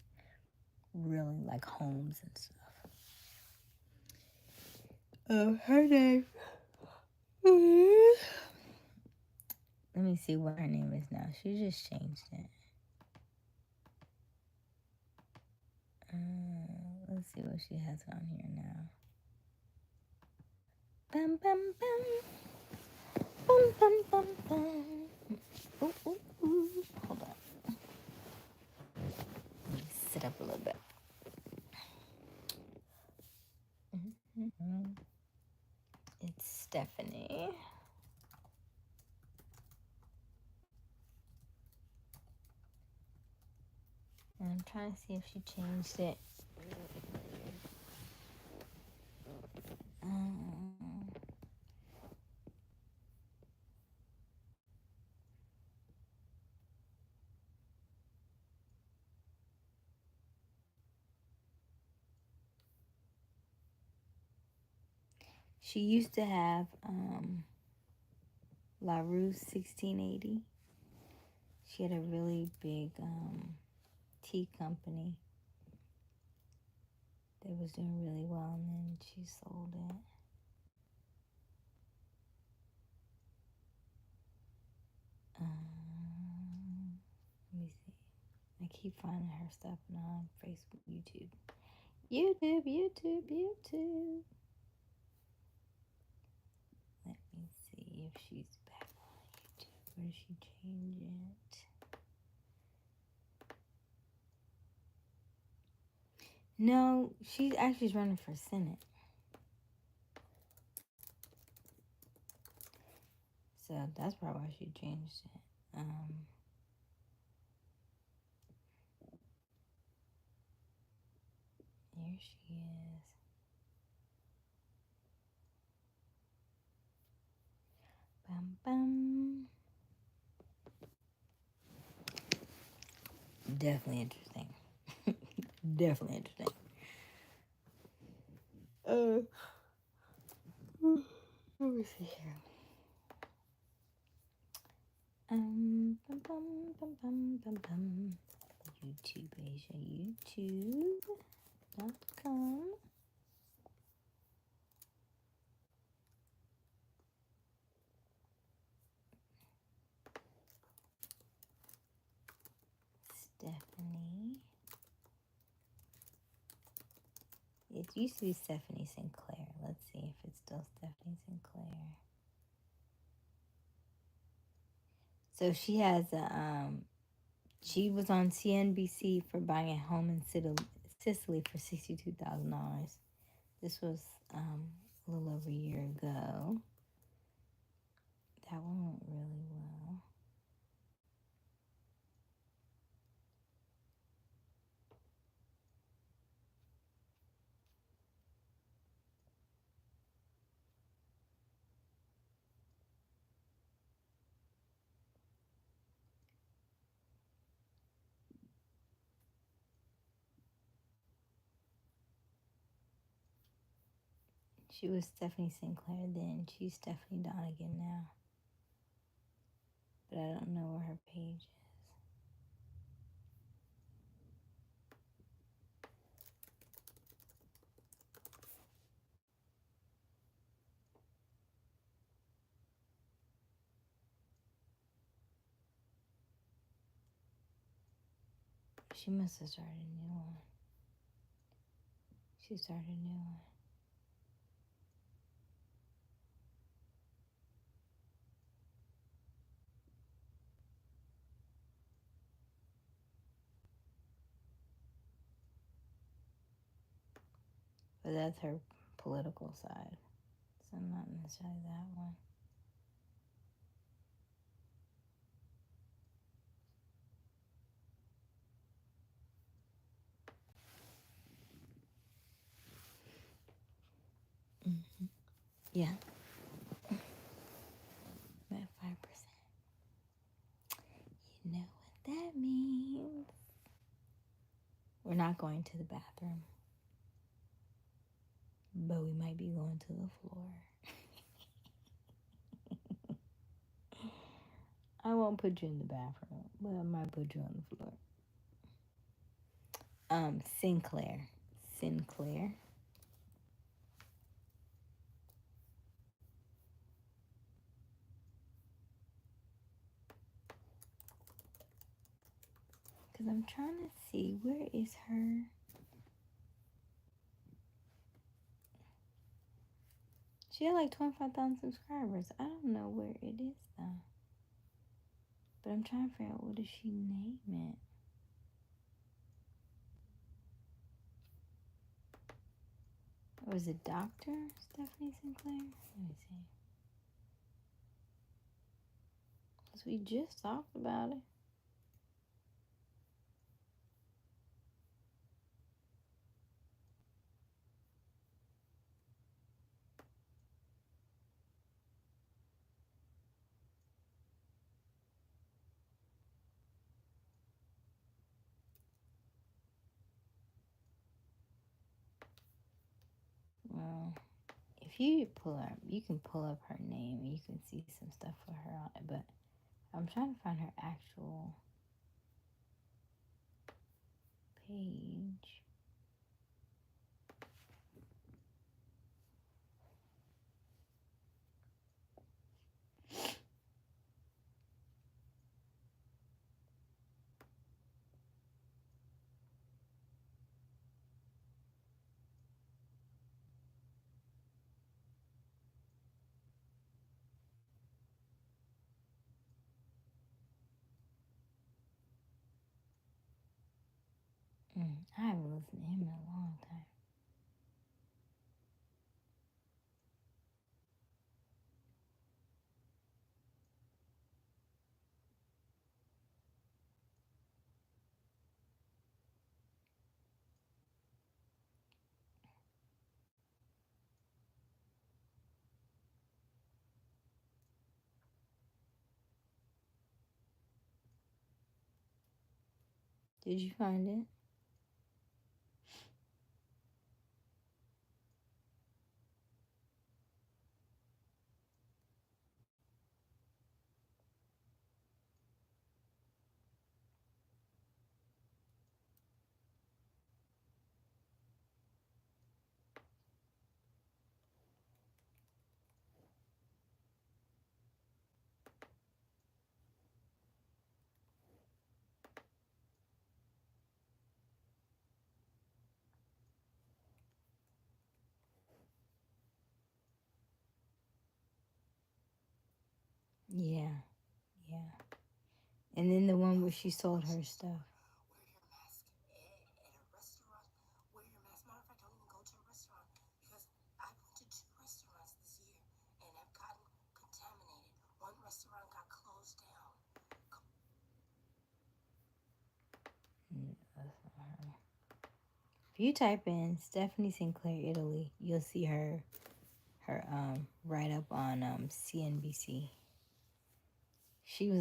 really like homes and stuff. Her name. Let me see what her name is now. She just changed it. Let's see what she has on here now. Bum bum bum. Bum bum bum bum. Ooh, ooh, ooh. Hold on. Let me sit up a little bit. It's Stephanie. And I'm trying to see if she changed it. She used to have La Rue 1680. She had a really big tea company that was doing really well, and then she sold it. Let me see. I keep finding her stuff on Facebook, YouTube. YouTube. Let me see if she's back on YouTube. Where did she change it? No, she's actually running for Senate. So that's probably why she changed it. Here she is. Bum bum. Definitely interesting. Definitely interesting. Let me see here. Bum bum bum bum bum bum. YouTube, Aysia, YouTube.com. Stephanie. It used to be Stephanie Sinclair. Let's see if it's still Stephanie Sinclair. So she has a she was on CNBC for buying a home in Sicily for $62,000. This was a little over a year ago. That one went really well. She was Stephanie Sinclair then. She's Stephanie Donegan now. But I don't know where her page is. She must have started a new one. She started a new one. But that's her political side. So not necessarily that one. Mm-hmm. Yeah. I'm at 5%. You know what that means. We're not going to the bathroom. But we might be going to the floor. I won't put you in the bathroom, but I might put you on the floor. Sinclair. Sinclair. Because I'm trying to see, where is her? She had like 25,000 subscribers. I don't know where it is though. But I'm trying to figure out, what does she name it? Or is it Dr. Stephanie Sinclair? Let me see. Because we just talked about it. Well, if you pull up, you can pull up her name and you can see some stuff for her on it. But I'm trying to find her actual page. I haven't listened to him in a long time. Did you find it? Yeah, yeah. And then the one where she sold her stuff. If you type in Stephanie Sinclair Italy, you'll see her write up on CNBC. She was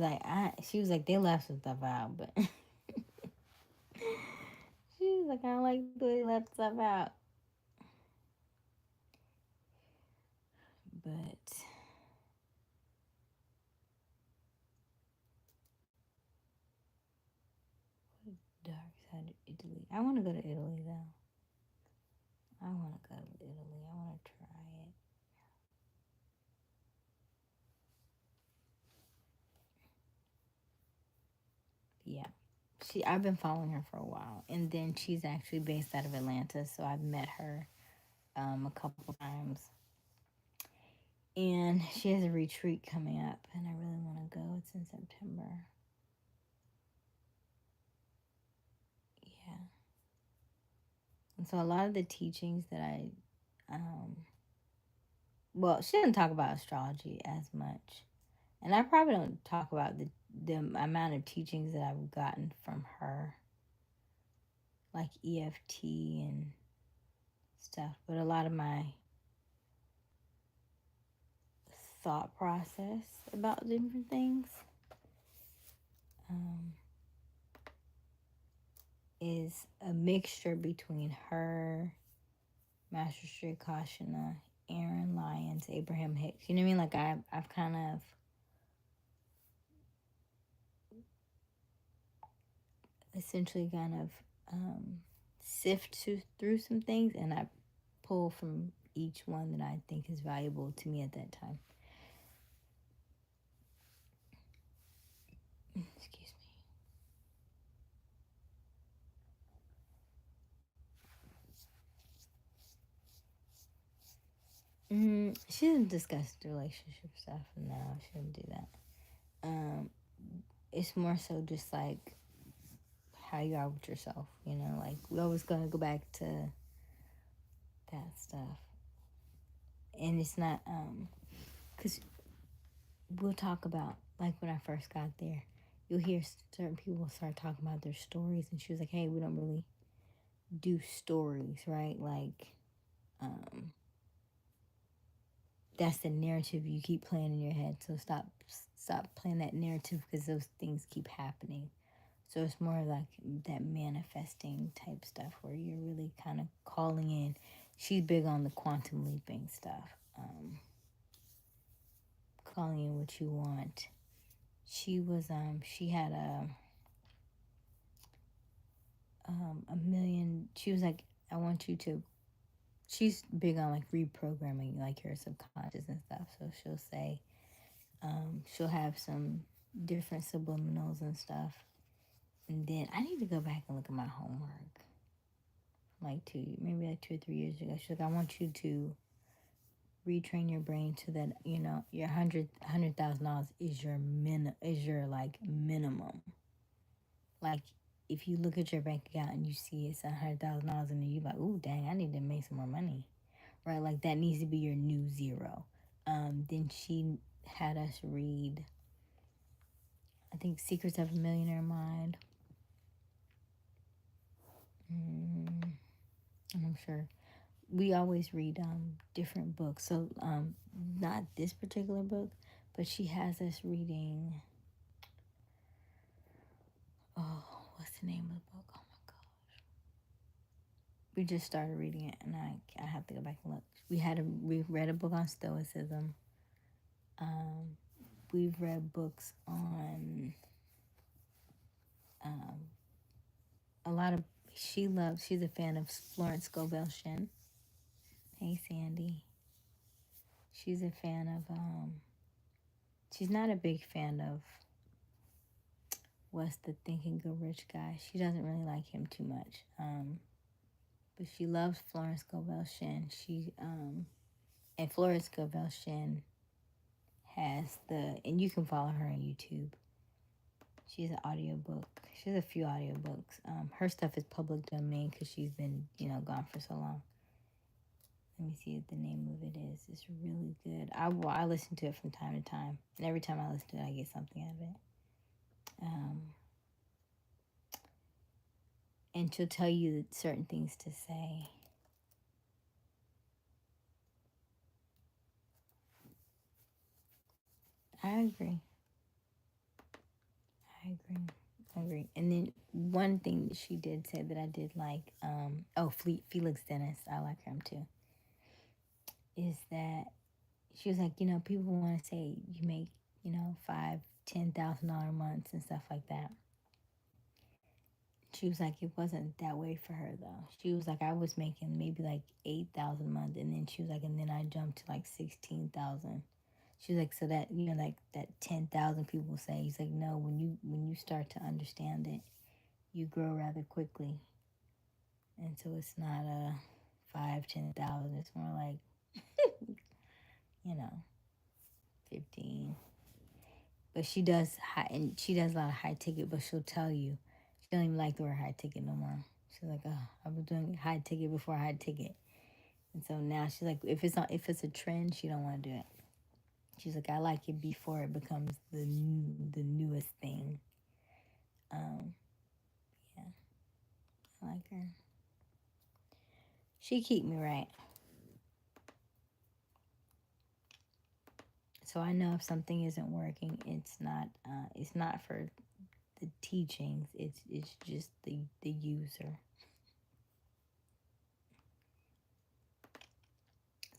like they left some stuff out, but she was like, I don't like the way they left stuff out. But dark side of Italy. I want to go to Italy though. I want to go to Italy. I want to try it. Yeah. I've been following her for a while, and then she's actually based out of Atlanta, so I've met her a couple times. And she has a retreat coming up, and I really want to go. It's in September. Yeah. And so a lot of the teachings that well, she doesn't talk about astrology as much, and I probably don't talk about the amount of teachings that I've gotten from her, like EFT and stuff. But a lot of my thought process about different things um, is a mixture between her, Master Street Kashina, Aaron Lyons, Abraham Hicks. You know what I mean? Like I've kind of essentially kind of sift through some things, and I pull from each one that I think is valuable to me at that time. Excuse me. She doesn't discuss the relationship stuff. No, she doesn't do that. It's more so just like how you are with yourself. You know, like we always gonna go back to that stuff, and it's not because we'll talk about like when I first got there. You'll hear certain people start talking about their stories, and she was like, "Hey, we don't really do stories, right? Like, um, that's the narrative you keep playing in your head. So stop playing that narrative because those things keep happening. So it's more like that manifesting type stuff where you're really kind of calling in. She's big on the quantum leaping stuff, calling in what you want. She had a million. She was like, I want you to. She's big on like reprogramming like your subconscious and stuff. So she'll say, she'll have some different subliminals and stuff. And then I need to go back and look at my homework. Like maybe like 2 or 3 years ago. She's like, I want you to retrain your brain to that, you know, your $100,000 is your like minimum. Like if you look at your bank account and you see it's $100,000 and you're like, ooh, dang, I need to make some more money, right? Like that needs to be your new zero. Then she had us read, I think, Secrets of a Millionaire Mind. I'm sure we always read different books. So not this particular book, but she has us reading. Oh, what's the name of the book? Oh my gosh, we just started reading it, and I have to go back and look. We read a book on Stoicism. We've read books on a lot of. She's a fan of Florence Scovel Shinn. Hey, Sandy. She's a fan of. She's not a big fan of. What's the Think and Go Rich guy? She doesn't really like him too much. But she loves Florence Scovel Shinn. And Florence Scovel Shinn has and you can follow her on YouTube. She has an audiobook. She has a few audiobooks. Her stuff is public domain because she's been, gone for so long. Let me see what the name of it is. It's really good. I listen to it from time to time. And every time I listen to it, I get something out of it. And she'll tell you certain things to say. I agree. And then one thing that she did say that I did like, Felix Dennis, I like him too, is that she was like, people want to say you make, $5,000-$10,000 months and stuff like that. She was like, it wasn't that way for her though. She was like, I was making maybe like 8,000 a month, and then she was like, and then I jumped to like 16,000. She was like, so that like that 10,000 people say. He's like, no, when you start to understand it, you grow rather quickly, and so it's not a 5,000-10,000. It's more like 15. But she does she does a lot of high ticket. But she'll tell you she don't even like the word high ticket no more. She's like, oh, I was doing high ticket before high ticket, and so now she's like, if it's a trend, she don't want to do it. She's like, I like it before it becomes the newest thing. Yeah, I like her. She keep me right. So I know if something isn't working, it's not for the teachings. It's just the user.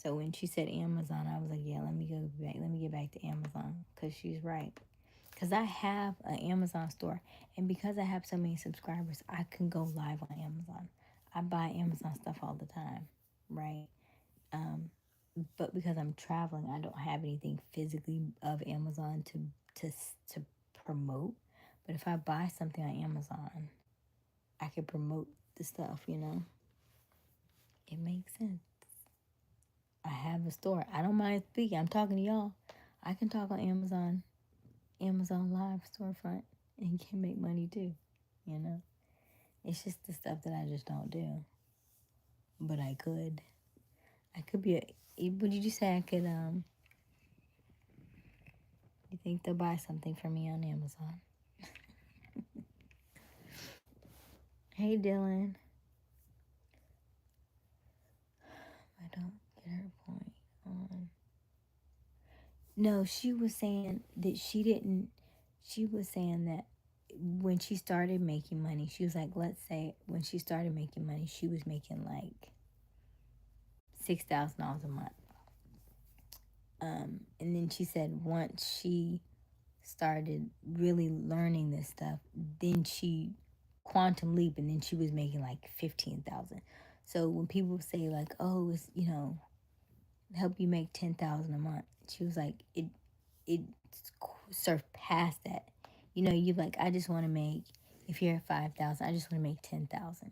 So when she said Amazon, I was like, yeah, let me get back to Amazon, because she's right. Because I have an Amazon store, and because I have so many subscribers, I can go live on Amazon. I buy Amazon stuff all the time, right? But because I'm traveling, I don't have anything physically of Amazon to promote. But if I buy something on Amazon, I can promote the stuff, It makes sense. I have a store. I don't mind speaking. I'm talking to y'all. I can talk on Amazon Live storefront, and can make money too, It's just the stuff that I just don't do. But I could. I could be what did you say I could, you think they'll buy something for me on Amazon? Hey, Dylan. I don't get her point. No, she was saying that she was saying that when she started making money, she was like, let's say when she started making money, she was making like $6,000 a month. And then she said once she started really learning this stuff, then she quantum leap, and then she was making like 15,000. So when people say like, oh, it's help you make 10,000 a month, she was like, it surpassed that. You like, I just want to make, if you're at 5,000, I just want to make 10,000.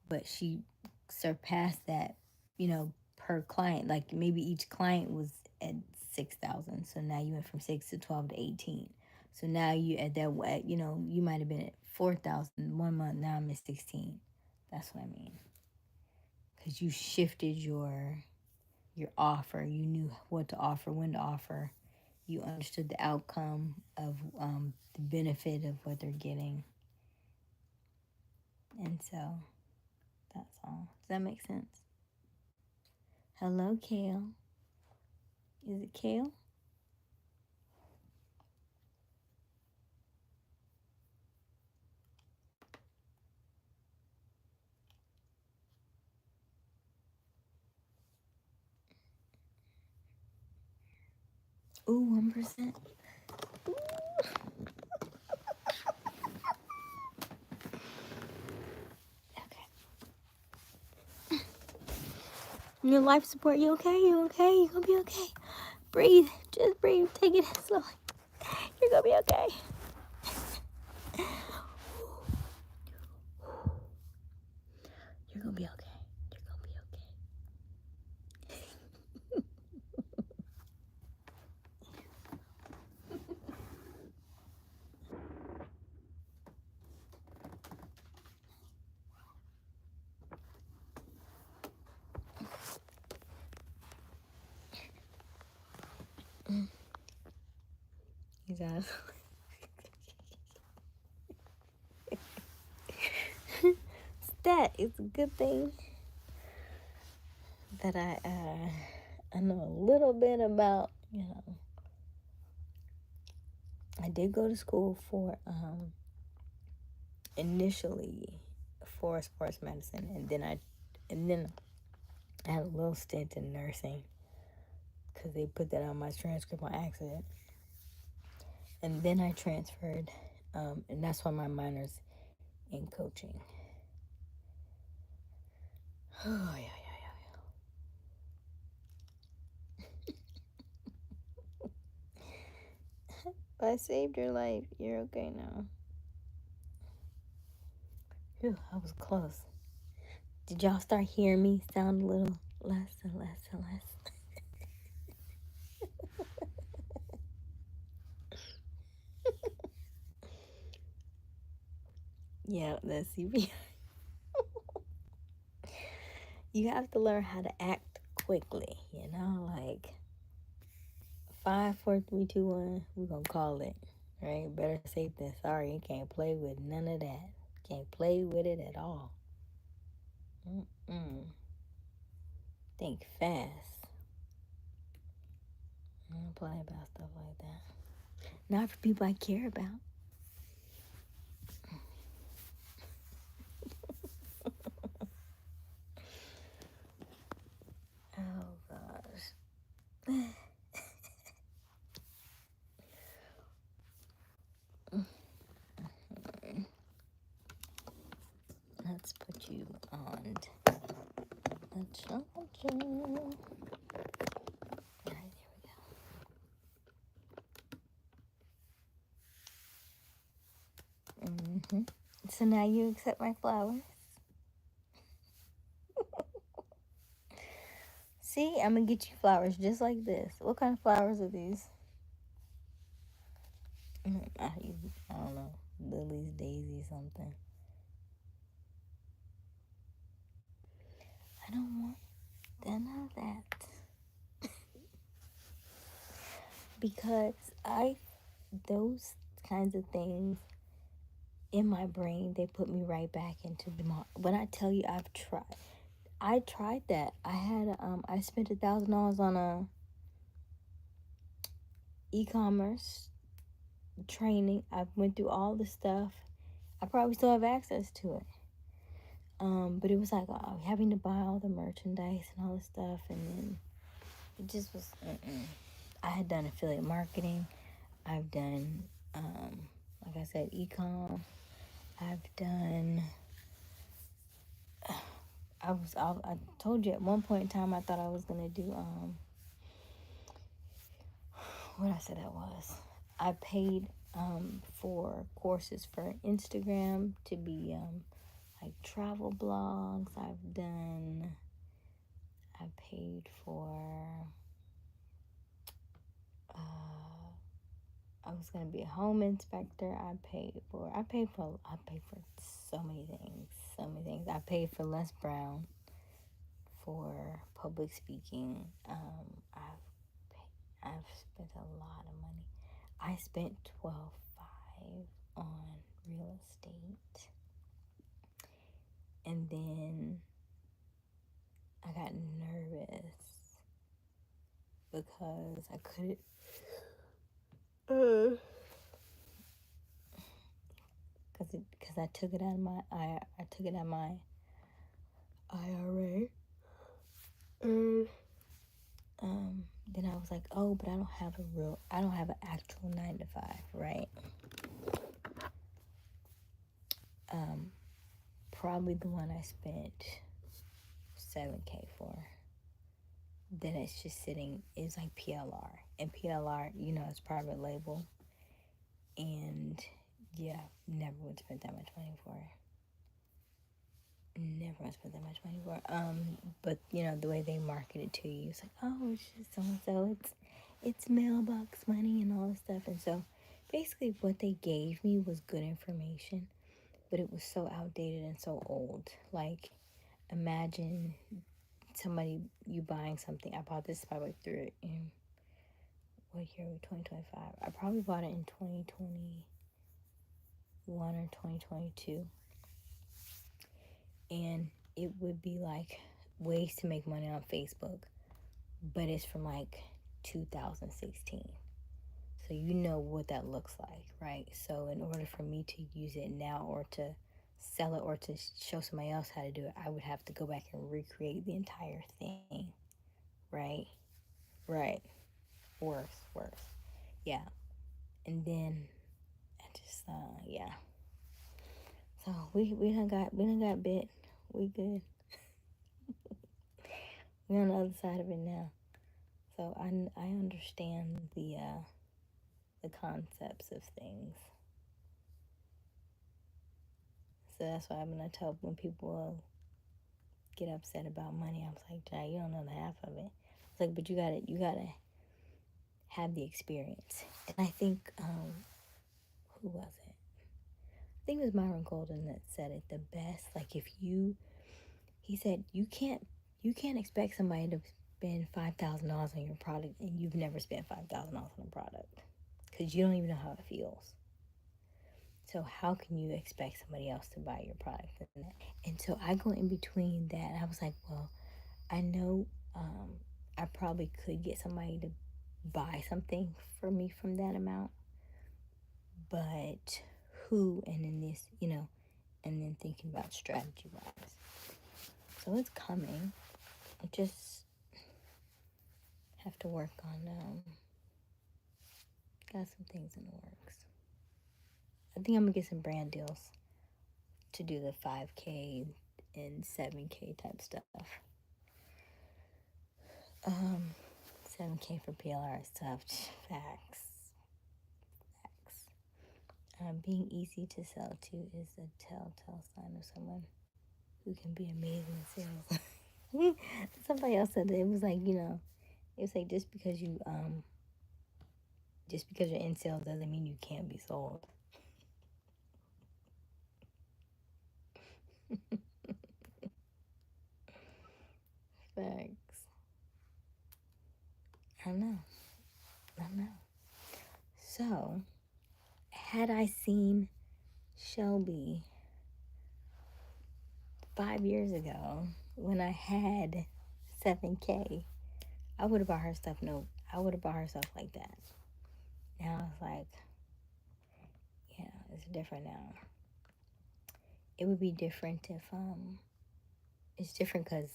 But she surpassed that, per client. Like maybe each client was at 6,000. So now you went from 6 to 12 to 18. So now you at that, you might have been at 4,000 1 month. Now I'm at 16. That's what I mean. Because you shifted your offer. You knew what to offer, when to offer. You understood the outcome of the benefit of what they're getting. And so that's all. Does that make sense? Hello, Kale. Is it Kale? Ooh, 1%. Ooh. Okay. Your life support, you okay? You okay? You gonna be okay? Breathe. Just breathe. Take it slowly. You're gonna be okay. You're gonna be okay. You're gonna be okay. You guys. It's a good thing that I know a little bit about, I did go to school for initially for sports medicine, and then I had a little stint in nursing because they put that on my transcript on accident. And then I transferred, and that's why my minor's in coaching. Oh, yeah. I saved your life. You're okay now. Phew, I was close. Did y'all start hearing me sound a little less and less and less? Yeah, that's CPR. You have to learn how to act quickly, like 5, 4, 3, 2, 1. We're gonna call it, right? Better safe than sorry. You can't play with none of that. Can't play with it at all. Think fast. I don't play about stuff like that. Not for people I care about. Oh gosh. Let's put you on the charger. Alright, there we go. So now you accept my flowers. See, I'm gonna get you flowers just like this. What kind of flowers are these? I don't know. Lily's daisy something. I don't want none of that. Because those kinds of things in my brain, they put me right back into the when I tell you I tried that. I spent $1,000 on a e-commerce training. I went through all the stuff. I probably still have access to it. But it was like having to buy all the merchandise and all the stuff, and then it just was. I had done affiliate marketing. I've done, like I said, e-com. I've done. I told you at one point in time I thought I was gonna do what I said that was. I paid for courses for Instagram to be like travel blogs. I paid for I was gonna be a home inspector. I paid for so many things. So many things. I paid for Les Brown for public speaking. I've spent a lot of money. I spent 12.5 on real estate, and then I got nervous because I couldn't. Because I took it out of my IRA, and then I was like, oh, but I don't have an actual 9 to 5, right? Probably the one I spent $7K for. Then it's just sitting. It's like PLR, and PLR, it's private label, and yeah, never would spend that much money for it. Never would spend that much money for it. But the way they market it to you, it's like, oh, it's just so and so. It's mailbox money and all this stuff, and so basically what they gave me was good information, but it was so outdated and so old. Like, imagine you buying something. I bought this probably through it in, what year are we, 2025? I probably bought it in 2021 or 2022. And it would be like ways to make money on Facebook, but it's from like 2016. So you know what that looks like, right? So in order for me to use it now, or to sell it, or to show somebody else how to do it, I would have to go back and recreate the entire thing, right? Right. Worse. Yeah. And then I just, yeah. So we done got bit. We good. We on the other side of it now. So I understand the concepts of things. So that's why when I tell, when people get upset about money, I was like, Jai, you don't know the half of it. It's like, but you gotta have the experience. And I think, who was it? I think it was Myron Golden that said it the best. Like, he said, you can't expect somebody to spend $5,000 on your product and you've never spent $5,000 on a product, because you don't even know how it feels. So how can you expect somebody else to buy your product? And so I go in between that. I was like, well, I know I probably could get somebody to buy something for me from that amount, but who? And then this, and then thinking about strategy wise. So it's coming. I just have to work on, got some things in the works. I think I'm gonna get some brand deals to do the 5K and 7K type stuff. 7K for PLR stuff. Facts. Being easy to sell to is a telltale sign of someone who can be amazing in sales. Somebody else said that. It was like, it was like, just because you're in sales doesn't mean you can't be sold. Facts. I know. So, had I seen Shelby 5 years ago when I had 7K, I would have bought her stuff. No, I would have bought her stuff like that. Now it's like, yeah, it's different now. It would be different if, it's different because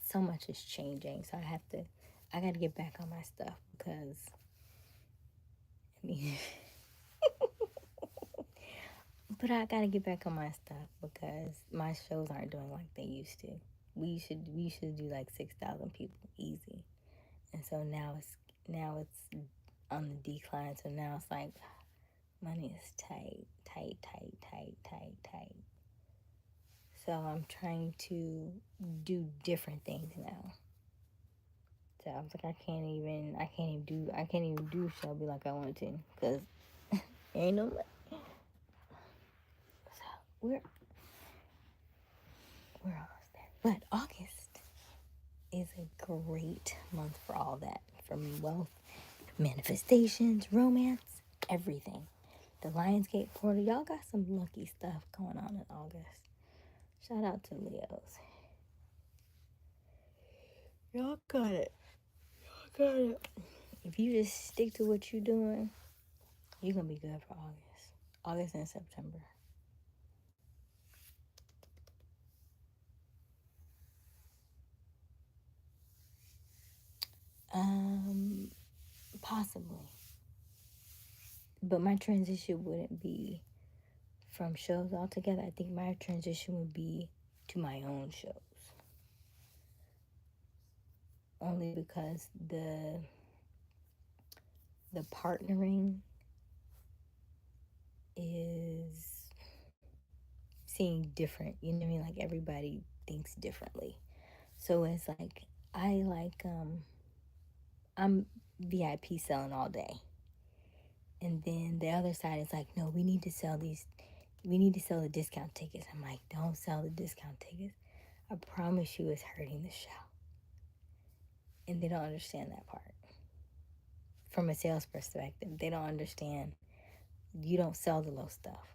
so much is changing. So I got to get back on my stuff because, I mean, but I got to get back on my stuff because my shows aren't doing like they used to. We used to do like 6,000 people easy. And so now it's on the decline. So now it's like, money is tight. So I'm trying to do different things now. So I was like, I can't even do Shelby like I want to, because ain't no money. So we're almost there. But August is a great month for all that, from wealth, manifestations, romance, everything. The Lionsgate portal, y'all got some lucky stuff going on in August. Shout out to Leos. Y'all got it. If you just stick to what you're doing, you're going to be good for August. August and September. Possibly. But my transition wouldn't be from shows altogether. I think my transition would be to my own shows. Only because the partnering is seeing different, you know what I mean? Like, everybody thinks differently. So it's like, I'm VIP selling all day. And then the other side is like, no, we need to sell the discount tickets. I'm like, don't sell the discount tickets. I promise you it's hurting the show. And they don't understand that part. From a sales perspective, they don't understand. You don't sell the low stuff.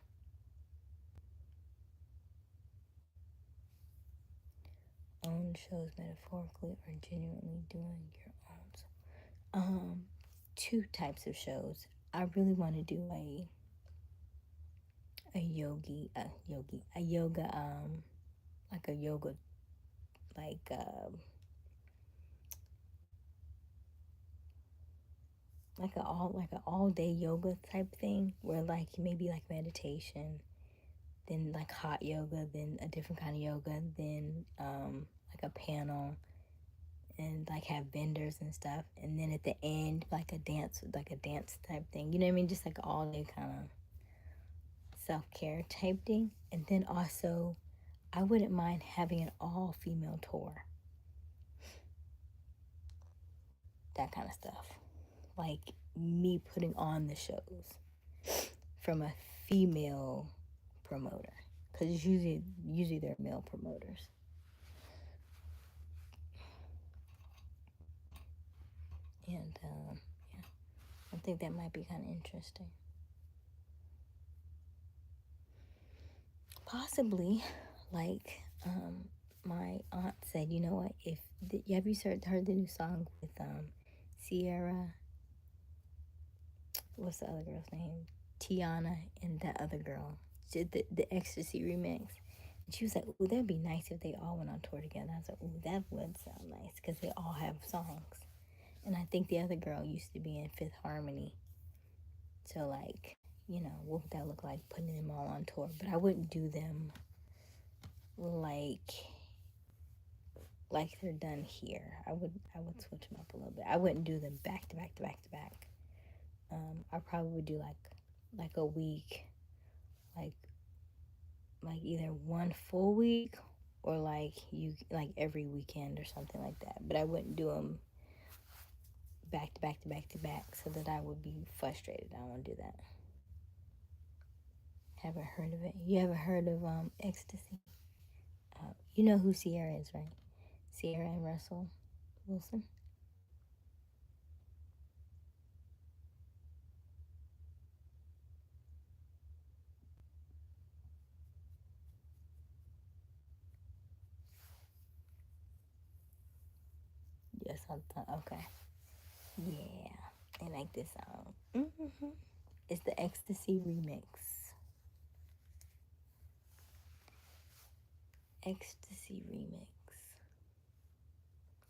Own shows metaphorically or genuinely doing your own. Two types of shows. I really want to do a yoga, like a yoga, like like an all day yoga type thing, where like maybe like meditation, then like hot yoga, then a different kind of yoga, then like a panel, and like have vendors and stuff, and then at the end like a dance type thing. You know what I mean? Just like all day kind of self-care type thing. And then also, I wouldn't mind having an all-female tour. That kind of stuff. Like me putting on the shows from a female promoter. Because usually they're male promoters. And yeah, I think that might be kind of interesting. Possibly, like, my aunt said, you know what, have you heard the new song with Sierra, what's the other girl's name, Tiana, and that other girl, she did the Ecstasy remix, and she was like, ooh, that'd be nice if they all went on tour together. I was like, ooh, that would sound nice, because they all have songs. And I think the other girl used to be in Fifth Harmony, so like, you know, what would that look like, putting them all on tour? But I wouldn't do them like they're done here. I would switch them up a little bit. I wouldn't do them back to back to back to back. I probably would do like a week, like either one full week or like every weekend or something like that. But I wouldn't do them back to back to back to back, so that I would be frustrated. I don't want to do that. Haven't heard of it. You ever heard of Ecstasy? You know who Sierra is, right? Sierra and Russell Wilson. Yes, I thought. Okay. Yeah, they like this song. It's the Ecstasy remix. Ecstasy remix.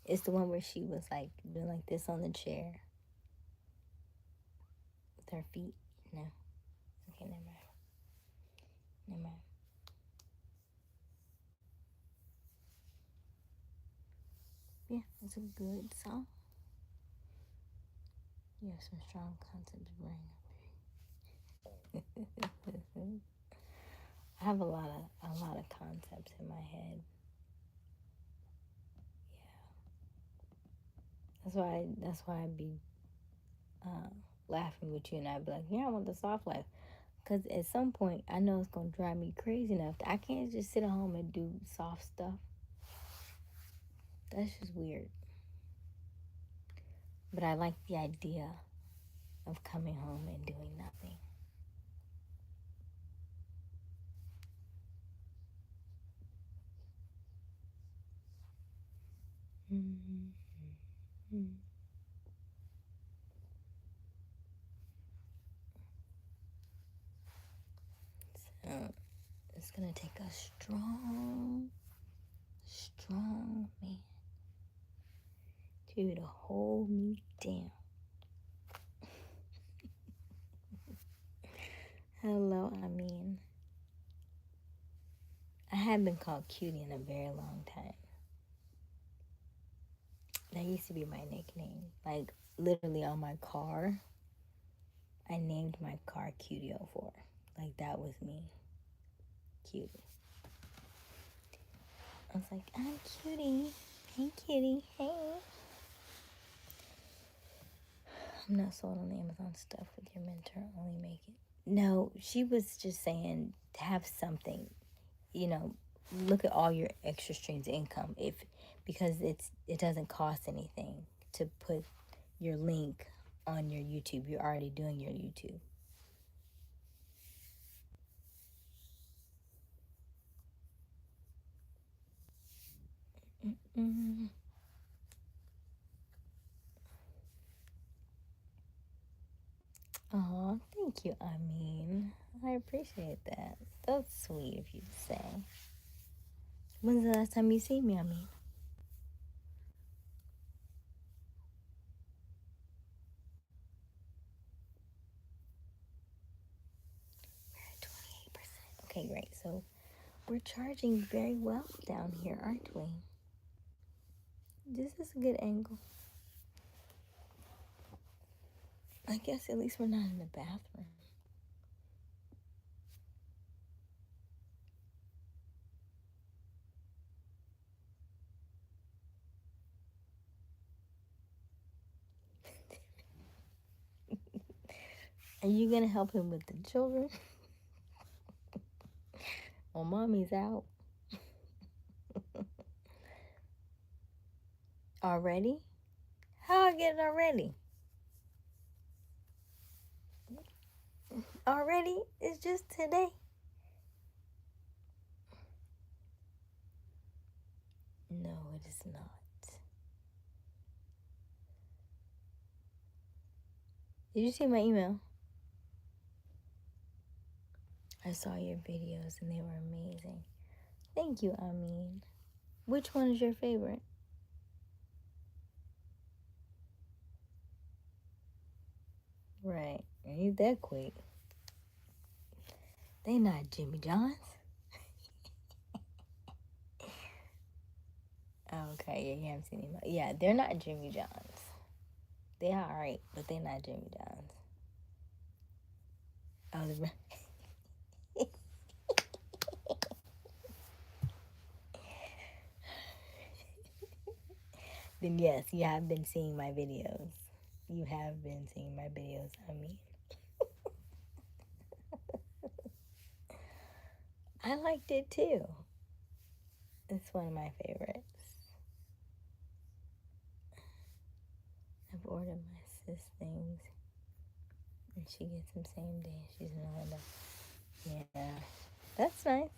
It's the one where she was like doing like this on the chair with her feet. No. Okay, never mind. Never mind. Yeah, it's a good song. You have some strong concepts to bring. I have a lot of concepts in my head. Yeah. That's why I'd be laughing with you, and I'd be like, yeah, I want the soft life. Because at some point, I know it's going to drive me crazy enough that I can't just sit at home and do soft stuff. That's just weird. But I like the idea of coming home and doing nothing. Mm-hmm. So it's going to take a strong man to hold me down. Hello, I have been called cutie in a very long time. That used to be my nickname. Like, literally on my car, I named my car Cutie04. Like, that was me. Cutie. I was like, I'm Cutie. Hey, Cutie. Hey. I'm not sold on the Amazon stuff with your mentor. Only make it. No, she was just saying to have something, look at all your extra streams of income because it doesn't cost anything to put your link on your YouTube. You're already doing your YouTube. Oh, thank you, I appreciate that. That's sweet of you to say. When's the last time you seen me, We're at 28%. Okay, great. So we're charging very well down here, aren't we? This is a good angle. I guess at least we're not in the bathroom. Are you gonna help him with the children? Well, mommy's out. Already? How I get it already? Already? It's just today. No, it is not. Did you see my email? I saw your videos and they were amazing. Thank you, Which one is your favorite? Right. Ain't that quick. They not Jimmy John's. Okay, yeah, you haven't seen him. Yeah, they're not Jimmy John's. They are alright, but they're not Jimmy John's. Then yes, you have been seeing my videos. You have been seeing my videos, I liked it too. It's one of my favorites. I've ordered my sis things, and she gets them same day. She's in Orlando. Yeah, that's nice.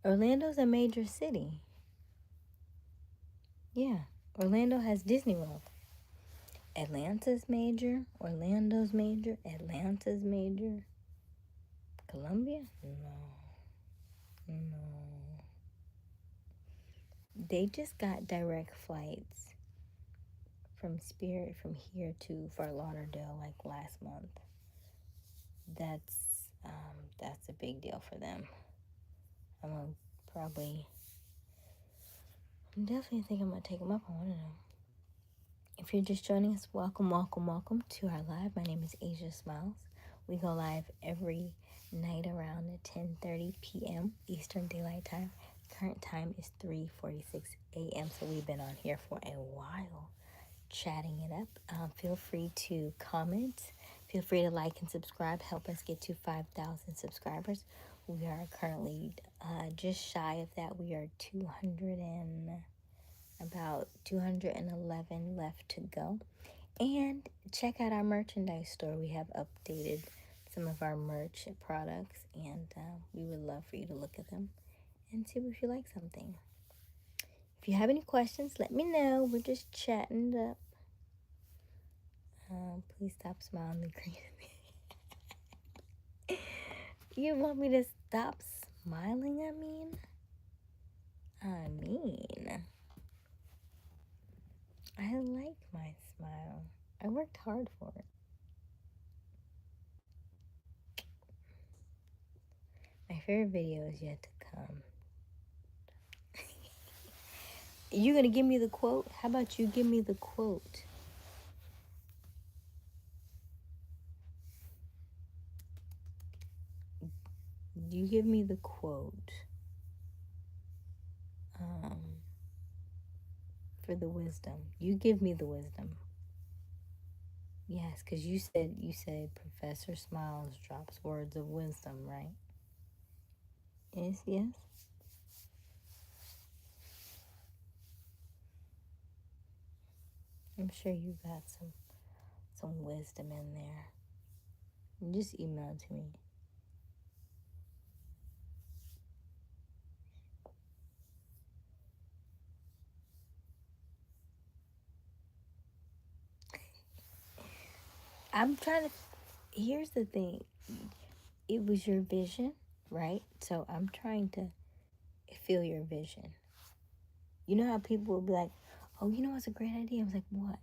Orlando's a major city. Yeah, Orlando has Disney World. Atlanta's major. Orlando's major. Atlanta's major. Columbia? No. They just got direct flights from Spirit from here to Fort Lauderdale like last month. That's a big deal for them. I'm definitely think I'm gonna take them up on one of them. If you're just joining us, welcome to our live. My name is Aysia Smiles. We go live every night around 10:30 p.m. Eastern Daylight Time. Current time is 3:46 a.m. So we've been on here for a while. chatting it up. Feel free to comment. Feel free to like and subscribe. Help us get to 5,000 subscribers. We are currently just shy of that. We are 211 left to go. And check out our merchandise store. We have updated some of our merch products, and we would love for you to look at them and see if you like something. If you have any questions, let me know. We're just chatting it up. Please stop smiling and greeting me. You want me to stop smiling? I mean, I like my smile. I worked hard for it. My favorite video is yet to come. You gonna give me the quote? How about you give me the quote? You give me the quote for the wisdom. You give me the wisdom. Yes, because you said Professor Smiles drops words of wisdom, right? Yes. I'm sure you got some wisdom in there. Just email it to me. I'm trying to. Here's the thing. It was your vision, right? So I'm trying to feel your vision. You know how people will be like, "Oh, you know what's a great idea?" I was like, "What?"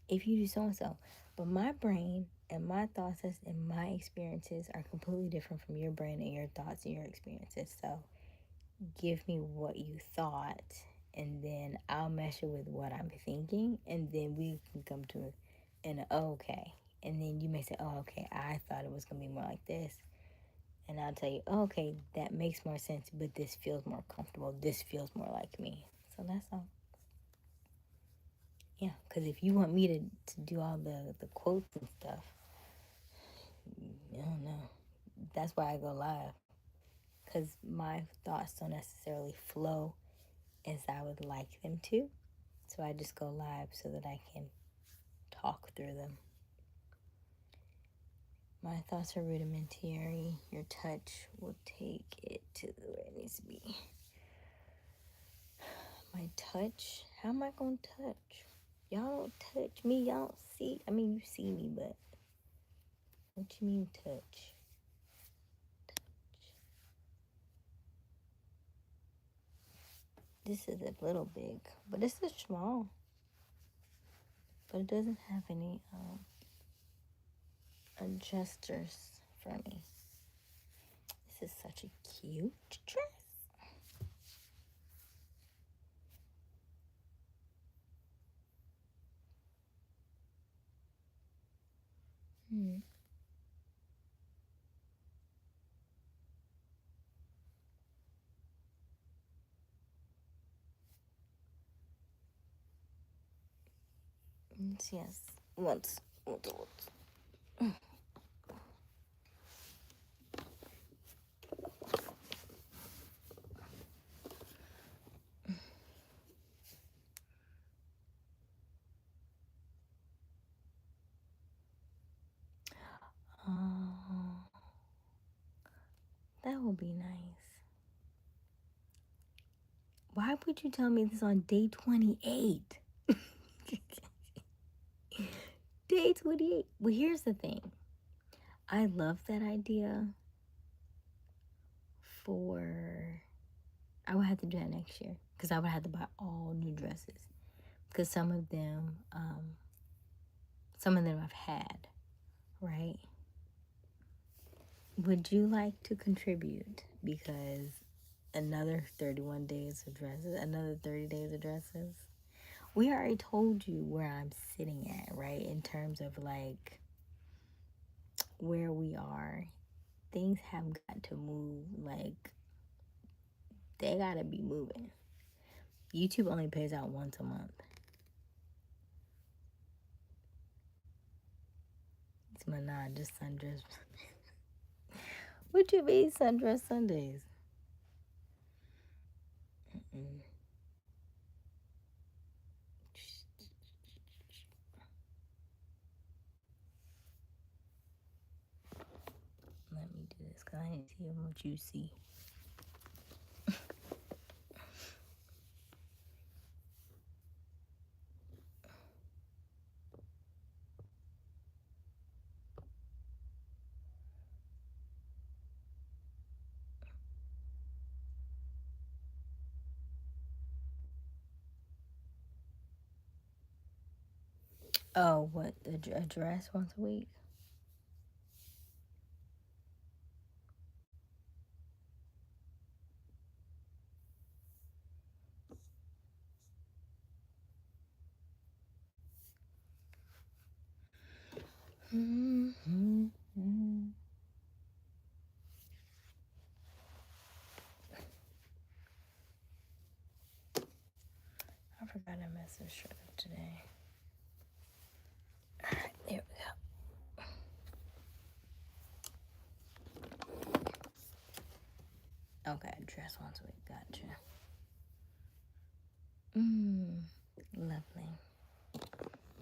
If you do so and so. But my brain and my thoughts and my experiences are completely different from your brain and your thoughts and your experiences. So give me what you thought, and then I'll measure with what I'm thinking, and then we can come to an okay. And then you may say, "Oh, okay, I thought it was going to be more like this." And I'll tell you, "Oh, okay, that makes more sense, but this feels more comfortable. This feels more like me." So that's all. Yeah, because if you want me to do all the quotes and stuff, I don't know. That's why I go live. Because my thoughts don't necessarily flow as I would like them to. So I just go live so that I can talk through them. My thoughts are rudimentary. Your touch will take it to where it needs to be. My touch? How am I going to touch? Y'all don't touch me. Y'all don't see. I mean, you see me, but what you mean touch? This is a little big, but this is small. But it doesn't have any adjusters for me. This is such a cute dress. Yes. Once. That would be nice. Why would you tell me this on day 28? Day 28. Well, here's the thing. I love that idea I would have to do that next year because I would have to buy all new dresses because some of them I've had, right? Would you like to contribute? Because another 31 days of dresses, another 30 days of dresses. We already told you where I'm sitting at, right? In terms of like where we are. Things have got to move. Like, they gotta be moving. YouTube only pays out once a month. my nah, just sundress. What you mean sundress Sundays? Mm-mm. Let me do this because I didn't see what you see. Oh, what? A dress once a week? Mm-hmm. I forgot I messed this shirt up today. Alright, there we go. Okay, dress once a week. Gotcha. Lovely.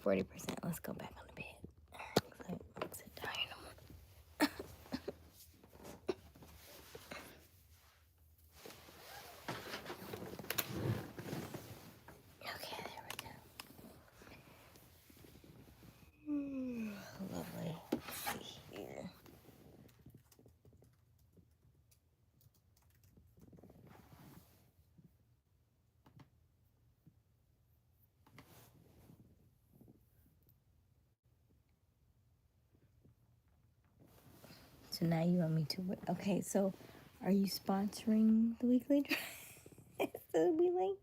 40%. Let's go back on the bed. Let's sit down here no more. Okay, there we go. Lovely. Let's see here. So now you want me to... Okay, so are you sponsoring the weekly dress? So we link?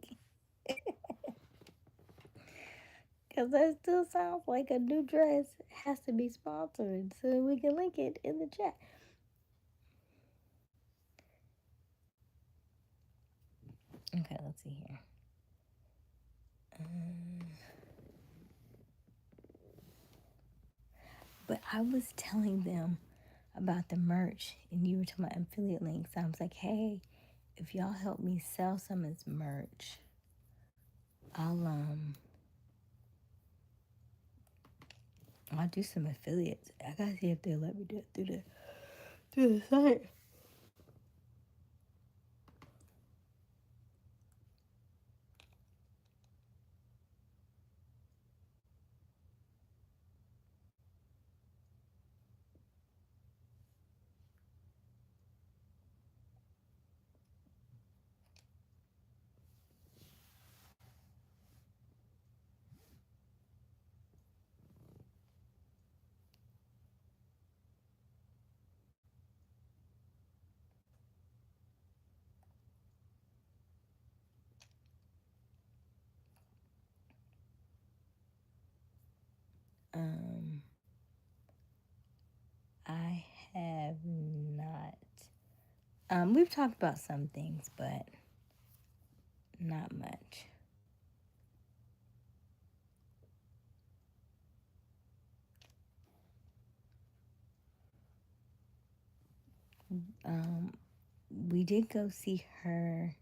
Because that still sounds like a new dress has to be sponsored. So we can link it in the chat. Okay, let's see here. But I was telling them about the merch, and you were talking about affiliate links. I was like, hey, if y'all help me sell some of this merch, I'll do some affiliates. I gotta see if they'll let me do it through the site. I have not. We've talked about some things, but not much. We did go see her.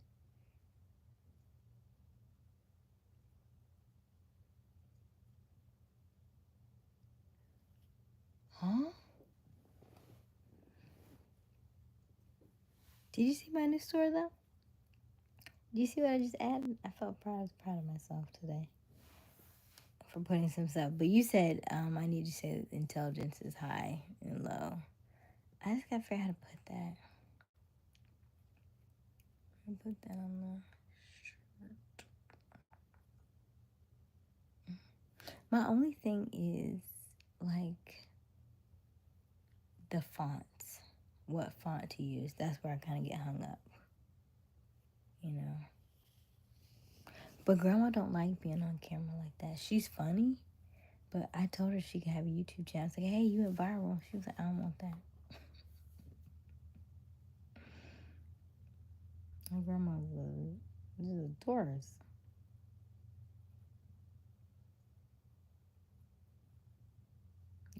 Huh? Did you see my new store though? Do you see what I just added? I felt proud of myself today for putting some stuff. But you said I need to say that intelligence is high and low. I just gotta figure out how to put that. I put that on the shirt. My only thing is like the fonts. What font to use. That's where I kind of get hung up. You know. But grandma don't like being on camera like that. She's funny, but I told her she could have a YouTube channel. I was like, hey, you went viral. She was like, I don't want that. My grandma's a Taurus.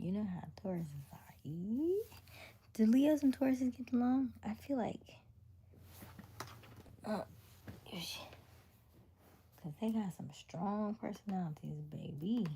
You know how Tauruses are. Do Leos and Tauruses get along? I feel like, because they got some strong personalities, baby.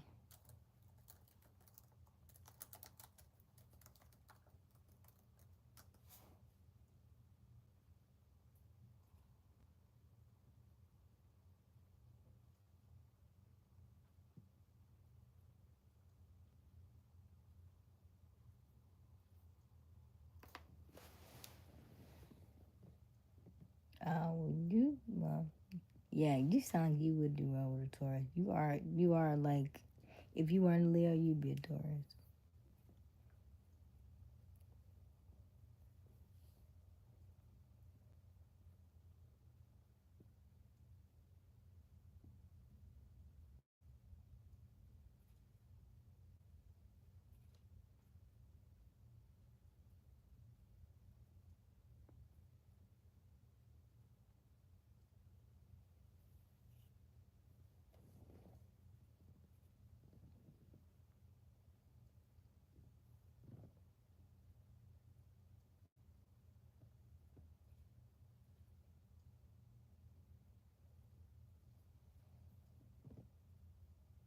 Well, yeah, you sound like you would do well with a Taurus. You are like, if you weren't a Leo, you'd be a Taurus.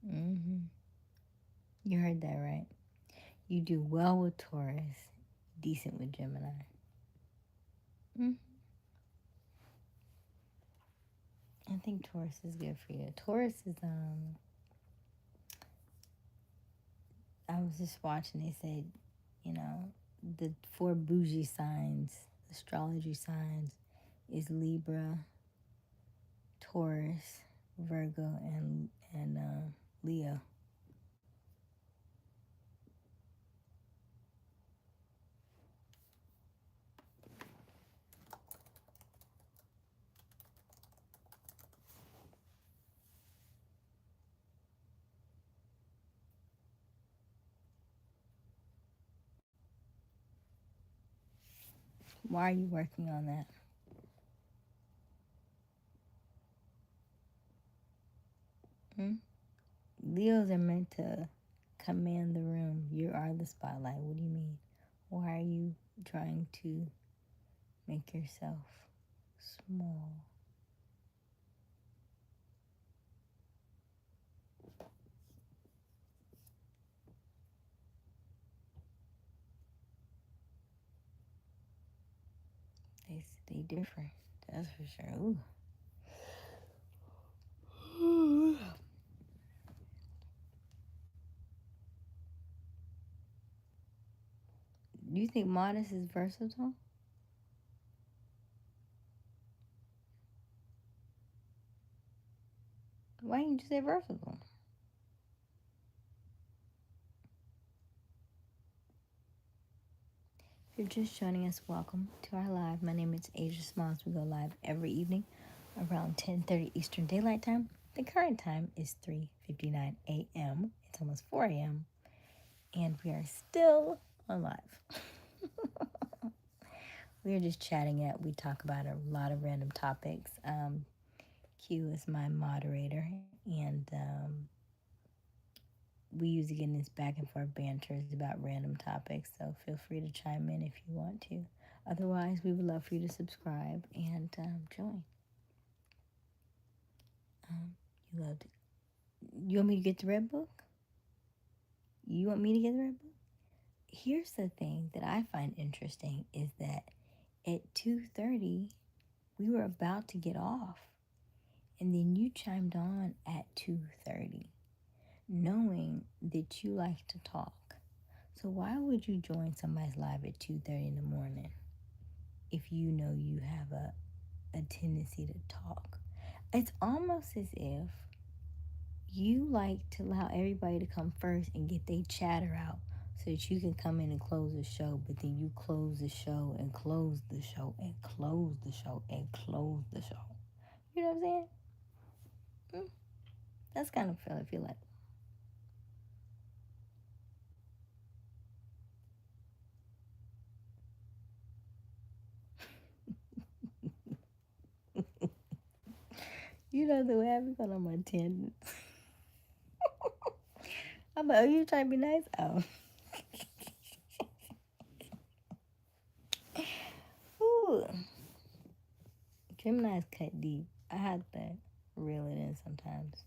Mm-hmm. You heard that right. You do well with Taurus, decent with Gemini. Mm-hmm. I think Taurus is good for you. Taurus is I was just watching. They said, you know, the four bougie signs, astrology signs, is Libra, Taurus, Virgo, and Leo. Why are you working on that? Hmm? Leos are meant to command the room. You are the spotlight. What do you mean? Why are you trying to make yourself small? They different. That's for sure. Ooh. Do you think modest is versatile? Why didn't you say versatile? If you're just joining us, welcome to our live. My name is Aysia Smalls. We go live every evening around 10:30 Eastern Daylight Time. The current time is 3:59 a.m. It's almost 4 a.m. and we are still on live. We are just chatting it. We talk about a lot of random topics. Q is my moderator, and we usually get in this back and forth banters about random topics. So feel free to chime in if you want to. Otherwise, we would love for you to subscribe and join. You love to. You want me to get the red book? You want me to get the red book? Here's the thing that I find interesting is that at 2:30 we were about to get off, and then you chimed on at 2:30, knowing that you like to talk. So why would you join somebody's live at 2:30 in the morning if you know you have a tendency to talk? It's almost as if you like to allow everybody to come first and get their chatter out so that you can come in and close the show, but then you close the show and close the show and close the show and close the show. You know what I'm saying? That's kind of what I feel like. You know the way I be going on my tangents. I'm like, oh, you trying to be nice? Oh. Gemini's cut deep. I had to reel it in sometimes.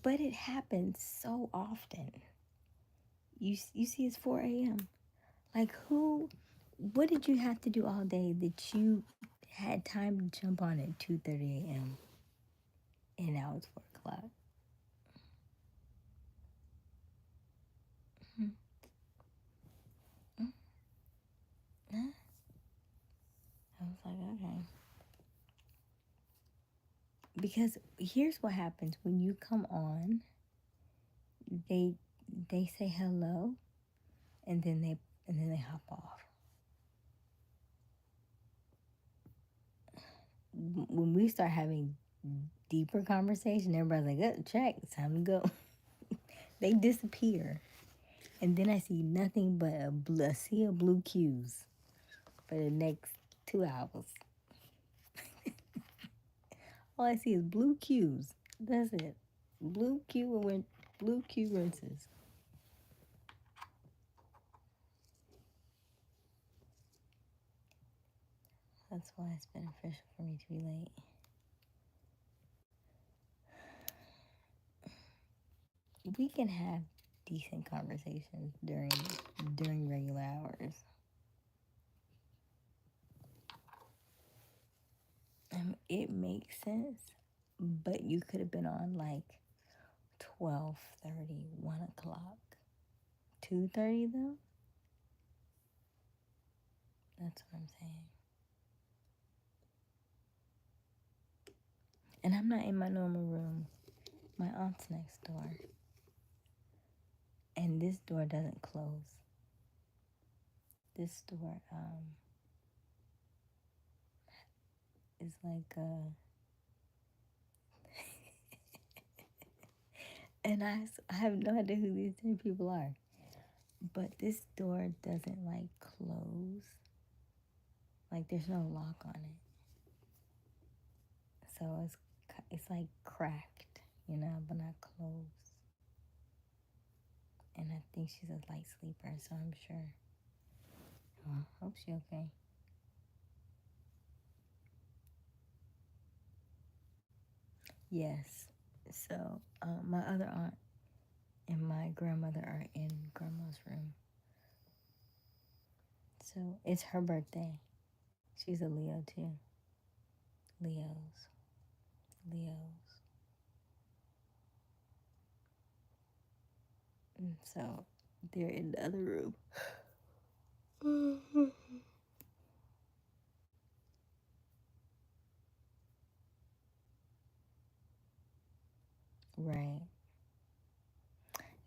But it happens so often. You see, it's 4 a.m. Like, what did you have to do all day that you had time to jump on at 2:30 a.m. and now it's 4 o'clock? Mm-hmm. I was like, okay. Because here's what happens when you come on, they say hello and then they hop off. When we start having deeper conversation, everybody's like, oh, check, it's time to go. They disappear. And then I see nothing but a sea of blue cues for the next 2 hours. All I see is blue cues. That's it. Blue cue and blue cue rinses. That's why it's beneficial for me to be late. We can have decent conversations during regular hours. It makes sense, but you could have been on like 12:30, 1 o'clock. 2:30 though? That's what I'm saying. And I'm not in my normal room. My aunt's next door. And this door doesn't close. This door is like and I have no idea who these 10 people are. But this door doesn't like close. Like there's no lock on it. So it's like cracked, but not closed. And I think she's a light sleeper, so I'm sure. Well, I hope she's okay. Yes. So my other aunt and my grandmother are in grandma's room. So it's her birthday. She's a Leo too. Leos. And so they're in the other room. Right.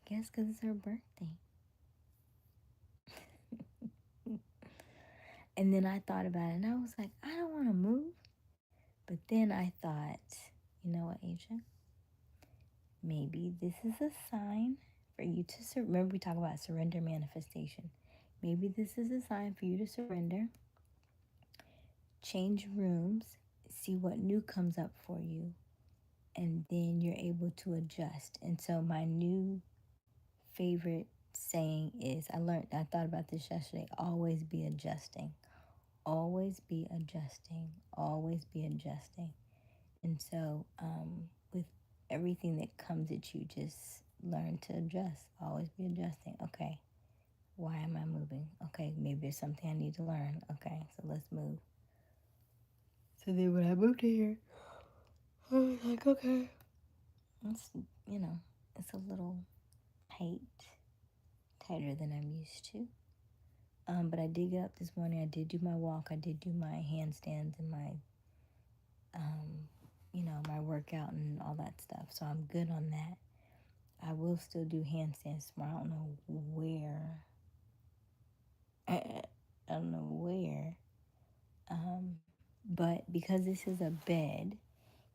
Guess because it's her birthday. And then I thought about it and I was like, I don't want to move. But then I thought, you know what, Asia? Maybe this is a sign for you to remember we talk about surrender manifestation. Maybe this is a sign for you to surrender, change rooms, see what new comes up for you, and then you're able to adjust. And so my new favorite saying is I thought about this yesterday, always be adjusting. Always be adjusting. Always be adjusting. And so with everything that comes at you, just learn to adjust. Always be adjusting. Okay, why am I moving? Okay, maybe there's something I need to learn. Okay, so let's move. So then when I moved here, I was like, okay. It's, it's a little tighter than I'm used to. But I did get up this morning. I did do my walk. I did do my handstands and my, my workout and all that stuff. So I'm good on that. I will still do handstands tomorrow. I don't know where. I don't know where. But because this is a bed,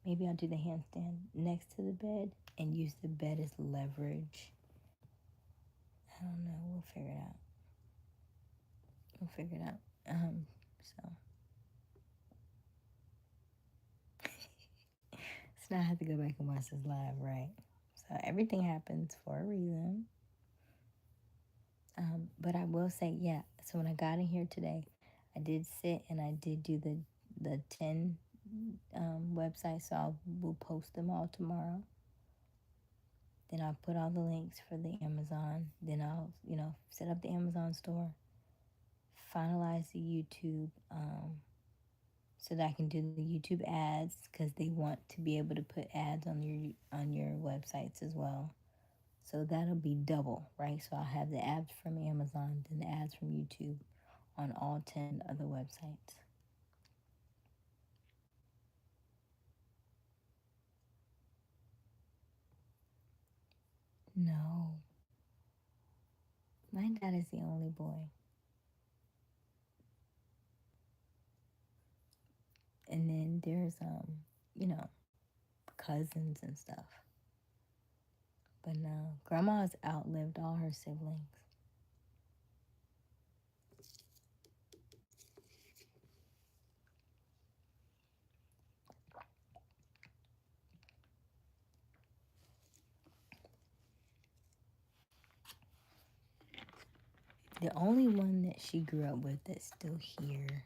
maybe I'll do the handstand next to the bed and use the bed as leverage. I don't know. We'll figure it out. So. So now I have to go back and watch this live, right? So everything happens for a reason. But I will say, yeah. So when I got in here today, I did sit and I did do the 10 websites. So we'll post them all tomorrow. Then I'll put all the links for the Amazon. Then I'll, set up the Amazon store, finalize the YouTube, so that I can do the YouTube ads because they want to be able to put ads on your websites as well. So that'll be double, right? So I'll have the ads from Amazon, then the ads from YouTube on all 10 other websites. No. My dad is the only boy. And then there's cousins and stuff. But no, grandma's outlived all her siblings. The only one that she grew up with that's still here,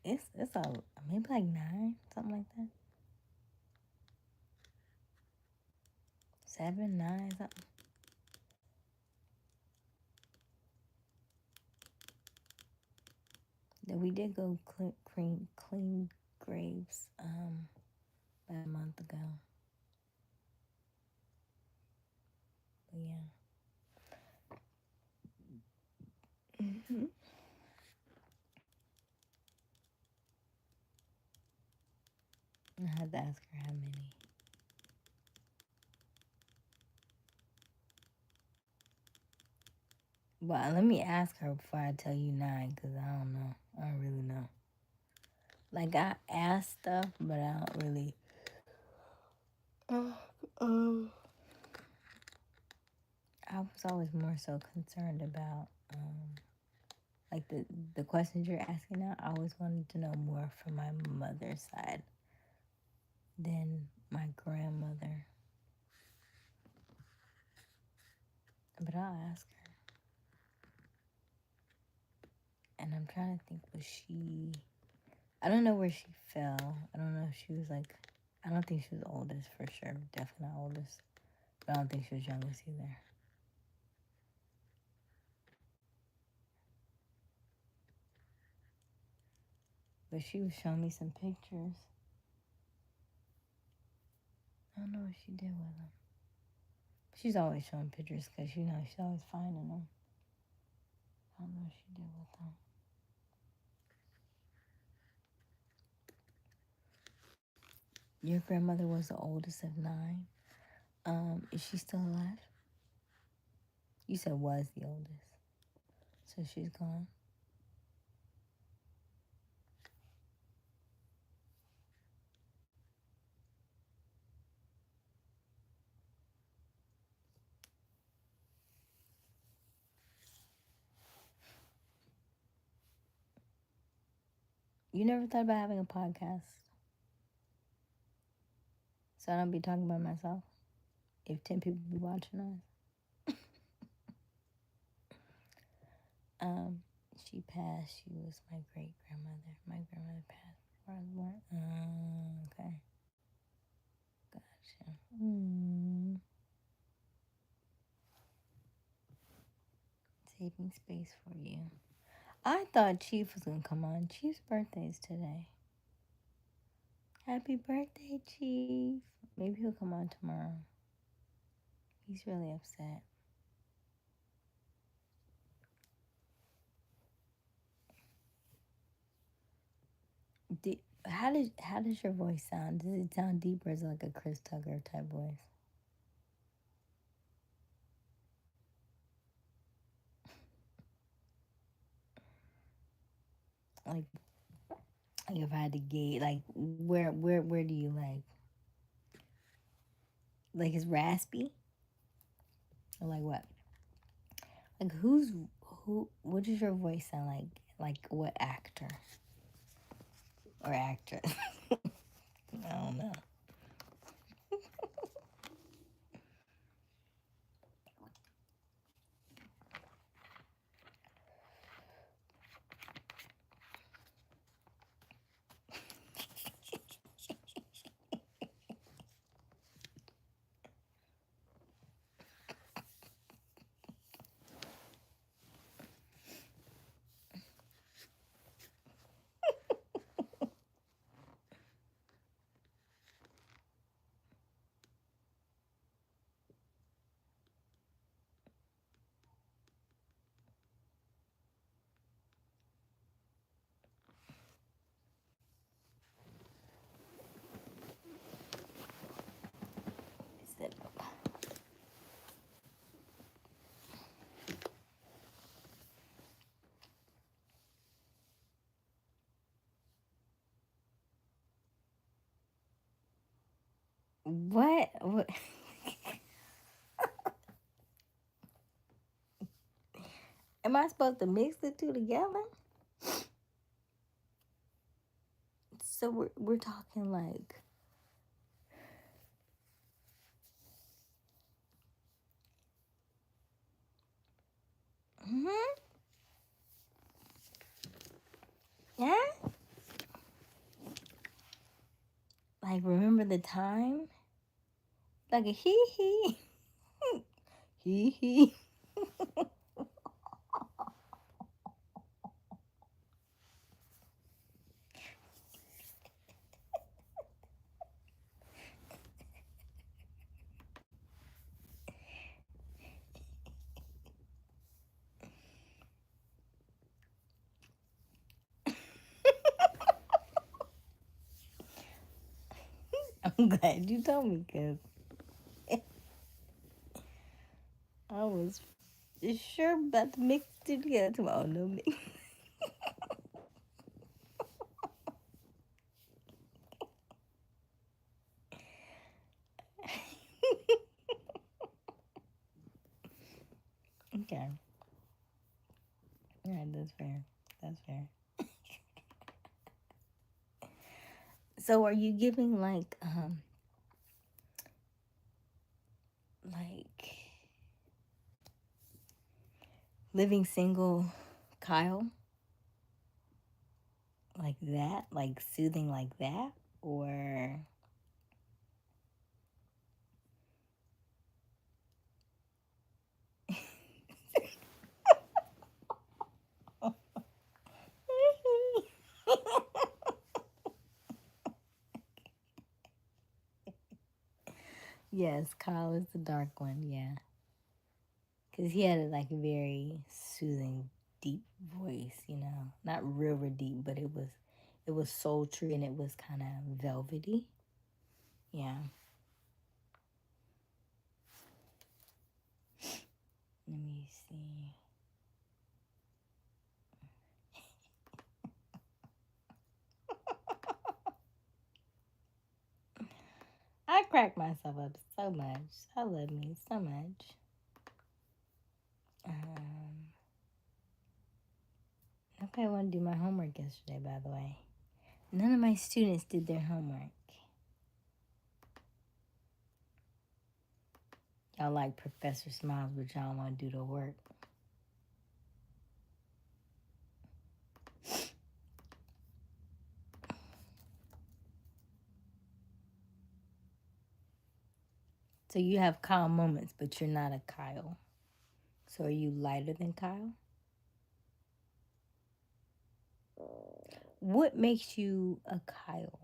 it's a maybe like 9, something like that. 7, 9, something. That we did go clean graves about a month ago. But yeah. I had to ask her how many. Well, let me ask her before I tell you 9, because I don't know. I don't really know. Like, I ask stuff, but I don't really. I was always more so concerned about, like, the questions you're asking now. I always wanted to know more from my mother's side than my grandmother. But I'll ask her. And I'm trying to think, I don't know where she fell. I don't know if she was like, I don't think she was oldest for sure. Definitely not oldest. But I don't think she was youngest either. But she was showing me some pictures. I don't know what she did with them. She's always showing pictures because, she's always finding them. I don't know what she did with them. Your grandmother was the oldest of 9. Is she still alive? You said was the oldest. So she's gone. You never thought about having a podcast? So I don't be talking about myself? If 10 people be watching us? She passed. She was my great grandmother. My grandmother passed before I was born. Okay. Gotcha. Saving space for you. I thought Chief was gonna come on. Chief's birthday is today. Happy birthday, Chief. Maybe he'll come on tomorrow. He's really upset. How does your voice sound? Does it sound deep, or is it like a Chris Tucker type voice? Like if I had to gauge, like where do you like? Like it's raspy, or like what? Like who? What does your voice sound like? Like what actor or actress? I don't know. What? What? Am I supposed to mix the two together? So we're talking like. Hmm? Yeah? Like, remember the time? Like a hee hee. Hee hee. I'm glad you told me because I was sure about to mix it together. Oh, no mix. Okay. All right, that's fair. That's fair. So are you giving like living single Kyle? Like that? Like soothing like that? Or yes, Kyle is the dark one, yeah. Because he had like a very soothing, deep voice, you know. Not real deep, but it was sultry and it was kind of velvety. Yeah. Let me see. I crack myself up so much. I love me so much. Okay, I want to do my homework yesterday, by the way. None of my students did their homework. Y'all like Professor Smiles, but y'all want to do the work. So you have Kyle moments, but you're not a Kyle. So are you lighter than Kyle? What makes you a Kyle?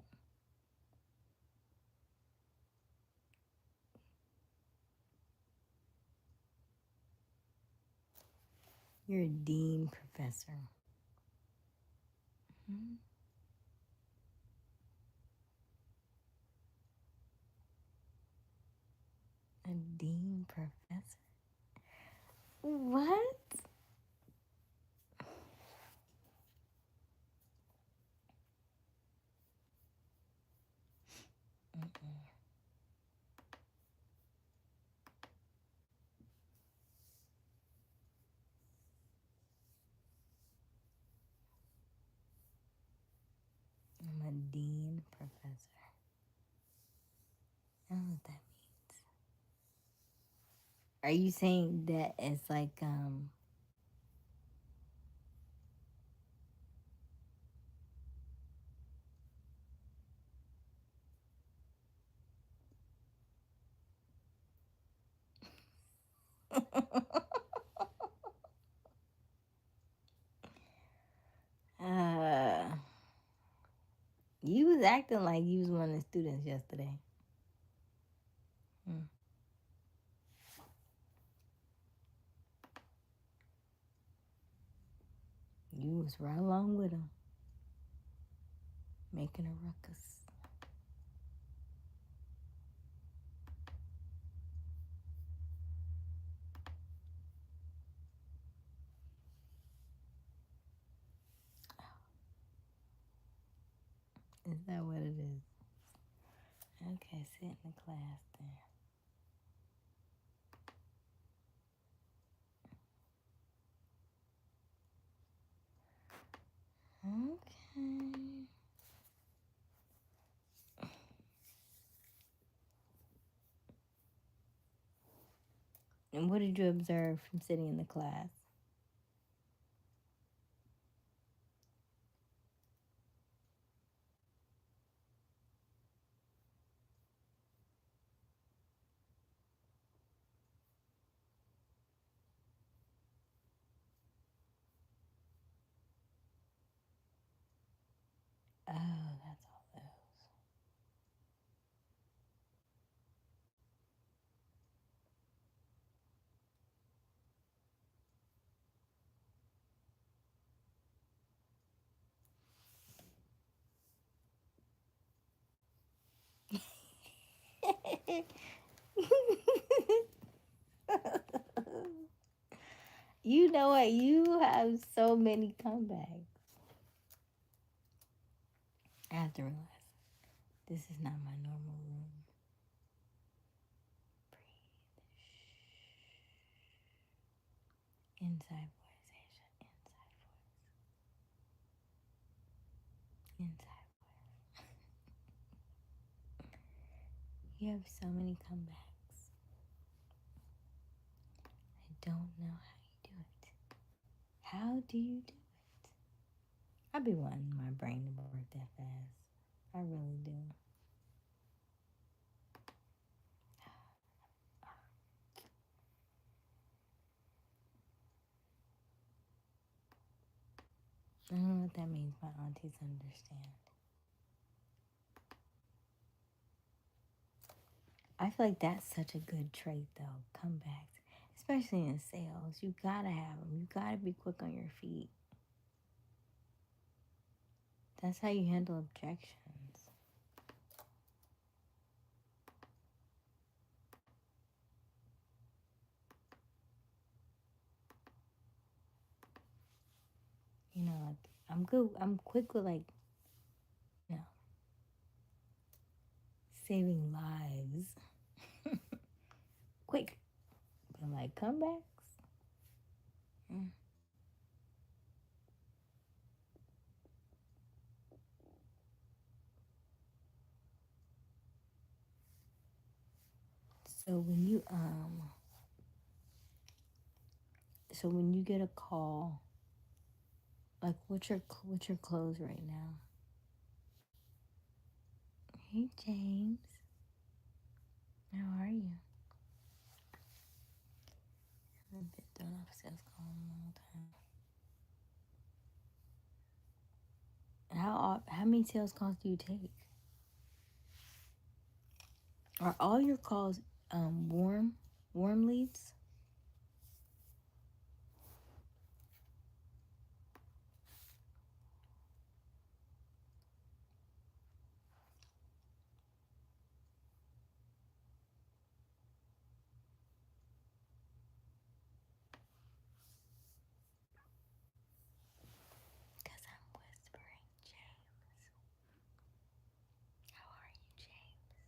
You're a dean professor. Hmm? A dean professor? What? Mm-mm. I'm a dean professor. I don't know what that means. Are you saying that it's like uh you was acting like you was one of the students yesterday. Hmm. You was right along with him, making a ruckus. Is that what it is? Okay, sit in the class. And what did you observe from sitting in the class? Oh, that's all those. You know what? You have so many comebacks. I have to realize this is not my normal room. Breathe. Inside voice, Aysia. Inside voice. You have so many comebacks. I don't know how you do it. How do you do it? I be wanting my brain to work that fast. I really do. I don't know what that means. My aunties understand. I feel like that's such a good trait, though. Comebacks, especially in sales. You gotta have them. You gotta be quick on your feet. That's how you handle objections. You know, like I'm good. I'm quick with like, you know, saving lives. Quick, but like comebacks. Mm. So when you so when you get a call, like what's your close right now? Hey James, how are you? I've been doing a sales call in a long time. How many sales calls do you take? Are all your calls warm leads? Because I'm whispering, James. How are you, James?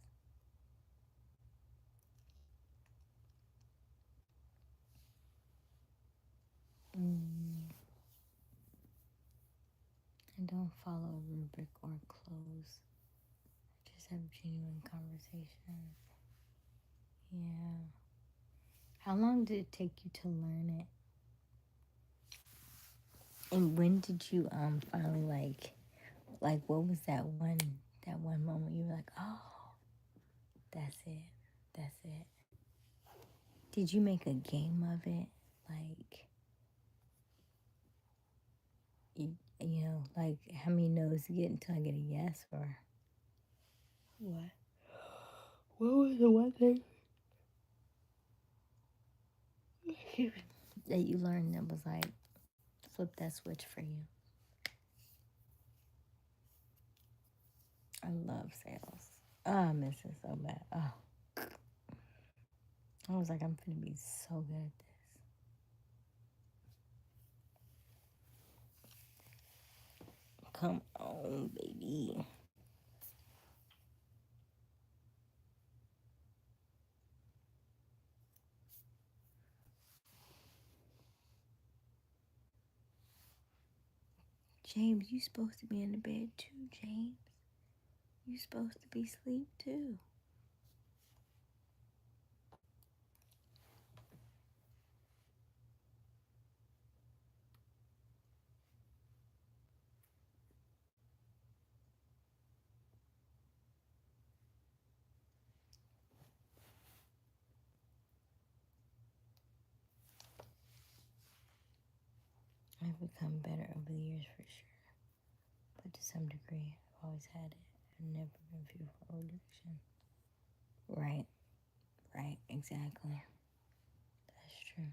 I don't follow a rubric or close. I just have genuine conversation. Yeah. How long did it take you to learn it? And when did you finally like what was that one moment you were like, oh, that's it. That's it. Did you make a game of it? Like you know, like how many no's to get until I get a yes or what? What was the one thing that you learned that was like flip that switch for you? I love sales. Oh, I miss it so bad. Oh, I was like, I'm gonna be so good at this. Come on, baby. James, you supposed to be in the bed too, James. You supposed to be asleep too. I've become better over the years for sure. But to some degree, I've always had it. I've never been fearful of rejection. Right, right, exactly. That's true.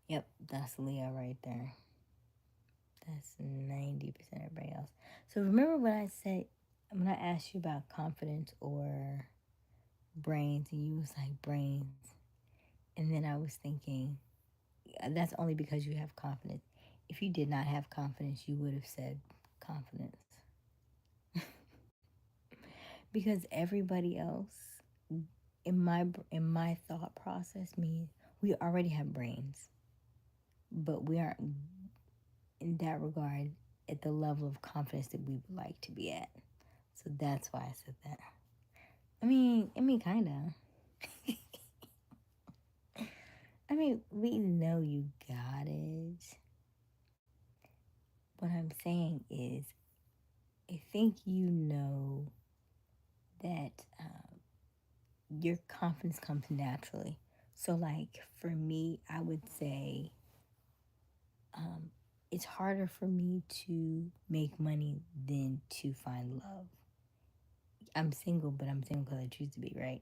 Yep, that's Leo right there. That's 90% everybody else. So remember when I said, when I asked you about confidence or brains, and you was like brains, and then I was thinking, that's only because you have confidence. If you did not have confidence, you would have said confidence. Because everybody else in my thought process means we already have brains, but we aren't in that regard at the level of confidence that we would like to be at. So that's why I said that. I mean, kind of. I mean, we know you got it. What I'm saying is, I think you know that your confidence comes naturally. So, like, for me, I would say um, it's harder for me to make money than to find love. I'm single, but I'm single because I choose to be, right?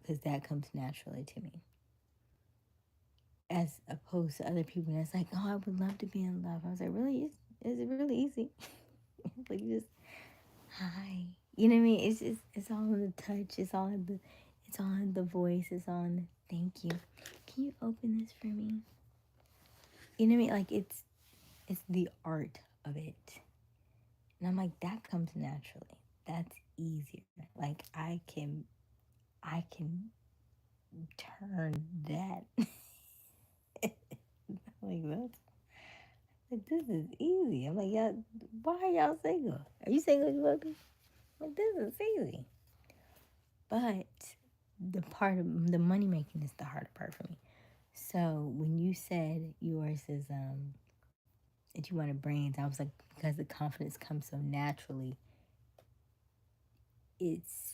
Because that comes naturally to me. As opposed to other people that's like, oh, I would love to be in love. I was like, really? Is it really easy? Like, you just, hi. You know what I mean? It's all in the touch. It's all in the voice. It's all in the thank you. Can you open this for me? You know what I mean? Like, it's the art of it. And I'm like, that comes naturally. That's easier. Like, I can turn that. Like, that's like, this is easy. I'm like, y'all, why are y'all single? Are you single? You want to be? Like, this is easy. But the part of the money making is the harder part for me. So when you said yours is that you wanted brains, I was like, because the confidence comes so naturally, it's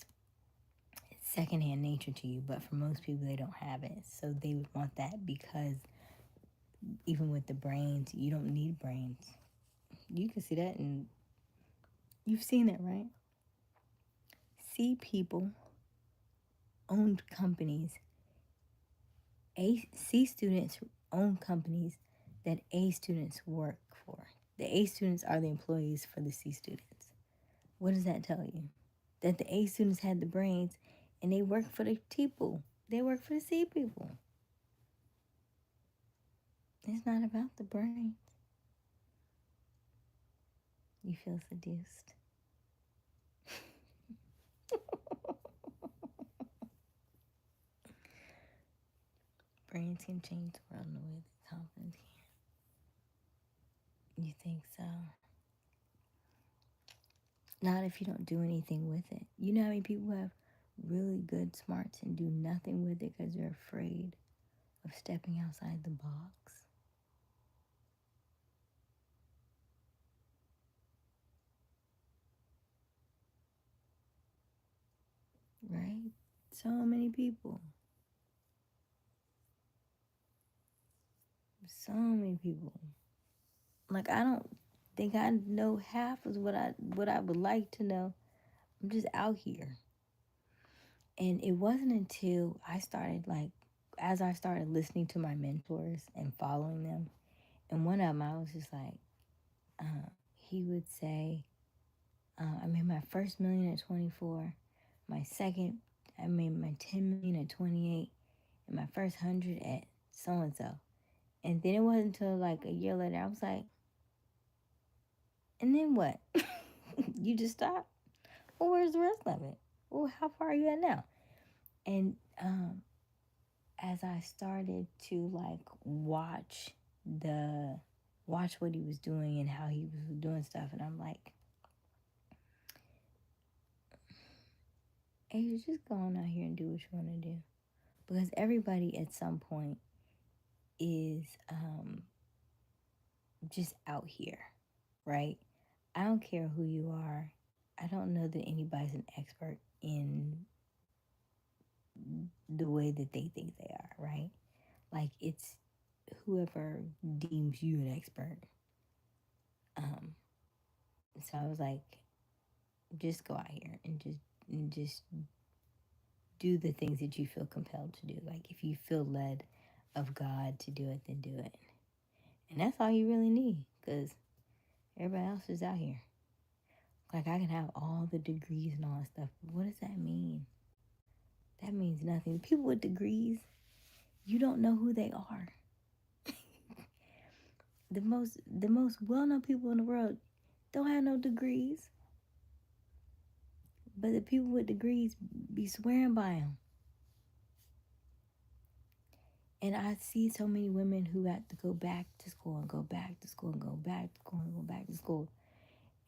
secondhand nature to you. But for most people, they don't have it, so they would want that because even with the brains, you don't need brains. You can see that, and you've seen it, right? C people owned companies. C students own companies that A students work for. The A students are the employees for the C students. What does that tell you? That the A students had the brains and they work for the people. They work for the C people. It's not about the brains. You feel seduced. Brains can change the world in a way that confidence can. You think so? Not if you don't do anything with it. You know how many people have really good smarts and do nothing with it because they're afraid of stepping outside the box? Right? So many people. So many people. Like, I don't think I know half of what I would like to know. I'm just out here. And it wasn't until I started, like, as I started listening to my mentors and following them, and one of them I was just like, he would say, I made my first million at 24, my second, I made my 10 million at 28, and my first 100 at so and so. And then it wasn't until like a year later, I was like, and then what? You just stopped? Well, where's the rest of it? Well, how far are you at now? And as I started to like watch what he was doing and how he was doing stuff, and I'm like, hey, you just go on out here and do what you want to do. Because everybody at some point is just out here, right? I don't care who you are. I don't know that anybody's an expert in the way that they think they are, right? Like, it's whoever deems you an expert. So I was like, just go out here and just do the things that you feel compelled to do. Like if you feel led of God to do it, then do it. And that's all you really need, because everybody else is out here. Like I can have all the degrees and all that stuff. What does that mean? That means nothing. People with degrees, you don't know who they are. The most well-known people in the world don't have no degrees, but the people with degrees be swearing by them. And I see so many women who have to go back to school and go back to school and go back to school and go back to school.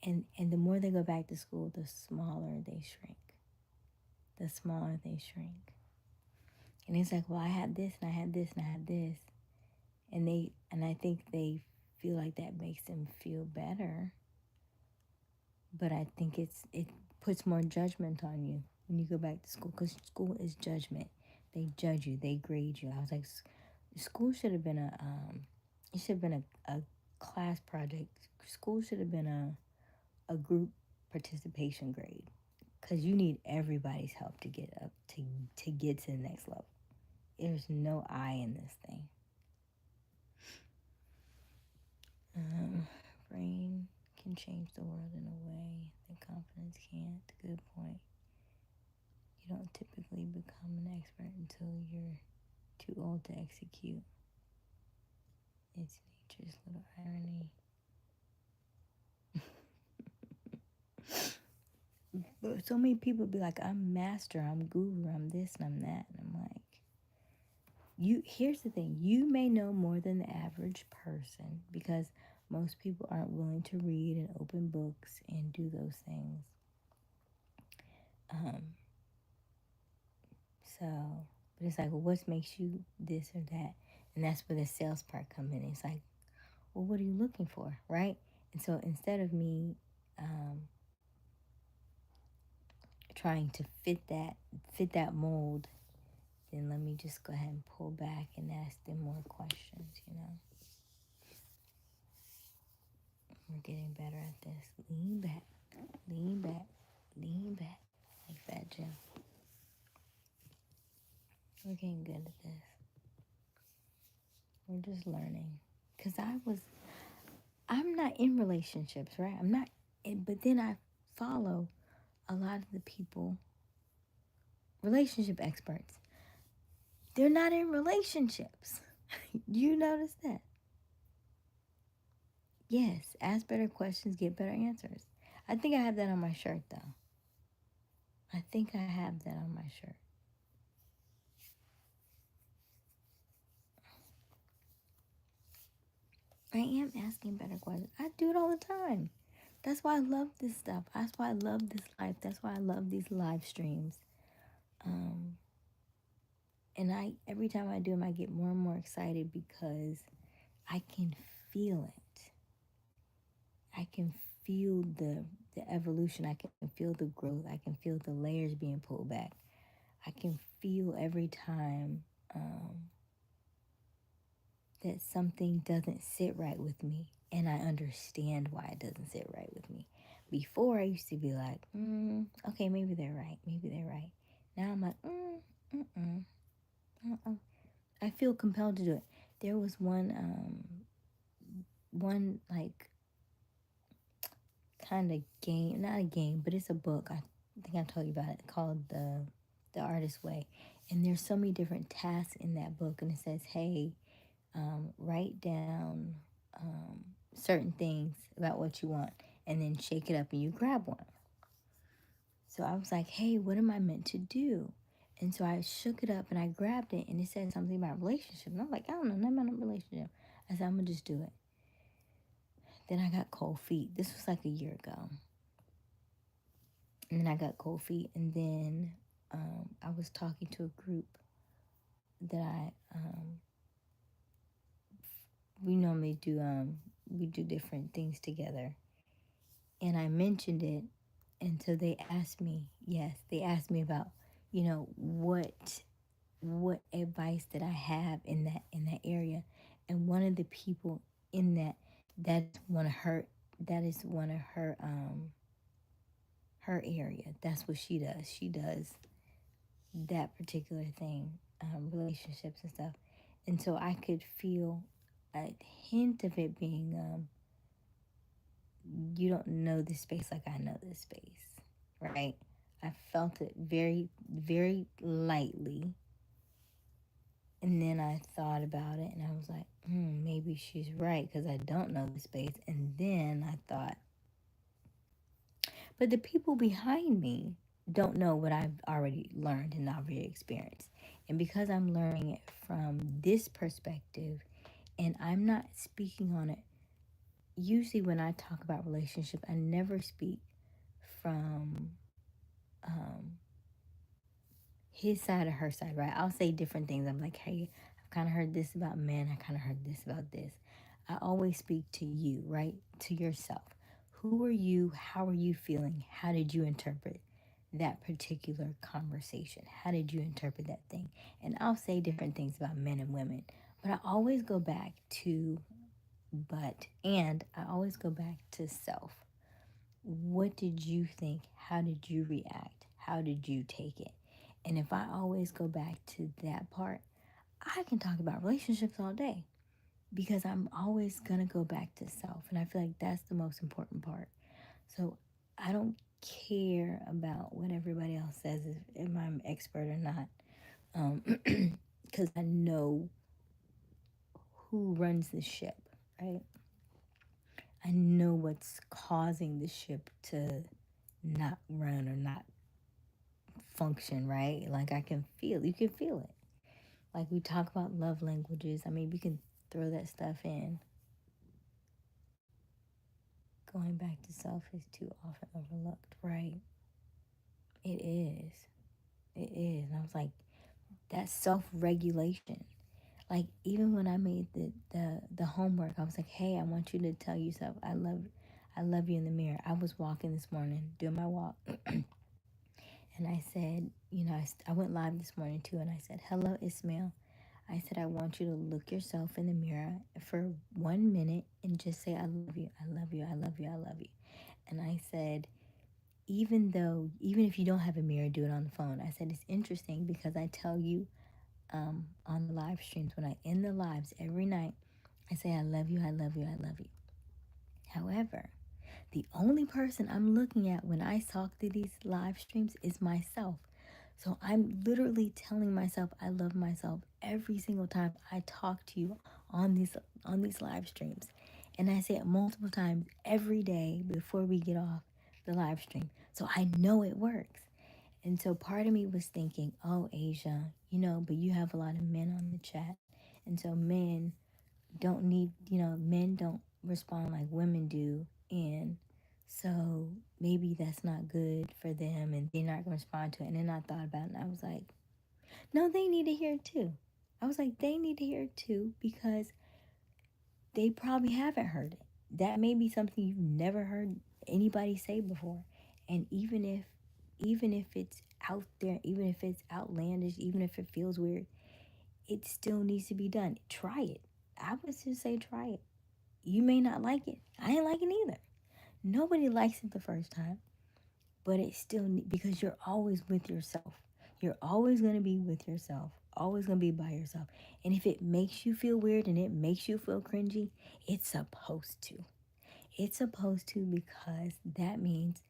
And the more they go back to school, the smaller they shrink. The smaller they shrink. And it's like, well, I had this and I had this and I had this. And I think they feel like that makes them feel better. But I think it puts more judgment on you when you go back to school, because school is judgment. They judge you, they grade you. I was like, school should have been it should have been a class project. School should have been a group participation grade, because you need everybody's help to get up to get to the next level. There's no I in this thing. Brain can change the world in a way that confidence can't. Good point. You don't typically become an expert until you're too old to execute. It's nature's little irony. But so many people be like, I'm master, I'm guru, I'm this and I'm that. And I'm like, here's the thing. You may know more than the average person, because most people aren't willing to read and open books and do those things. But it's like, well, what makes you this or that? And that's where the sales part come in. It's like, well, what are you looking for, right? And so instead of me trying to fit that mold, then let me just go ahead and pull back and ask them more questions, We're getting better at this. Lean back, lean back, lean back, like Fat Jim. We're getting good at this. We're just learning. Because I'm not in relationships, right? I'm not, but then I follow a lot of the people, relationship experts. They're not in relationships. You notice that? Yes, ask better questions, get better answers. I think I have that on my shirt, though. I think I have that on my shirt. I am asking better questions. I do it all the time. That's why I love this stuff. That's why I love this life. That's why I love these live streams. And every time I do them, I get more and more excited, because I can feel it. I can feel the evolution. I can feel the growth. I can feel the layers being pulled back. I can feel every time that something doesn't sit right with me, and I understand why it doesn't sit right with me. Before, I used to be like, okay, maybe they're right. Maybe they're right. Now I'm like, I feel compelled to do it. There was one like kind of game, not a game, but it's a book. I think I told you about it, called the Artist's Way. And there's so many different tasks in that book, and it says, hey, write down certain things about what you want, and then shake it up and you grab one. So I was like, hey, what am I meant to do? And so I shook it up and I grabbed it, and it said something about relationship. And I'm like, I don't know nothing about a relationship. I said, I'm going to just do it. Then I got cold feet. This was like a year ago. And then I got cold feet. And then I was talking to a group that we normally do, we do different things together. And I mentioned it. And so they asked me, about, what advice that I have in that area. And one of the people in that is one of her area. That's what she does. She does that particular thing, relationships and stuff. And so I could feel a hint of it being, you don't know this space like I know this space, right? I felt it very, very lightly. And then I thought about it and I was like, maybe she's right because I don't know the space. And then I thought, but the people behind me don't know what I've already learned and already experienced. And because I'm learning it from this perspective and I'm not speaking on it, usually when I talk about relationship, I never speak from um, his side or her side, right? I'll say different things. I'm like, hey, I've kind of heard this about men. I kind of heard this about this. I always speak to you, right? To yourself. Who are you? How are you feeling? How did you interpret that particular conversation? How did you interpret that thing? And I'll say different things about men and women, but I always go back to and I always go back to self. What did you think? How did you react? How did you take it? And if I always go back to that part, I can talk about relationships all day because I'm always going to go back to self. And I feel like that's the most important part. So I don't care about what everybody else says, if I'm an expert or not, because I know who runs the ship, right? I know what's causing the ship to not run or not function, right? Like you can feel it. Like we talk about love languages. I mean, we can throw that stuff in. Going back to self is too often overlooked, right? It is. It is. And I was like, that self-regulation. Like even when I made the homework, I was like, hey, I want you to tell yourself I love you in the mirror. I was walking this morning, doing my walk, and I said, I went live this morning too, and I said, hello, Ismail. I said, I want you to look yourself in the mirror for 1 minute and just say, I love you, I love you, I love you, I love you. And I said, even if you don't have a mirror, do it on the phone. I said, it's interesting because I tell you on the live streams, when I end the lives every night, I say, I love you, I love you, I love you. However, the only person I'm looking at when I talk to these live streams is myself. So I'm literally telling myself I love myself every single time I talk to you on these live streams. And I say it multiple times every day before we get off the live stream. So I know it works. And so part of me was thinking, oh, Asia, but you have a lot of men on the chat. And so men don't respond like women do. And so maybe that's not good for them and they're not going to respond to it. And then I thought about it and I was like, no, they need to hear it too. I was like, they need to hear it too because they probably haven't heard it. That may be something you've never heard anybody say before. And even if it's out there, even if it's outlandish, even if it feels weird, it still needs to be done. Try it. I would just say try it. You may not like it. I ain't like it either. Nobody likes it the first time, but it's still because you're always with yourself. You're always going to be with yourself, always going to be by yourself. And if it makes you feel weird and it makes you feel cringy, it's supposed to. It's supposed to because that means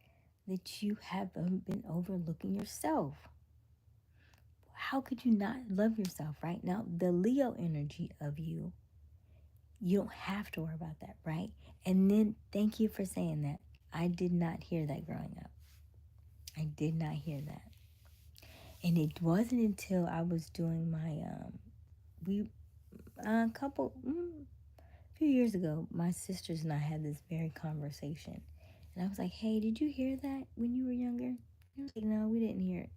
that you have been overlooking yourself. How could you not love yourself right now? The Leo energy of you don't have to worry about that, right? And then thank you for saying that. I did not hear that growing up. I did not hear that. And it wasn't until I was doing my a few years ago, my sisters and I had this very conversation. And I was like, hey, did you hear that when you were younger? I was like, no, we didn't hear it.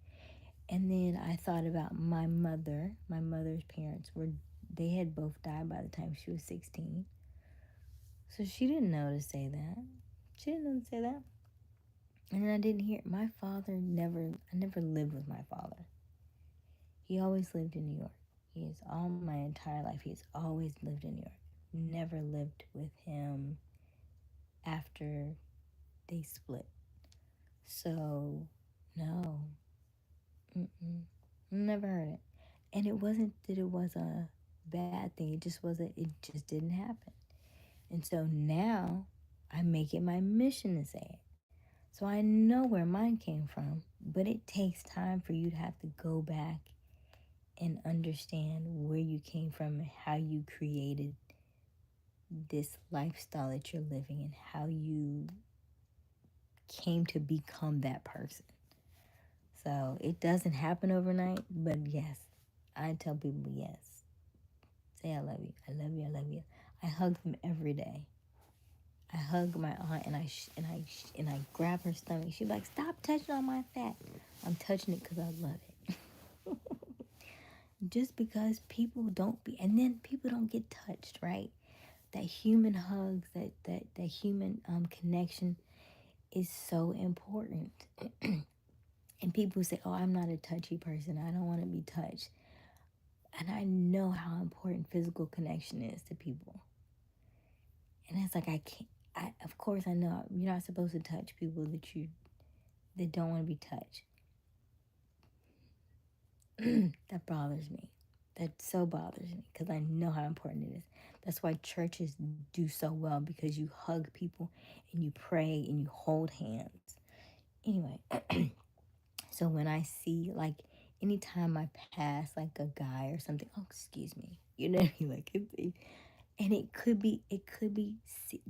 And then I thought about my mother. My mother's parents they had both died by the time she was 16. So she didn't know to say that. She didn't know to say that. And then I didn't hear it. My father I never lived with my father. He always lived in New York. He is all my entire life. He's always lived in New York. Never lived with him after they split. So, no. Mm-mm. Never heard it. And it wasn't that it was a bad thing. It just didn't happen. And so now I make it my mission to say it. So I know where mine came from, but it takes time for you to have to go back and understand where you came from and how you created this lifestyle that you're living and how you came to become that person. So it doesn't happen overnight, but yes, I tell people yes. Say I love you. I love you. I love you. I hug them every day. I hug my aunt and I grab her stomach. She's like, "Stop touching on my fat." I'm touching it because I love it. Just because people don't be, and then people don't get touched, right? That human hugs, that human connection is so important. And people say, "Oh, I'm not a touchy person. I don't want to be touched." And I know how important physical connection is to people. And it's like I can't. Of course, I know you're not supposed to touch people that don't want to be touched. That bothers me. That so bothers me because I know how important it is. That's why churches do so well, because you hug people and you pray and you hold hands. Anyway, so when I see, like, anytime I pass like a guy or something, oh, excuse me, you know, like and it could be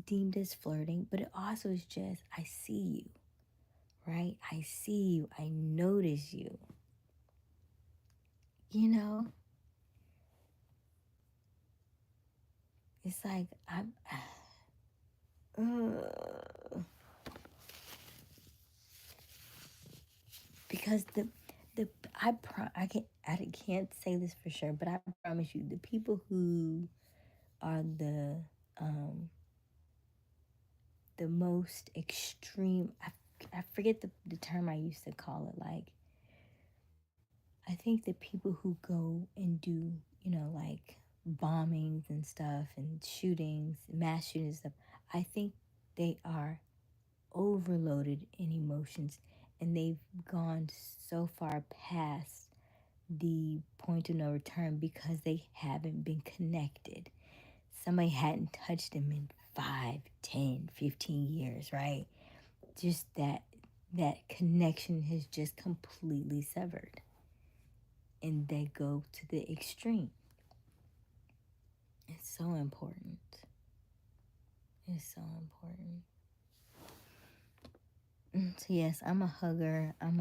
deemed as flirting, but it also is just, I see you, right? I see you. I notice you. You know, it's like because I can't say this for sure, but I promise you, the people who are um the most extreme, I forget the term I used to call it, like, I think the people who go and do, like, bombings and stuff and shootings, mass shootings and stuff, I think they are overloaded in emotions, and they've gone so far past the point of no return because they haven't been connected. Somebody hadn't touched them in 5, 10, 15 years, right? Just that connection has just completely severed, and they go to the extreme. It's so important. It's so important. So yes, I'm a hugger. I'm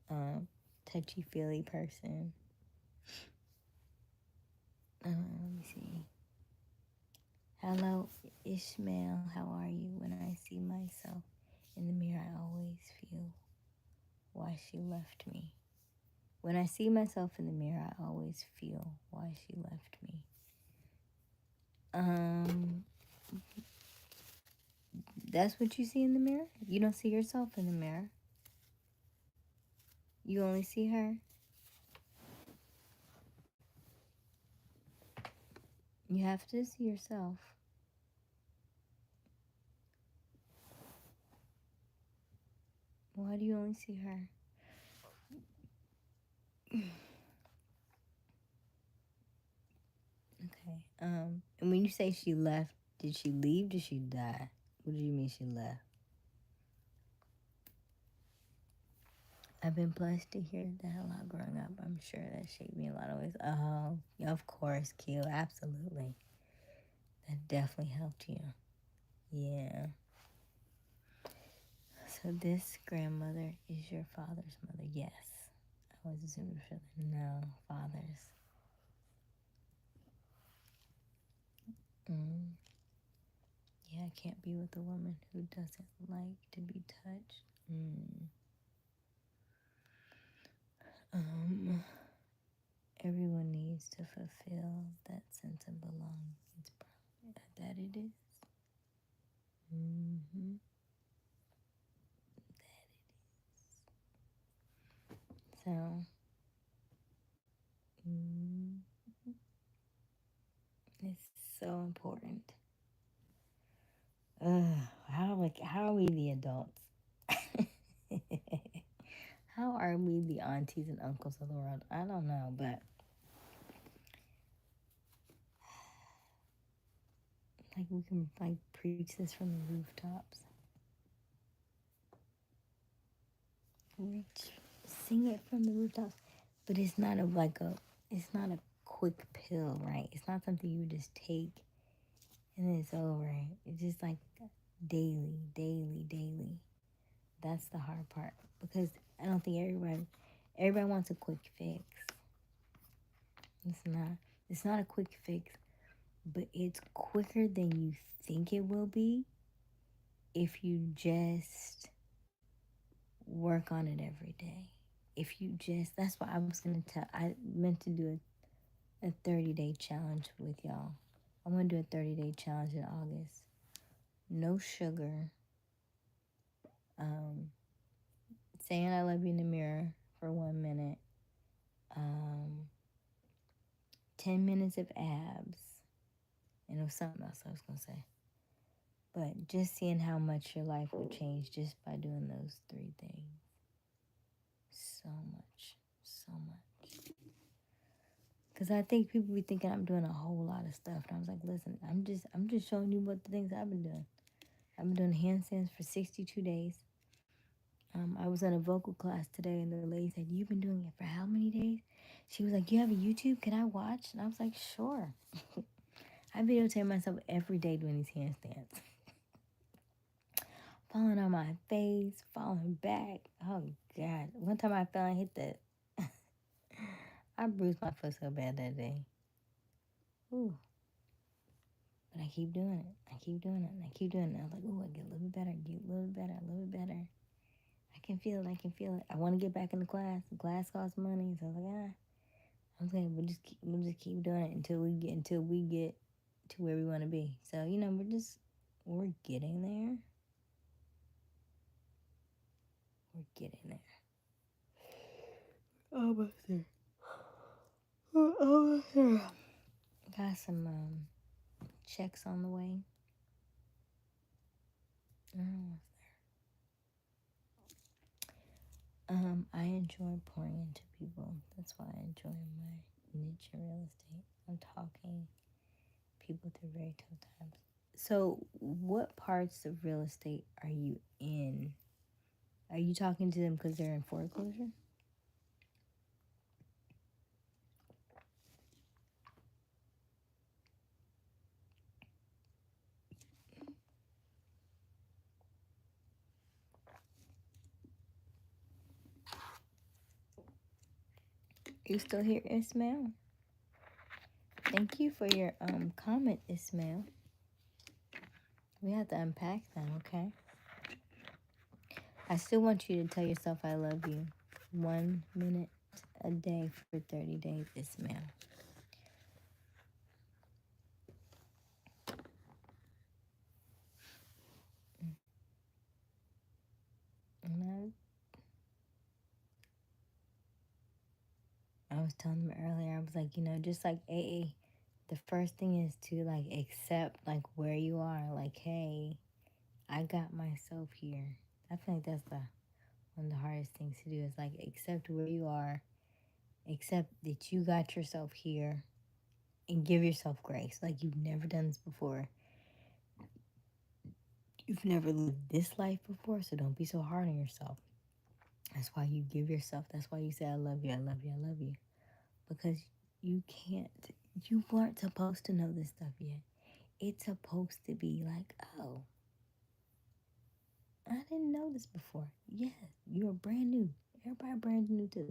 a touchy feely person. Let me see. Hello, Ishmael. How are you? When I see myself in the mirror, I always feel why she left me. When I see myself in the mirror, I always feel why she left me. That's what you see in the mirror? You don't see yourself in the mirror. You only see her. You have to see yourself. Why do you only see her? Okay. And when you say she left, did she leave? Did she die? What do you mean she left? I've been blessed to hear that a lot growing up. I'm sure that shaped me in a lot of ways. Oh, yeah, of course, Q. Absolutely. That definitely helped you. Yeah. So this grandmother is your father's mother? Yes. I was assuming for the no, fathers. Yeah, I can't be with a woman who doesn't like to be touched. Everyone needs to fulfill that sense of belonging. It's probably that it is. That it is. So, It's so important. How are we the adults? How are we the aunties and uncles of the world? I don't know, but like we can like preach this from the rooftops. Reach, sing it from the rooftops. But it's not a quick pill, right? It's not something you just take and then it's over. It's just like daily, daily, daily. That's the hard part because I don't think everybody wants a quick fix. It's not. It's not a quick fix, but it's quicker than you think it will be if you just work on it every day. If you just, that's what I was going to tell. I meant to do a 30-day challenge with y'all. I'm going to do a 30-day challenge in August. No sugar. Saying I love you in the mirror for 1 minute. 10 minutes of abs. And it was something else I was going to say. But just seeing how much your life would change just by doing those 3 things. So much. So much. Because I think people be thinking I'm doing a whole lot of stuff. And I was like, listen, I'm just showing you what the things I've been doing. I've been doing handstands for 62 days. I was in a vocal class today, and the lady said, you've been doing it for how many days? She was like, you have a YouTube? Can I watch? And I was like, sure. I videotape myself every day doing these handstands. Falling on my face, falling back. Oh, God. One time I fell and hit the... I bruised my foot so bad that day. Ooh. But I keep doing it. I keep doing it. And I keep doing it. I was like, ooh, I get a little bit better. Get a little bit better. A little bit better. I can feel it. I can feel it. I want to get back in the class. The class costs money. So I was like, okay, we'll just keep doing it until we get to where we want to be. So, you know, we're getting there. We're getting there. Almost there. Almost there. Got some checks on the way. Almost there. I enjoy pouring into people. That's why I enjoy my niche in real estate. I'm talking people through very tough times. So, what parts of real estate are you in? Are you talking to them because they're in foreclosure? You still here, Ismail? Thank you for your comment, Ismail. We have to unpack that, okay? I still want you to tell yourself I love you 1 minute a day for 30 days, Ismail. And I was telling them earlier, I was like, you know, just like AA, the first thing is to like accept like where you are. Like, hey, I got myself here. I feel like that's one of the hardest things to do is like accept where you are, accept that you got yourself here, and give yourself grace. Like you've never done this before. You've never lived this life before, so don't be so hard on yourself. That's why you give yourself. That's why you say, I love you, I love you, I love you. Because you weren't supposed to know this stuff yet. It's supposed to be like, oh, I didn't know this before. Yeah, you're brand new. Everybody brand new to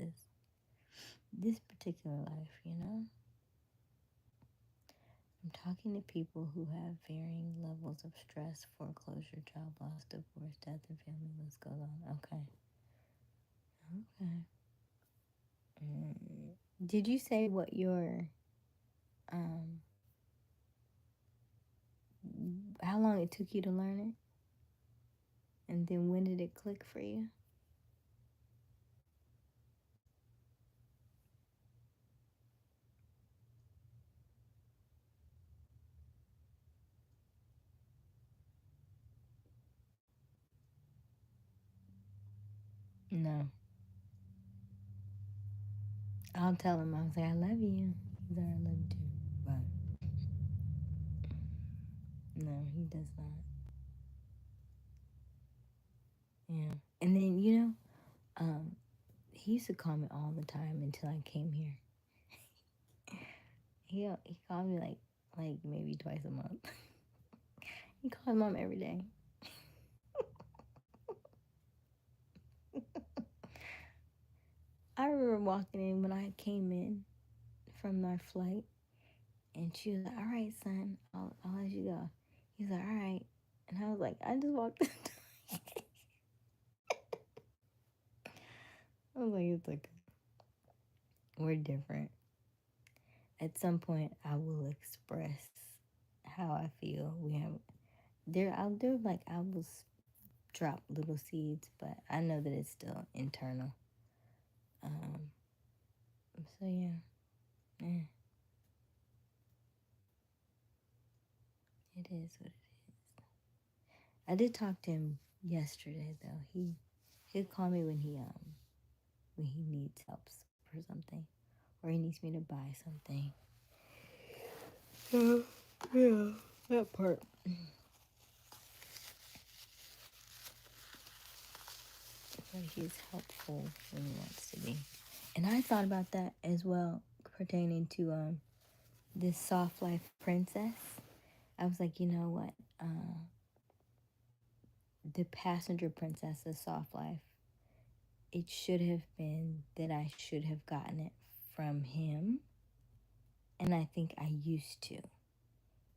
this particular life, you know? I'm talking to people who have varying levels of stress, foreclosure, job loss, divorce, death, and family list goes on. Okay. Did you say what your how long it took you to learn it? And then when did it click for you? No. I'll tell him, I was like, I love you. He's like, I love you too. But no, he does not. Yeah. And then, he used to call me all the time until I came here. He called me like maybe twice a month. He calls mom every day. I remember walking in when I came in from my flight, and she was like, "All right, son, I'll let you go." He's like, "All right," and I was like, "I just walked." I was like, "It's okay. We're different." At some point, I will express how I feel. We have I will drop little seeds, but I know that it's still internal. Um, so yeah, eh, it is what it is. I did talk to him yesterday though. He'll call me when he needs help for something, or he needs me to buy something. So yeah, that part. But he's helpful when he wants to be. And I thought about that as well, pertaining to this soft life princess. I was like, you know what? The passenger princess of soft life. It should have been that I should have gotten it from him, and I think I used to.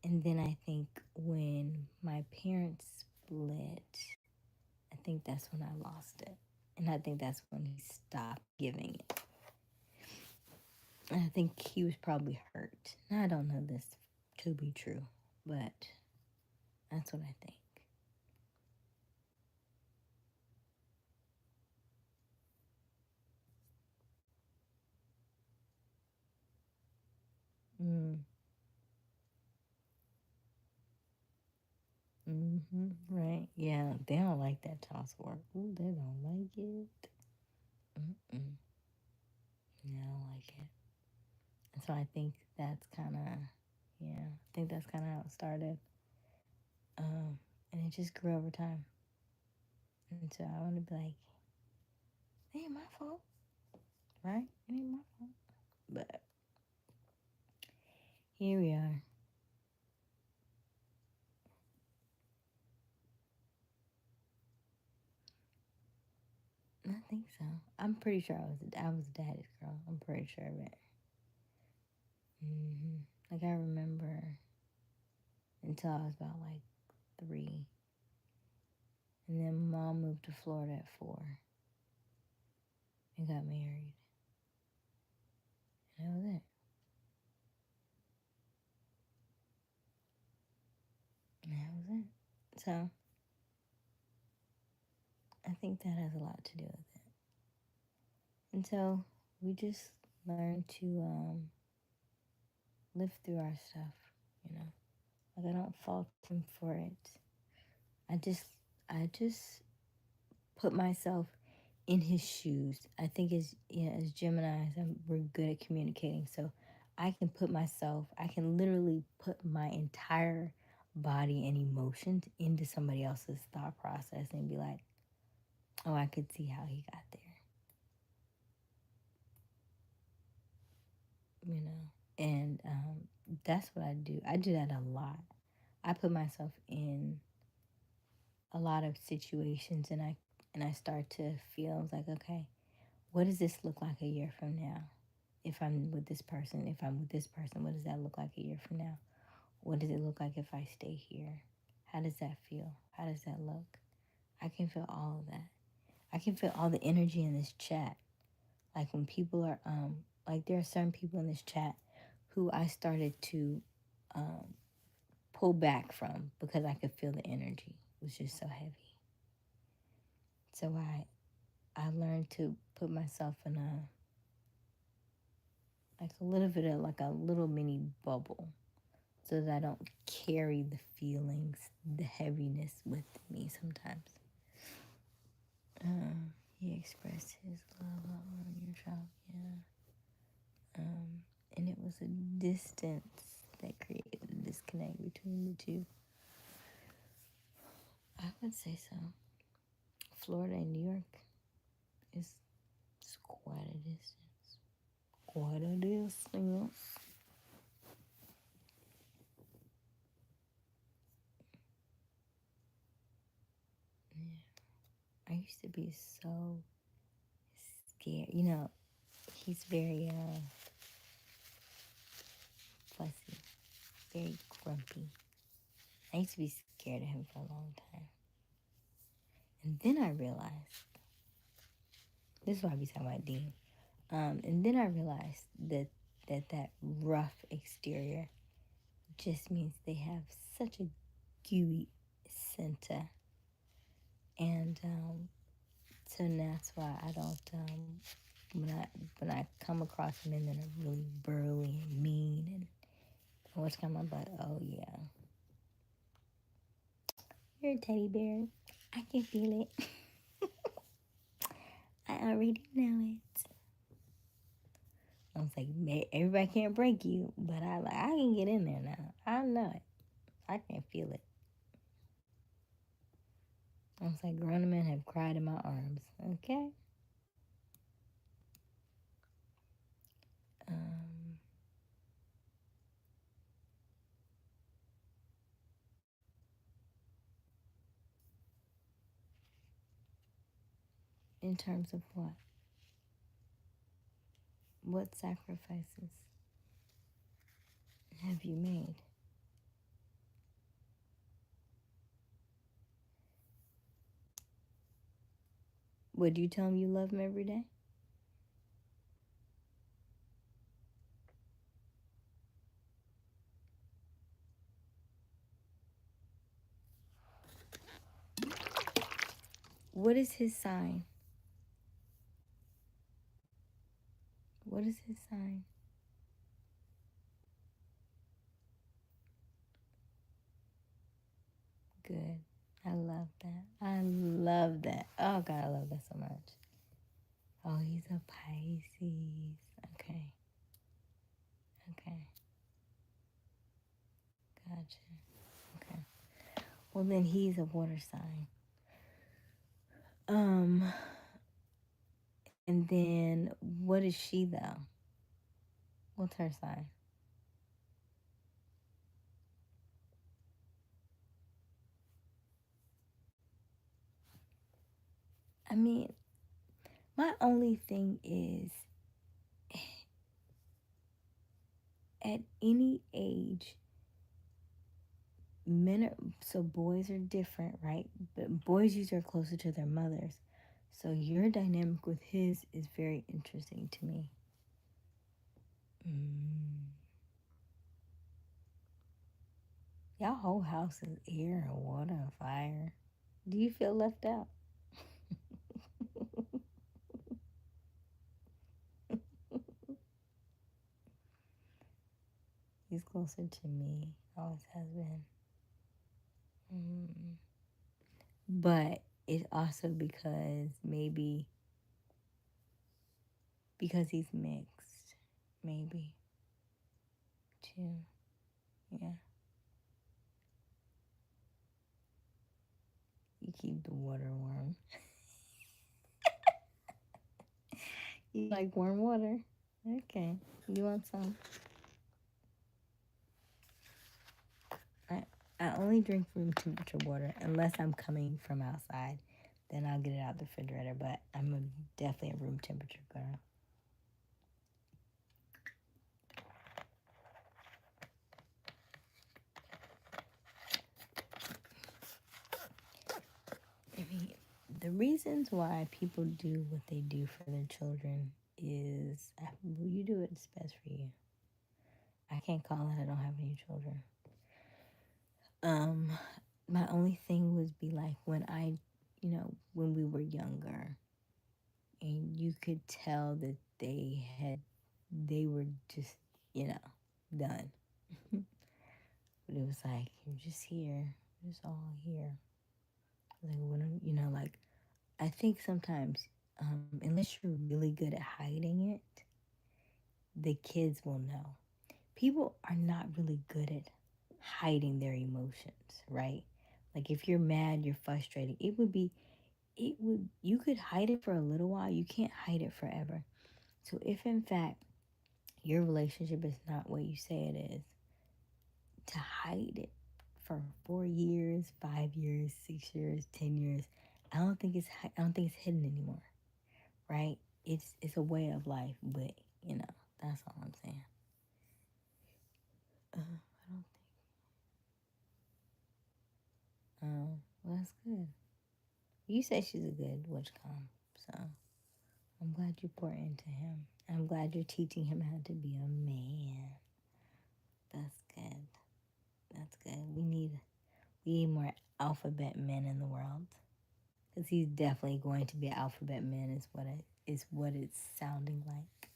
And then I think when my parents split, I think that's when I lost it. And I think that's when he stopped giving it. And I think he was probably hurt. Now, I don't know this to be true, but that's what I think. Mm. Mm-hmm. Right. Yeah, they don't like that child support. Ooh, they don't like it. Mm-mm. They don't like it. And so I think that's kind of, yeah, I think that's kind of how it started. And it just grew over time. And so I want to be like, it ain't my fault, right? It ain't my fault. But here we are. I think so. I'm pretty sure I was daddy's girl. I'm pretty sure of it. Like I remember until I was about like 3, and then mom moved to Florida at 4 and got married, and that was it. And that was it. So I think that has a lot to do with it. And so we just learn to live through our stuff, you know. Like I don't fault him for it. I just I just put myself in his shoes. I think as Geminis, we're good at communicating. So I can put myself, I can literally put my entire body and emotions into somebody else's thought process and be like, oh, I could see how he got there, you know? And that's what I do. I do that a lot. I put myself in a lot of situations, and I start to feel, I was like, okay, what does this look like a year from now? If I'm with this person, what does that look like a year from now? What does it look like if I stay here? How does that feel? How does that look? I can feel all of that. I can feel all the energy in this chat. Like when people are, like there are certain people in this chat who I started to pull back from because I could feel the energy. It was just so heavy. So I learned to put myself in a little bit of like a little mini bubble so that I don't carry the feelings, the heaviness with me sometimes. He expressed his love on your child, yeah. And it was a distance that created a disconnect between the two. I would say so. Florida and New York is quite a distance. Quite a distance. Yeah. I used to be so scared. You know, he's very fussy, very grumpy. I used to be scared of him for a long time. And then I realized, this is why I be talking about Dean. And then I realized that rough exterior just means they have such a gooey center. And so that's why I don't, when I come across men that are really burly and mean and what's coming, I'm like, oh yeah, you're a teddy bear. I can feel it. I already know it. I was like, everybody can't break you, but I can get in there now. I know it. I can feel it. I was like, grown men have cried in my arms. Okay. Um, in terms of what? What sacrifices have you made? Would you tell him you love him every day? What is his sign? What is his sign? Good. I love that. I love that. Oh, God, I love that so much. Oh, he's a Pisces. Okay. Okay. Gotcha. Okay. Well, then he's a water sign. And then what is she, though? What's her sign? I mean, my only thing is at any age, so boys are different, right? But boys usually are closer to their mothers. So your dynamic with his is very interesting to me. Y'all whole house is air and water and fire. Do you feel left out? He's closer to me. Always has been. But it's also because he's mixed. Maybe. Too. Yeah. You keep the water warm. You like warm water? Okay. You want some? I only drink room temperature water unless I'm coming from outside. Then I'll get it out the refrigerator. But I'm definitely a room temperature girl. I mean, the reasons why people do what they do for their children is you do what's best for you. I can't call it I don't have any children. My only thing would be like when when we were younger and you could tell that they were just, done. But it was like, you're just here. We're just all here. Like, I think sometimes unless you're really good at hiding it, the kids will know. People are not really good at hiding their emotions, right? Like if you're mad, you're frustrated, you could hide it for a little while. You can't hide it forever. So if in fact your relationship is not what you say it is, to hide it for 4 years, 5 years, 6 years, 10 years, I don't think it's hidden anymore, right? It's a way of life, but that's all I'm saying. I don't think. Well, that's good. You said she's a good witchcom, so I'm glad you pour into him. I'm glad you're teaching him how to be a man. That's good. That's good. We need more alphabet men in the world, because he's definitely going to be an alphabet man. Is what it's sounding like.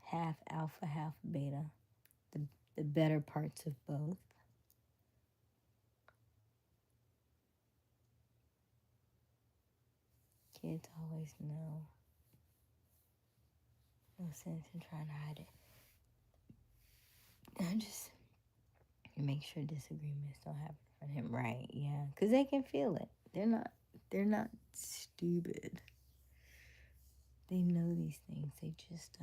Half alpha, half beta. The better parts of both. Kids always know. No sense in trying to hide it. I just make sure disagreements don't happen in front of him, right? Yeah, because they can feel it. They're not stupid. They know these things. They just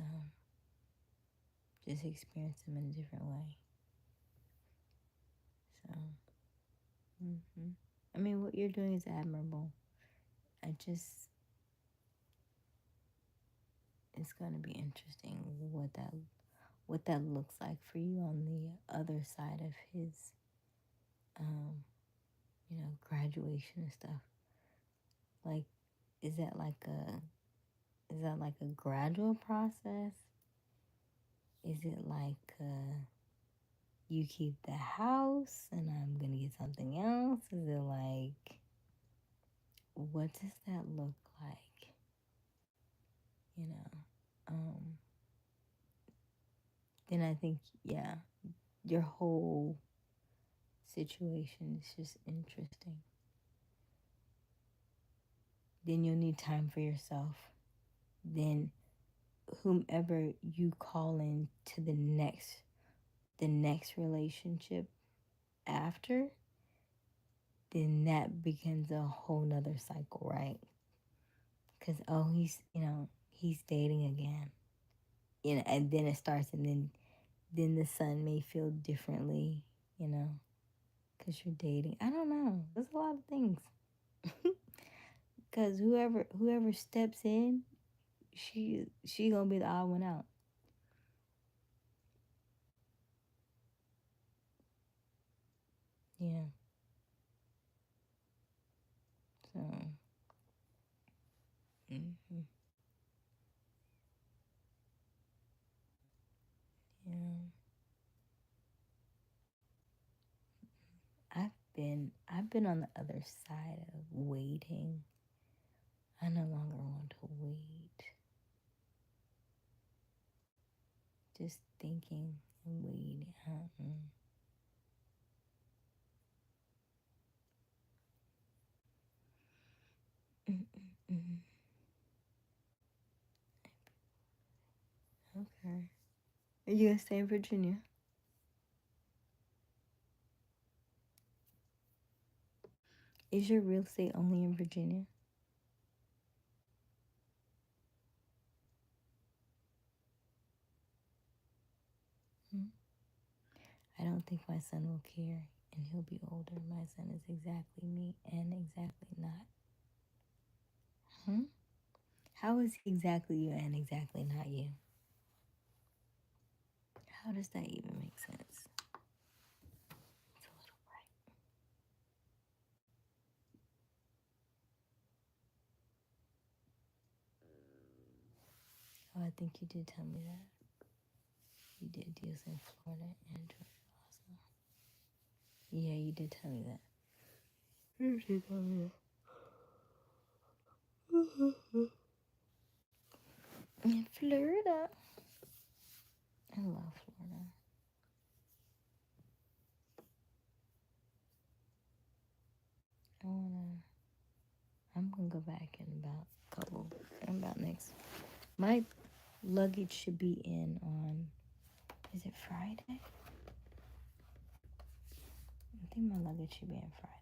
experience them in a different way. So, I mean, what you're doing is admirable. It's going to be interesting what that looks like for you on the other side of his, graduation and stuff. Like, is that like a gradual process? Is it like you keep the house and I'm gonna get something else? Is it like, what does that look like? Then I think, yeah, your whole situation is just interesting. Then you'll need time for yourself. Then whomever you call in to the next relationship after, then that begins a whole nother cycle, right? Because he's dating again, and then it starts, and then the son may feel differently, because you're dating. I don't know. There's a lot of things. Because whoever steps in, she gonna be the odd one out. Yeah. So. Mm-hmm. Yeah. I've been on the other side of waiting. I no longer want to wait. Just thinking and waiting. Okay. Are you gonna stay in Virginia? Is your real estate only in Virginia? I don't think my son will care, and he'll be older. My son is exactly me and exactly not. How is he exactly you and exactly not you? How does that even make sense? It's a little bright. Oh, I think you did tell me that. You did deals in Florida and Georgia also. Yeah, you did tell me that. You did tell me that. In Florida. I love Florida. I wanna about next. My luggage should be in on, is it Friday? I think my luggage should be in Friday.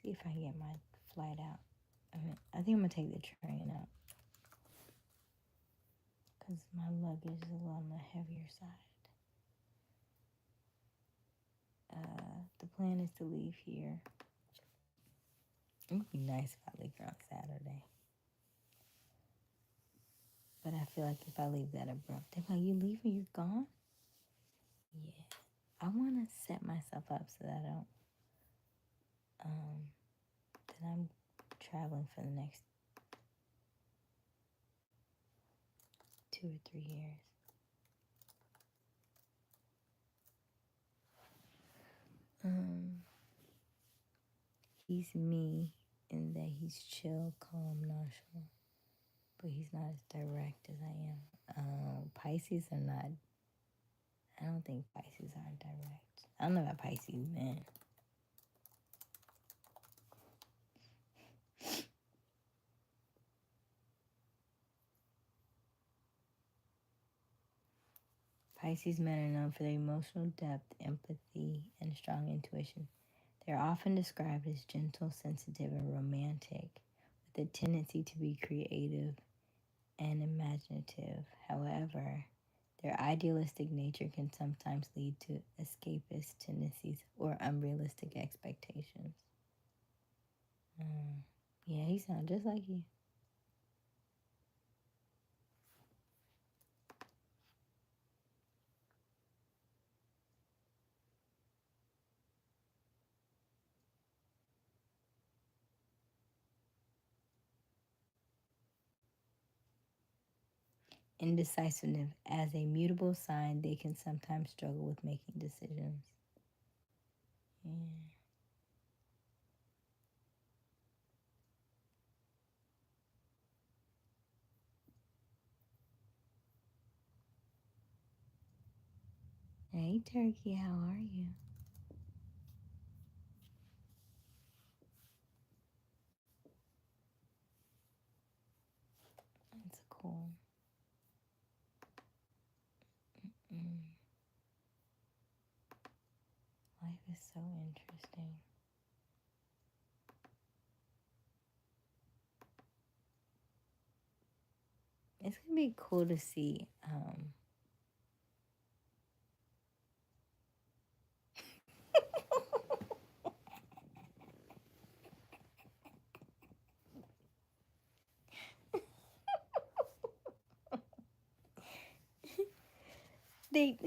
See if I can get my flight out. I think I'm gonna take the train out because my luggage is a little on the heavier side. The plan is to leave here. It would be nice if I leave here on Saturday. But I feel like if I leave that abrupt, they're like, you leaving, you're gone? Yeah. I want to set myself up so that that I'm traveling for the next 2 or 3 years. He's me in that he's chill, calm, nonchalant, but he's not as direct as I am. Pisces are not. I don't think Pisces are direct. I don't know about Pisces men. Pisces men are known for their emotional depth, empathy, and strong intuition. They're often described as gentle, sensitive, and romantic, with a tendency to be creative and imaginative. However, their idealistic nature can sometimes lead to escapist tendencies or unrealistic expectations. Yeah, he sounds just like you. Indecisiveness. As a mutable sign, they can sometimes struggle with making decisions. Yeah. Hey, Turkey, how are you? That's cool. Life is so interesting. It's gonna be cool to see. They.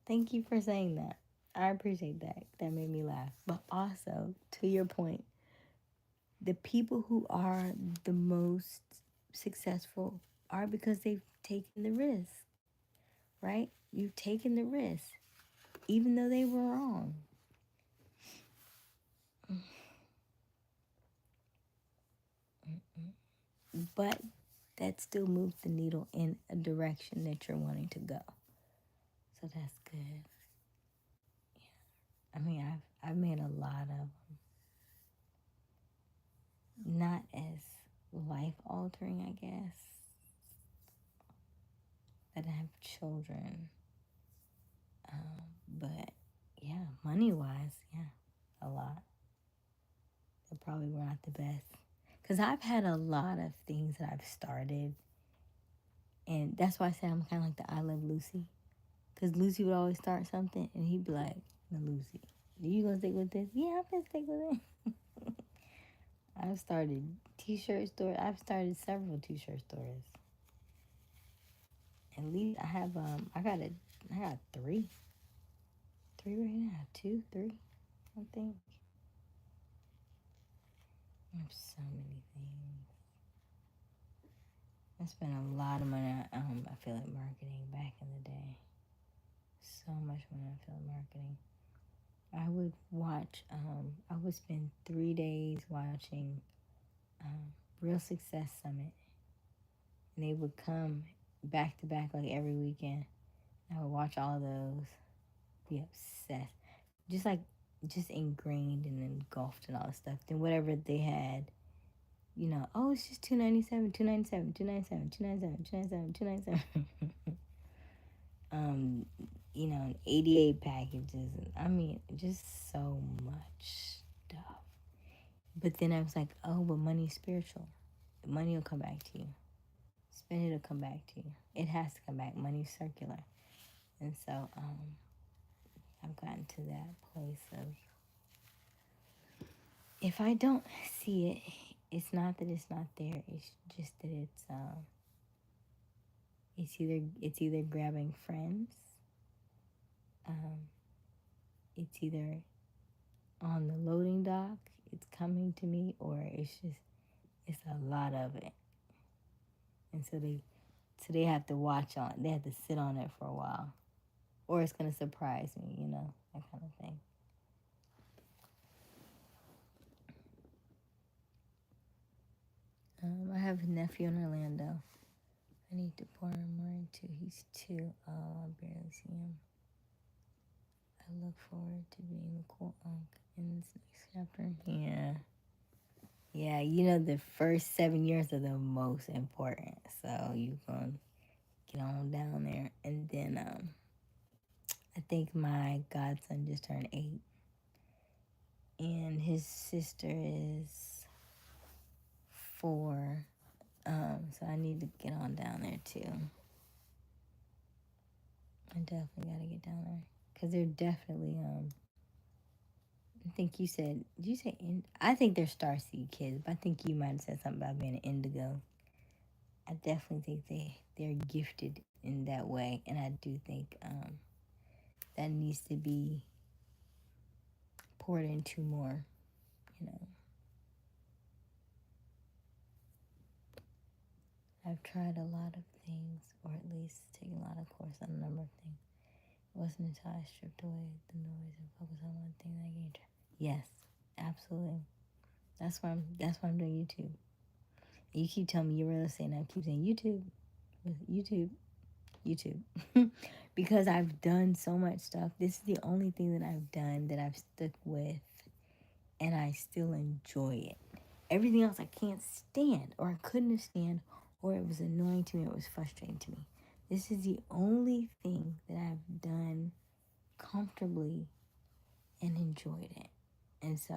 Thank you for saying that. I appreciate that. That made me laugh. But also, to your point, the people who are the most successful are because they've taken the risk, right? You've taken the risk, even though they were wrong. But that still moves the needle in a direction that you're wanting to go. So that's good. Yeah. I mean, I've made a lot of them. Not as life altering, I guess. That I have children. But yeah, money wise, yeah, a lot. They probably were not the best. Because I've had a lot of things that I've started. And that's why I say I'm kind of like the I Love Lucy. Because Lucy would always start something and he'd be like, no, Lucy, are you going to stick with this? Yeah, I'm going to stick with it. I've started t-shirt stores. I've started several t-shirt stores. At least I have, I got 3. 3 right now. 2, 3, I think. I have so many things. I spent a lot of money on affiliate marketing back in the day. So much money on affiliate marketing. I would watch, I would spend 3 days watching Real Success Summit. And they would come back to back like every weekend. I would watch all of those, be obsessed. Just like just ingrained and engulfed in all this stuff. Then whatever they had, you know, oh, it's just $297, $297, $297, $297, $297, $297. You know, 88 packages. I mean, just so much stuff. But then I was like, oh, but money's spiritual. Money will come back to you. Spend it, will come back to you. It has to come back. Money's circular. And so I've gotten to that place of, if I don't see it, it's not that it's not there. It's just that it's either grabbing friends, it's either on the loading dock, it's coming to me, or it's a lot of it. And so they have to watch on. They have to sit on it for a while, or it's gonna surprise me. You know, that kind of thing. I have a nephew in Orlando. I need to pour him more into. He's 2. Oh, I barely see him. I look forward to being a cool unc in this next chapter. Yeah. Yeah, you know, the first 7 years are the most important. So you gonna get on down there. And then I think my godson just turned 8. And his sister is 4. So I need to get on down there too. I definitely gotta get down there. Because they're definitely I think you said, did you say, I think they're starseed kids, but I think you might have said something about being an indigo. I definitely think they're gifted in that way, and I do think that needs to be poured into more, you know. I've tried a lot of things, or at least taken a lot of course on a number of things. It wasn't until I stripped away the noise and focused on one thing that I gained. Yes, absolutely. That's why I'm doing YouTube. You keep telling me you're real estate, and I keep saying YouTube. Because I've done so much stuff. This is the only thing that I've done that I've stuck with, and I still enjoy it. Everything else I can't stand, or I couldn't stand, or it was annoying to me, or it was frustrating to me. This is the only thing that I've done comfortably and enjoyed it. And so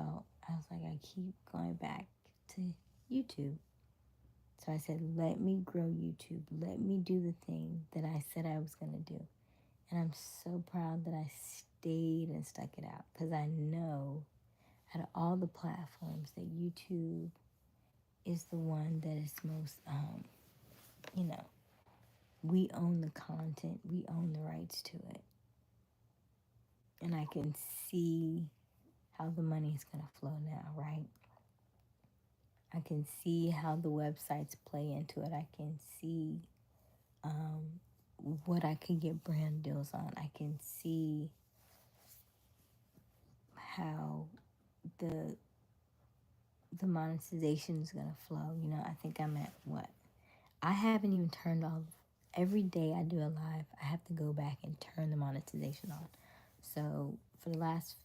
I was like, I keep going back to YouTube. So I said, let me grow YouTube. Let me do the thing that I said I was going to do. And I'm so proud that I stayed and stuck it out, because I know out of all the platforms that YouTube is the one that is most, you know, we own the content, we own the rights to it. And I can see how the money is going to flow now, right? I can see how the websites play into it. I can see what I could get brand deals on. I can see how the monetization is going to flow. You know, I think I'm at what? I haven't even turned off. Every day I do a live, I have to go back and turn the monetization on. So for the last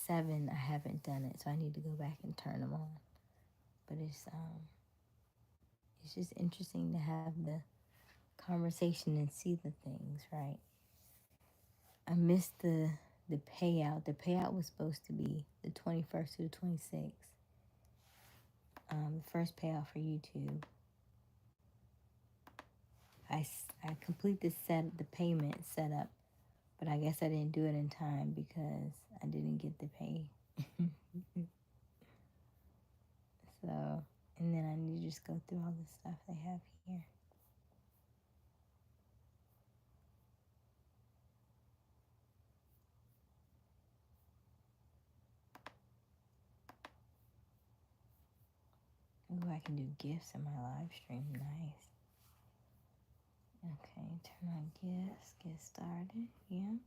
7, I haven't done it. So I need to go back and turn them on. But it's just interesting to have the conversation and see the things, right? I missed the payout. The payout was supposed to be the 21st to the 26th. The first payout for YouTube. I complete the payment setup, but I guess I didn't do it in time because I didn't get the pay. So, and then I need to just go through all the stuff they have here. Ooh, I can do gifts in my live stream. Nice. Okay, turn on gifts, get started. Yeah.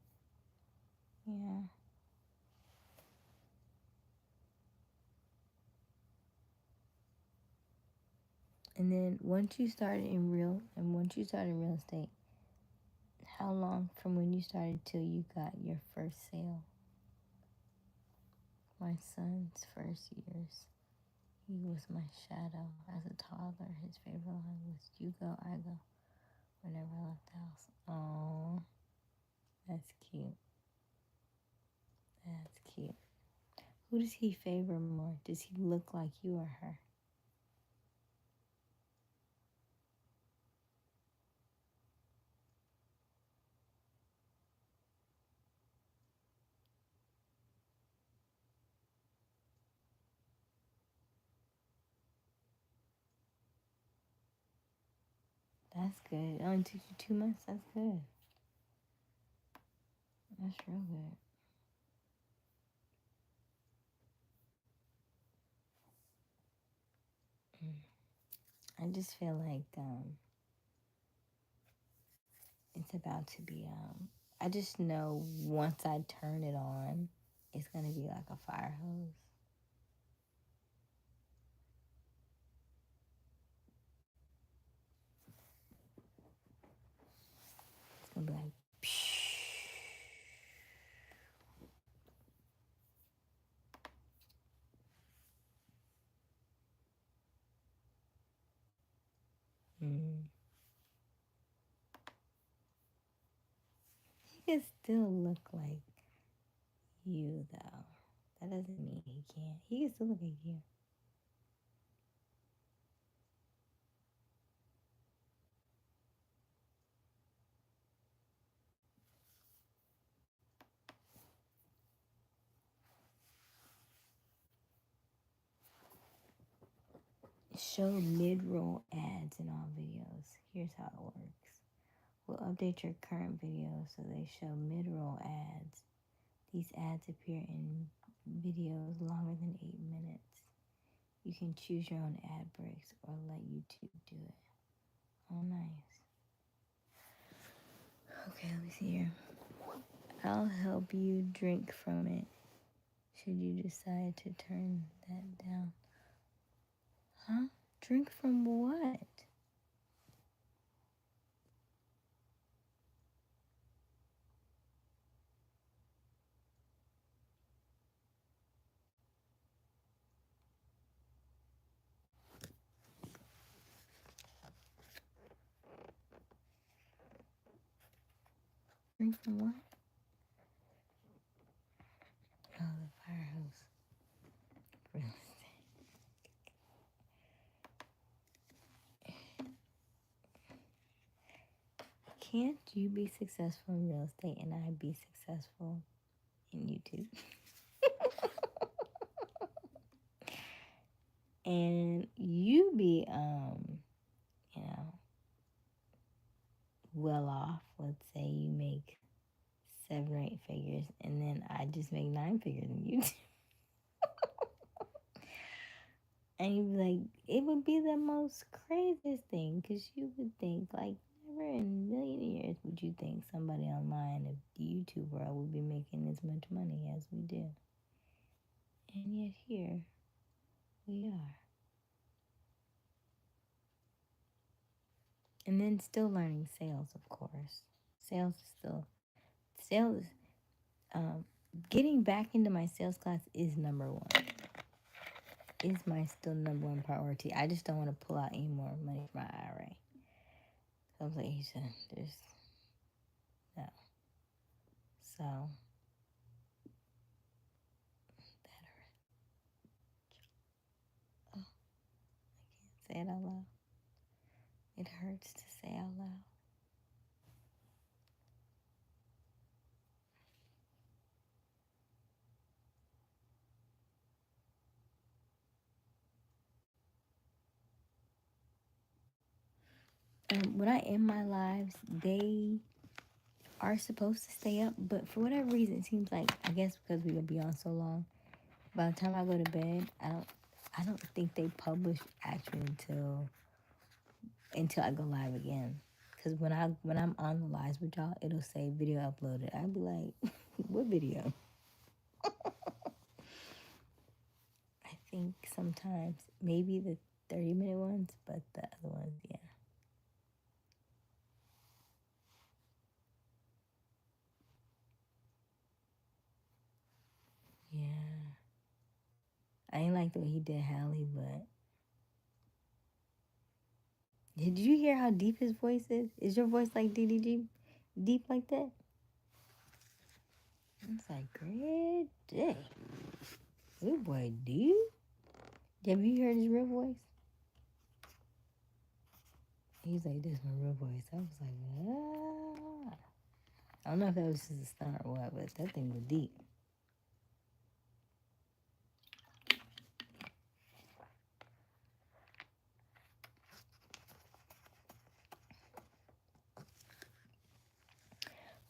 And then once you started in real estate, how long from when you started till you got your first sale? my son's first years. He was my shadow as a toddler. His favorite line was, "You go, I go," whenever I left the house. Oh, that's cute. That's cute. Who does he favor more? Does he look like you or her? That's good. It only took you 2 months. That's good. That's real good. I just feel like it's about to be. I just know once I turn it on, it's gonna be like a fire hose. It's gonna be like. Psh. Mm. He can still look like you, though. That doesn't mean he can't. He can still look like you. Show mid-roll ads in all videos. Here's how it works. We'll update your current videos so they show mid-roll ads. These ads appear in videos longer than 8 minutes. You can choose your own ad breaks or let YouTube do it. Oh, nice. Okay, let me see here. I'll help you drink from it should you decide to turn that down. Huh? Drink from what? Drink from what? Oh, the fire hose. Real estate. Can't you be successful in real estate and I be successful in YouTube? And you be you know, well off. Let's say you make 7 or 8 figures and then I just make 9 figures in YouTube. And you'd be like, it would be the most craziest thing because you would think, like, never in a million years would you think somebody online of the YouTube world would be making as much money as we do. And yet here we are. And then still learning sales, of course. Sales is still, sales, getting back into my sales class is number one. Is my still number one priority. I just don't want to pull out any more money from my IRA. I was like, Aysia, there's no. So that hurt. Oh, I can't say it out loud. It hurts to say out loud. When I end my lives, they are supposed to stay up, but for whatever reason, it seems like, I guess because we will be on so long, by the time I go to bed, I don't think they publish actually until I go live again. Cause when I'm on the lives with y'all, it'll say video uploaded. I'd be like, what video? I think sometimes maybe the 30-minute ones, but the other ones, yeah. Yeah. I ain't like the way he did Hallie, but did you hear how deep his voice is? Is your voice like DDG deep like that? It's like, great day. Good boy, dude. Have you heard his real voice? He's like, this is my real voice. I was like, ah. I don't know if that was just a stunt or what, but that thing was deep.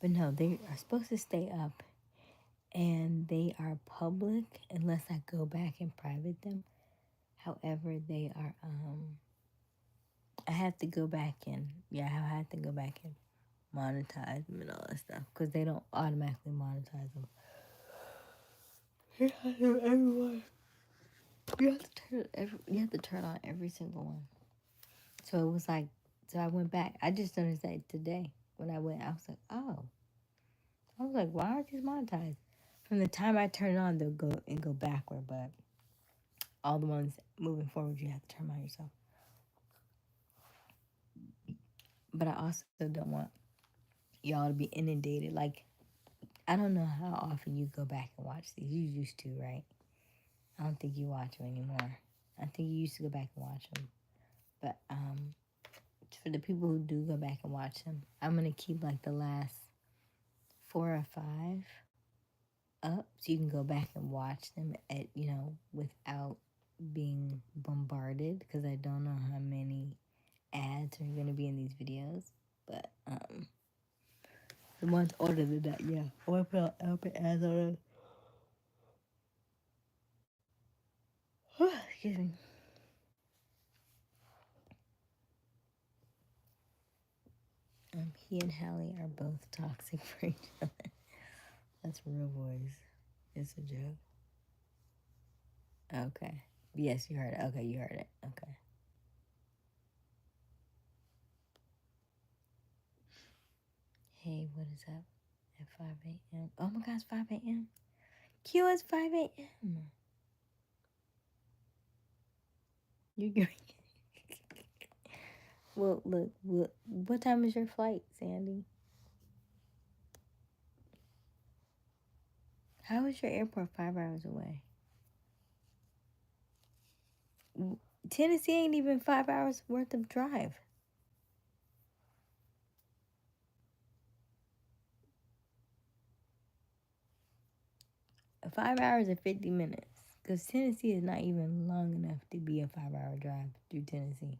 But no, they are supposed to stay up, and they are public unless I go back and private them. However, they are, I have to go back and, I have to go back and monetize them and all that stuff, because they don't automatically monetize them. Everyone. You have to turn on every single one. So it was like, so I went back. I just noticed that today when I went. I was like, oh. I was like, why aren't these monetized? From the time I turn it on, they'll go backward. But all the ones moving forward, you have to turn on yourself. But I also don't want y'all to be inundated. Like, I don't know how often you go back and watch these. You used to, right? I don't think you watch them anymore. I think you used to go back and watch them. But for the people who do go back and watch them, I'm going to keep like the last 4 or 5 up so you can go back and watch them at, without being bombarded, because I don't know how many ads are going to be in these videos. But the ones older than that, yeah. I want to put ads on it. Excuse me. He and Hallie are both toxic for each other. That's real voice. It's a joke. Okay. Yes, you heard it. Okay, you heard it. Okay. Hey, what is up at 5 a.m.? Oh my gosh, 5 a.m. Q, it's 5 a.m. You're going. Well, look, what time is your flight, Sandy? How is your airport 5 hours away? Tennessee ain't even 5 hours worth of drive. Five hours and 50 minutes. Because Tennessee is not even long enough to be a 5-hour drive through Tennessee.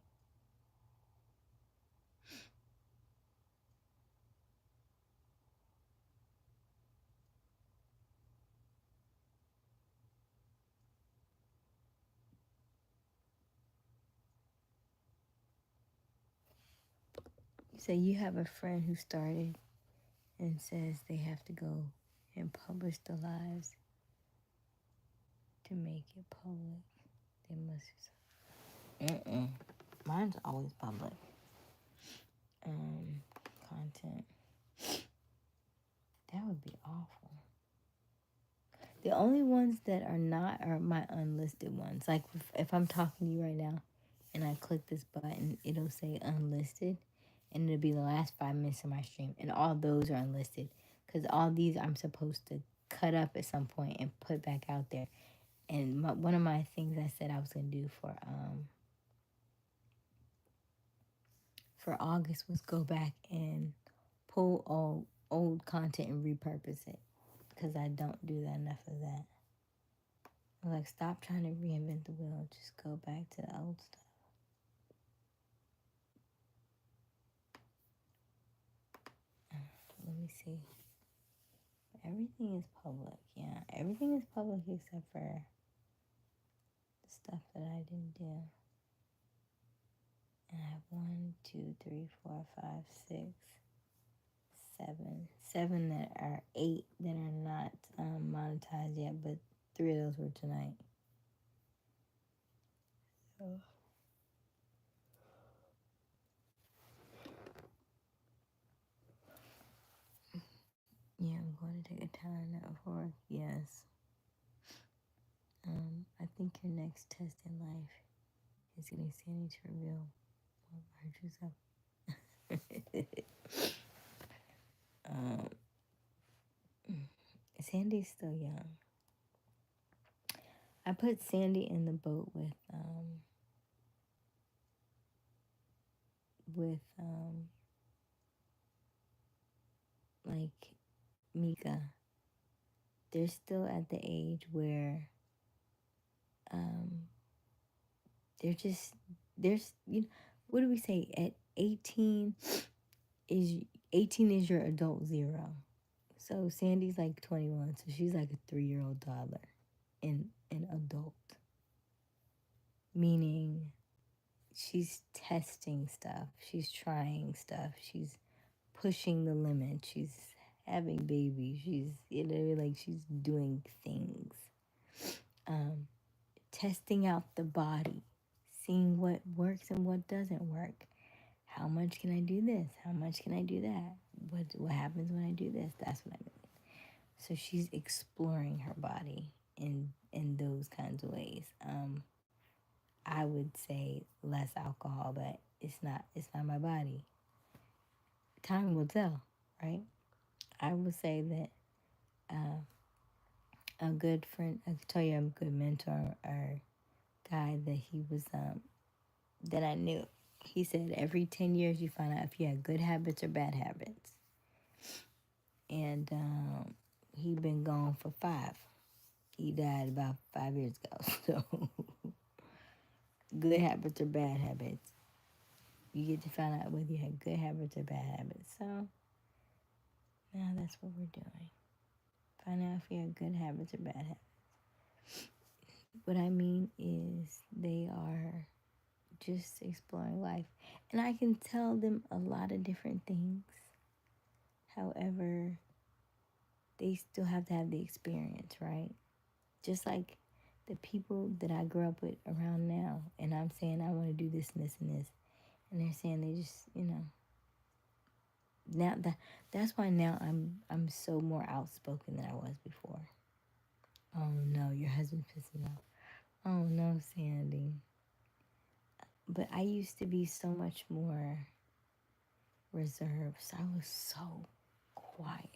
You say you have a friend who started and says they have to go and publish the lives to make it public. They must. Mine's always public. Content. That would be awful. The only ones that are not are my unlisted ones. Like if I'm talking to you right now and I click this button, it'll say unlisted, and it'll be the last 5 minutes of my stream. And all those are unlisted, because all these I'm supposed to cut up at some point and put back out there. And one of my things I said I was going to do for August was go back and pull all old content and repurpose it, because I don't do that enough of that. Like, stop trying to reinvent the wheel. Just go back to the old stuff. Let me see. Everything is public. Yeah, everything is public except for the stuff that I didn't do. And I have 1, 2, 3, 4, 5, 6, 7. 7 that are 8 that are not monetized yet, but 3 of those were tonight. So. Yeah, I'm going to take a time out for work. Yes. I think your next test in life is getting Sandy to reveal more virtues of. Sandy's still young. I put Sandy in the boat with like Mika. They're still at the age where there's what do we say at 18 is your adult zero. So Sandy's like 21, so she's like a 3-year-old toddler in an adult, meaning she's testing stuff, she's trying stuff, she's pushing the limit, she's having babies, she's like she's doing things, testing out the body, seeing what works and what doesn't work. How much can I do this? How much can I do that? What happens when I do this? That's what I mean. So she's exploring her body in those kinds of ways. I would say less alcohol, but it's not my body. Time will tell, right? I would say that a good friend, I could tell you I'm a good mentor or guy that he was that I knew. He said every 10 years you find out if you had good habits or bad habits. And he'd been gone for 5. He died about 5 years ago. So good habits or bad habits. You get to find out whether you had good habits or bad habits. So now that's what we're doing. Find out if you have good habits or bad habits. What I mean is they are just exploring life. And I can tell them a lot of different things. However, they still have to have the experience, right? Just like the people that I grew up with around now, and I'm saying I want to do this and this and this, and they're saying they just, now that's why now I'm so more outspoken than I was before. Oh no, your husband's pissing off. Oh no, Sandy. But I used to be so much more reserved. So I was so quiet.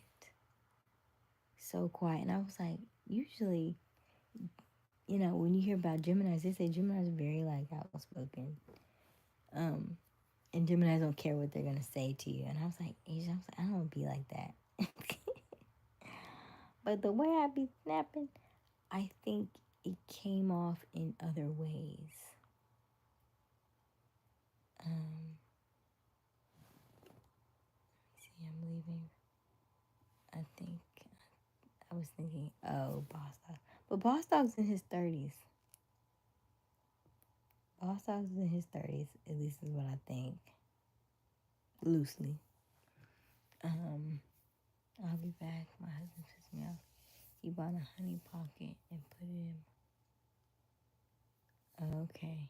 So quiet. And I was like, usually, when you hear about Geminis, they say Geminis are very like outspoken. And Geminis don't care what they're gonna say to you. And I was like, Aysia, I don't want to be like that. But the way I be snapping, I think it came off in other ways. See, I'm leaving. I think I was thinking, oh, Boss Dog. But Boss Dog's in his 30s. Boss Dog's in his 30s, at least is what I think. Loosely. I'll be back. My husband pissed me off. He bought a honey pocket and put it in. Okay.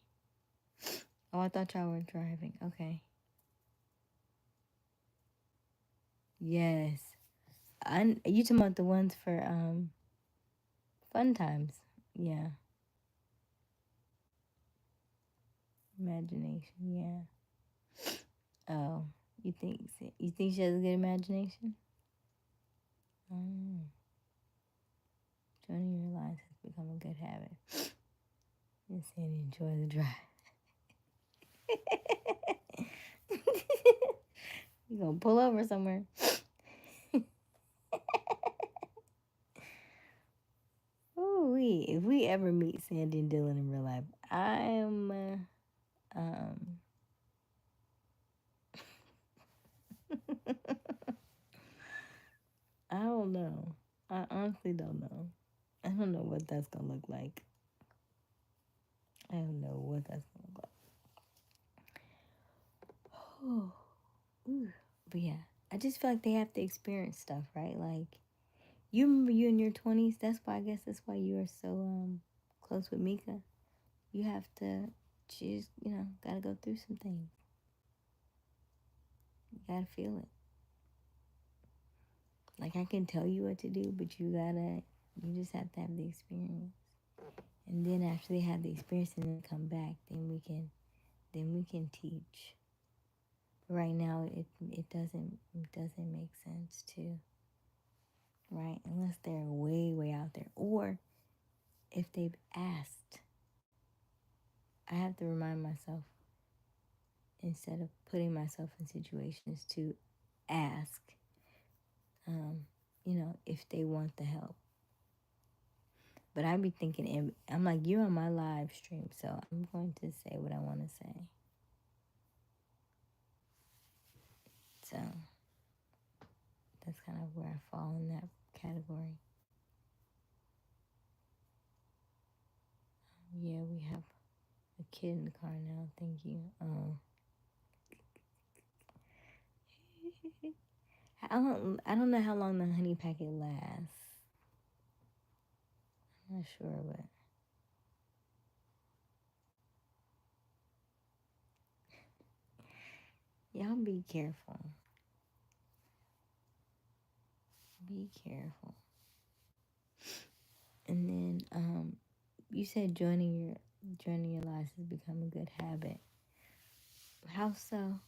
Oh, I thought y'all were driving. Okay. Yes. You talking about the ones for fun times? Yeah. Imagination. Yeah. Oh, you think she has a good imagination? Oh. Joining your lines has become a good habit. And Sandy, enjoy the drive. You gonna pull over somewhere? Ooh, if we ever meet Sandy and Dylan in real life, I'm I don't know. I honestly don't know. I don't know what that's gonna look like. I don't know what that's gonna look like. Ooh. But yeah, I just feel like they have to experience stuff, right? Like, you remember you in your 20s? That's why you are so close with Mika. You have to just, gotta go through some things. You gotta feel it. Like, I can tell you what to do, but you just have to have the experience. And then after they have the experience and then come back, then we can teach. But right now, it doesn't make sense to, right? Unless they're way out there, or if they've asked. I have to remind myself, instead of putting myself in situations, to ask, if they want the help. But I be thinking, and I'm like, you're on my live stream, so I'm going to say what I want to say. So that's kind of where I fall in that category. Yeah, we have a kid in the car now. Thank you. I don't know how long the honey packet lasts. I'm not sure, but y'all be careful. Be careful. And then you said joining your lives has become a good habit. How so?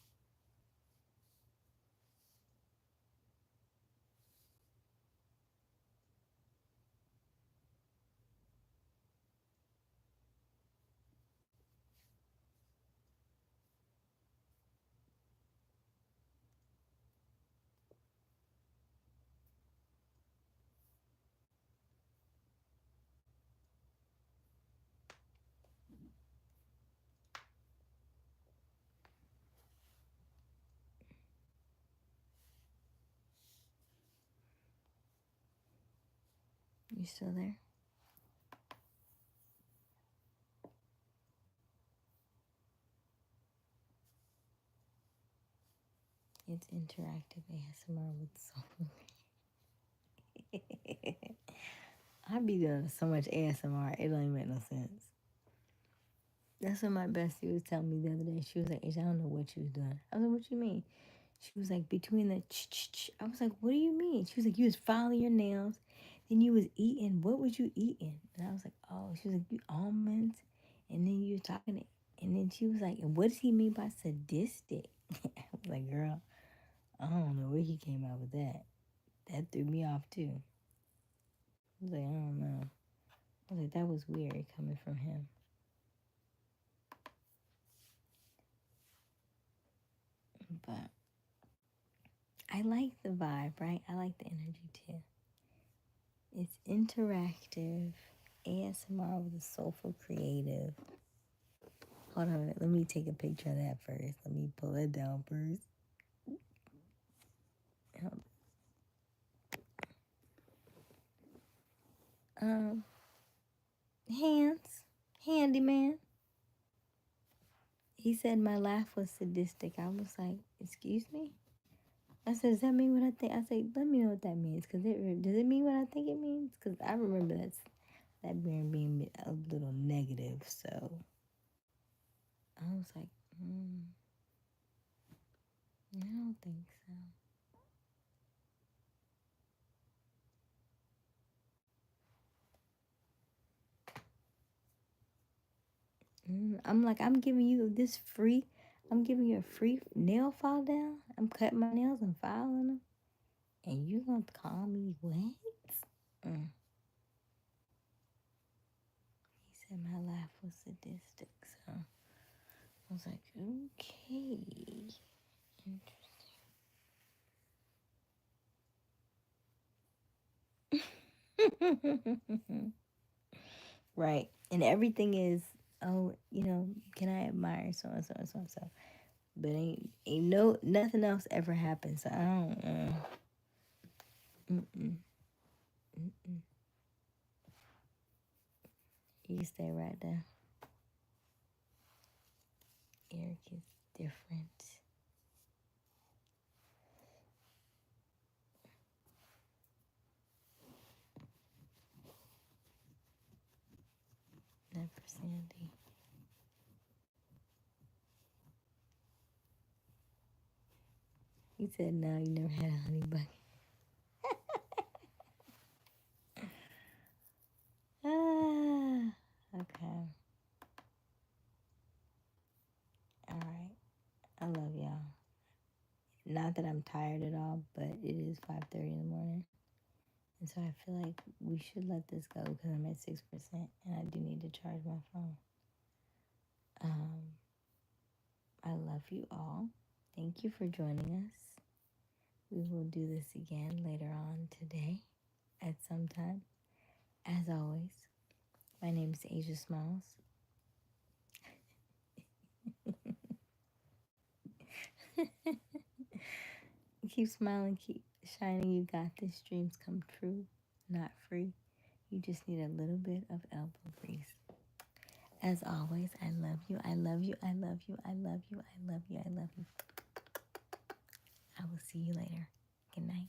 You still there? It's interactive ASMR with soul. I be doing so much ASMR, it don't even make no sense. That's what my bestie was telling me the other day. She was like, I don't know what you was doing. I was like, what you mean? She was like, between the ch-ch-ch. I was like, what do you mean? She was like, you was filing your nails. Then you was eating. What was you eating? And I was like, oh. She was like, you almonds. And then you were talking to, and then she was like, and what does he mean by sadistic? I was like, girl, I don't know where he came out with that. That threw me off too. I was like, I don't know. I was like, that was weird coming from him. But I like the vibe, right? I like the energy too. It's interactive, ASMR with a soulful creative. Hold on, let me take a picture of that first. Let me pull it down first. Hands, handyman. He said my laugh was sadistic. I was like, excuse me? I said, does that mean what I think? I said, let me know what that means. Does it mean what I think it means? Because I remember that being a little negative. So I was like, I don't think so. I'm like, I'm giving you a free nail file down. I'm cutting my nails and filing them. And you gonna call me what? He said my laugh was sadistic, so I was like, okay. Interesting. Right. And everything is, oh, can I admire so and so and so and so? But ain't nothing else ever happens. So I don't. You can stay right there. Eric is different. Never Sandy. He said, no, you never had a honey bucket. Ah, Not that I'm tired at all, but it is 5:30 in the morning. And so I feel like we should let this go because I'm at 6% and I do need to charge my phone. I love you all. Thank you for joining us. We will do this again later on today at some time. As always, my name is Aysia Smiles. Keep smiling, keep shining. You got this. Dreams come true, not free. You just need a little bit of elbow grease. As always, I love you. I love you. I love you. I love you. I love you. I love you. I will see you later. Good night.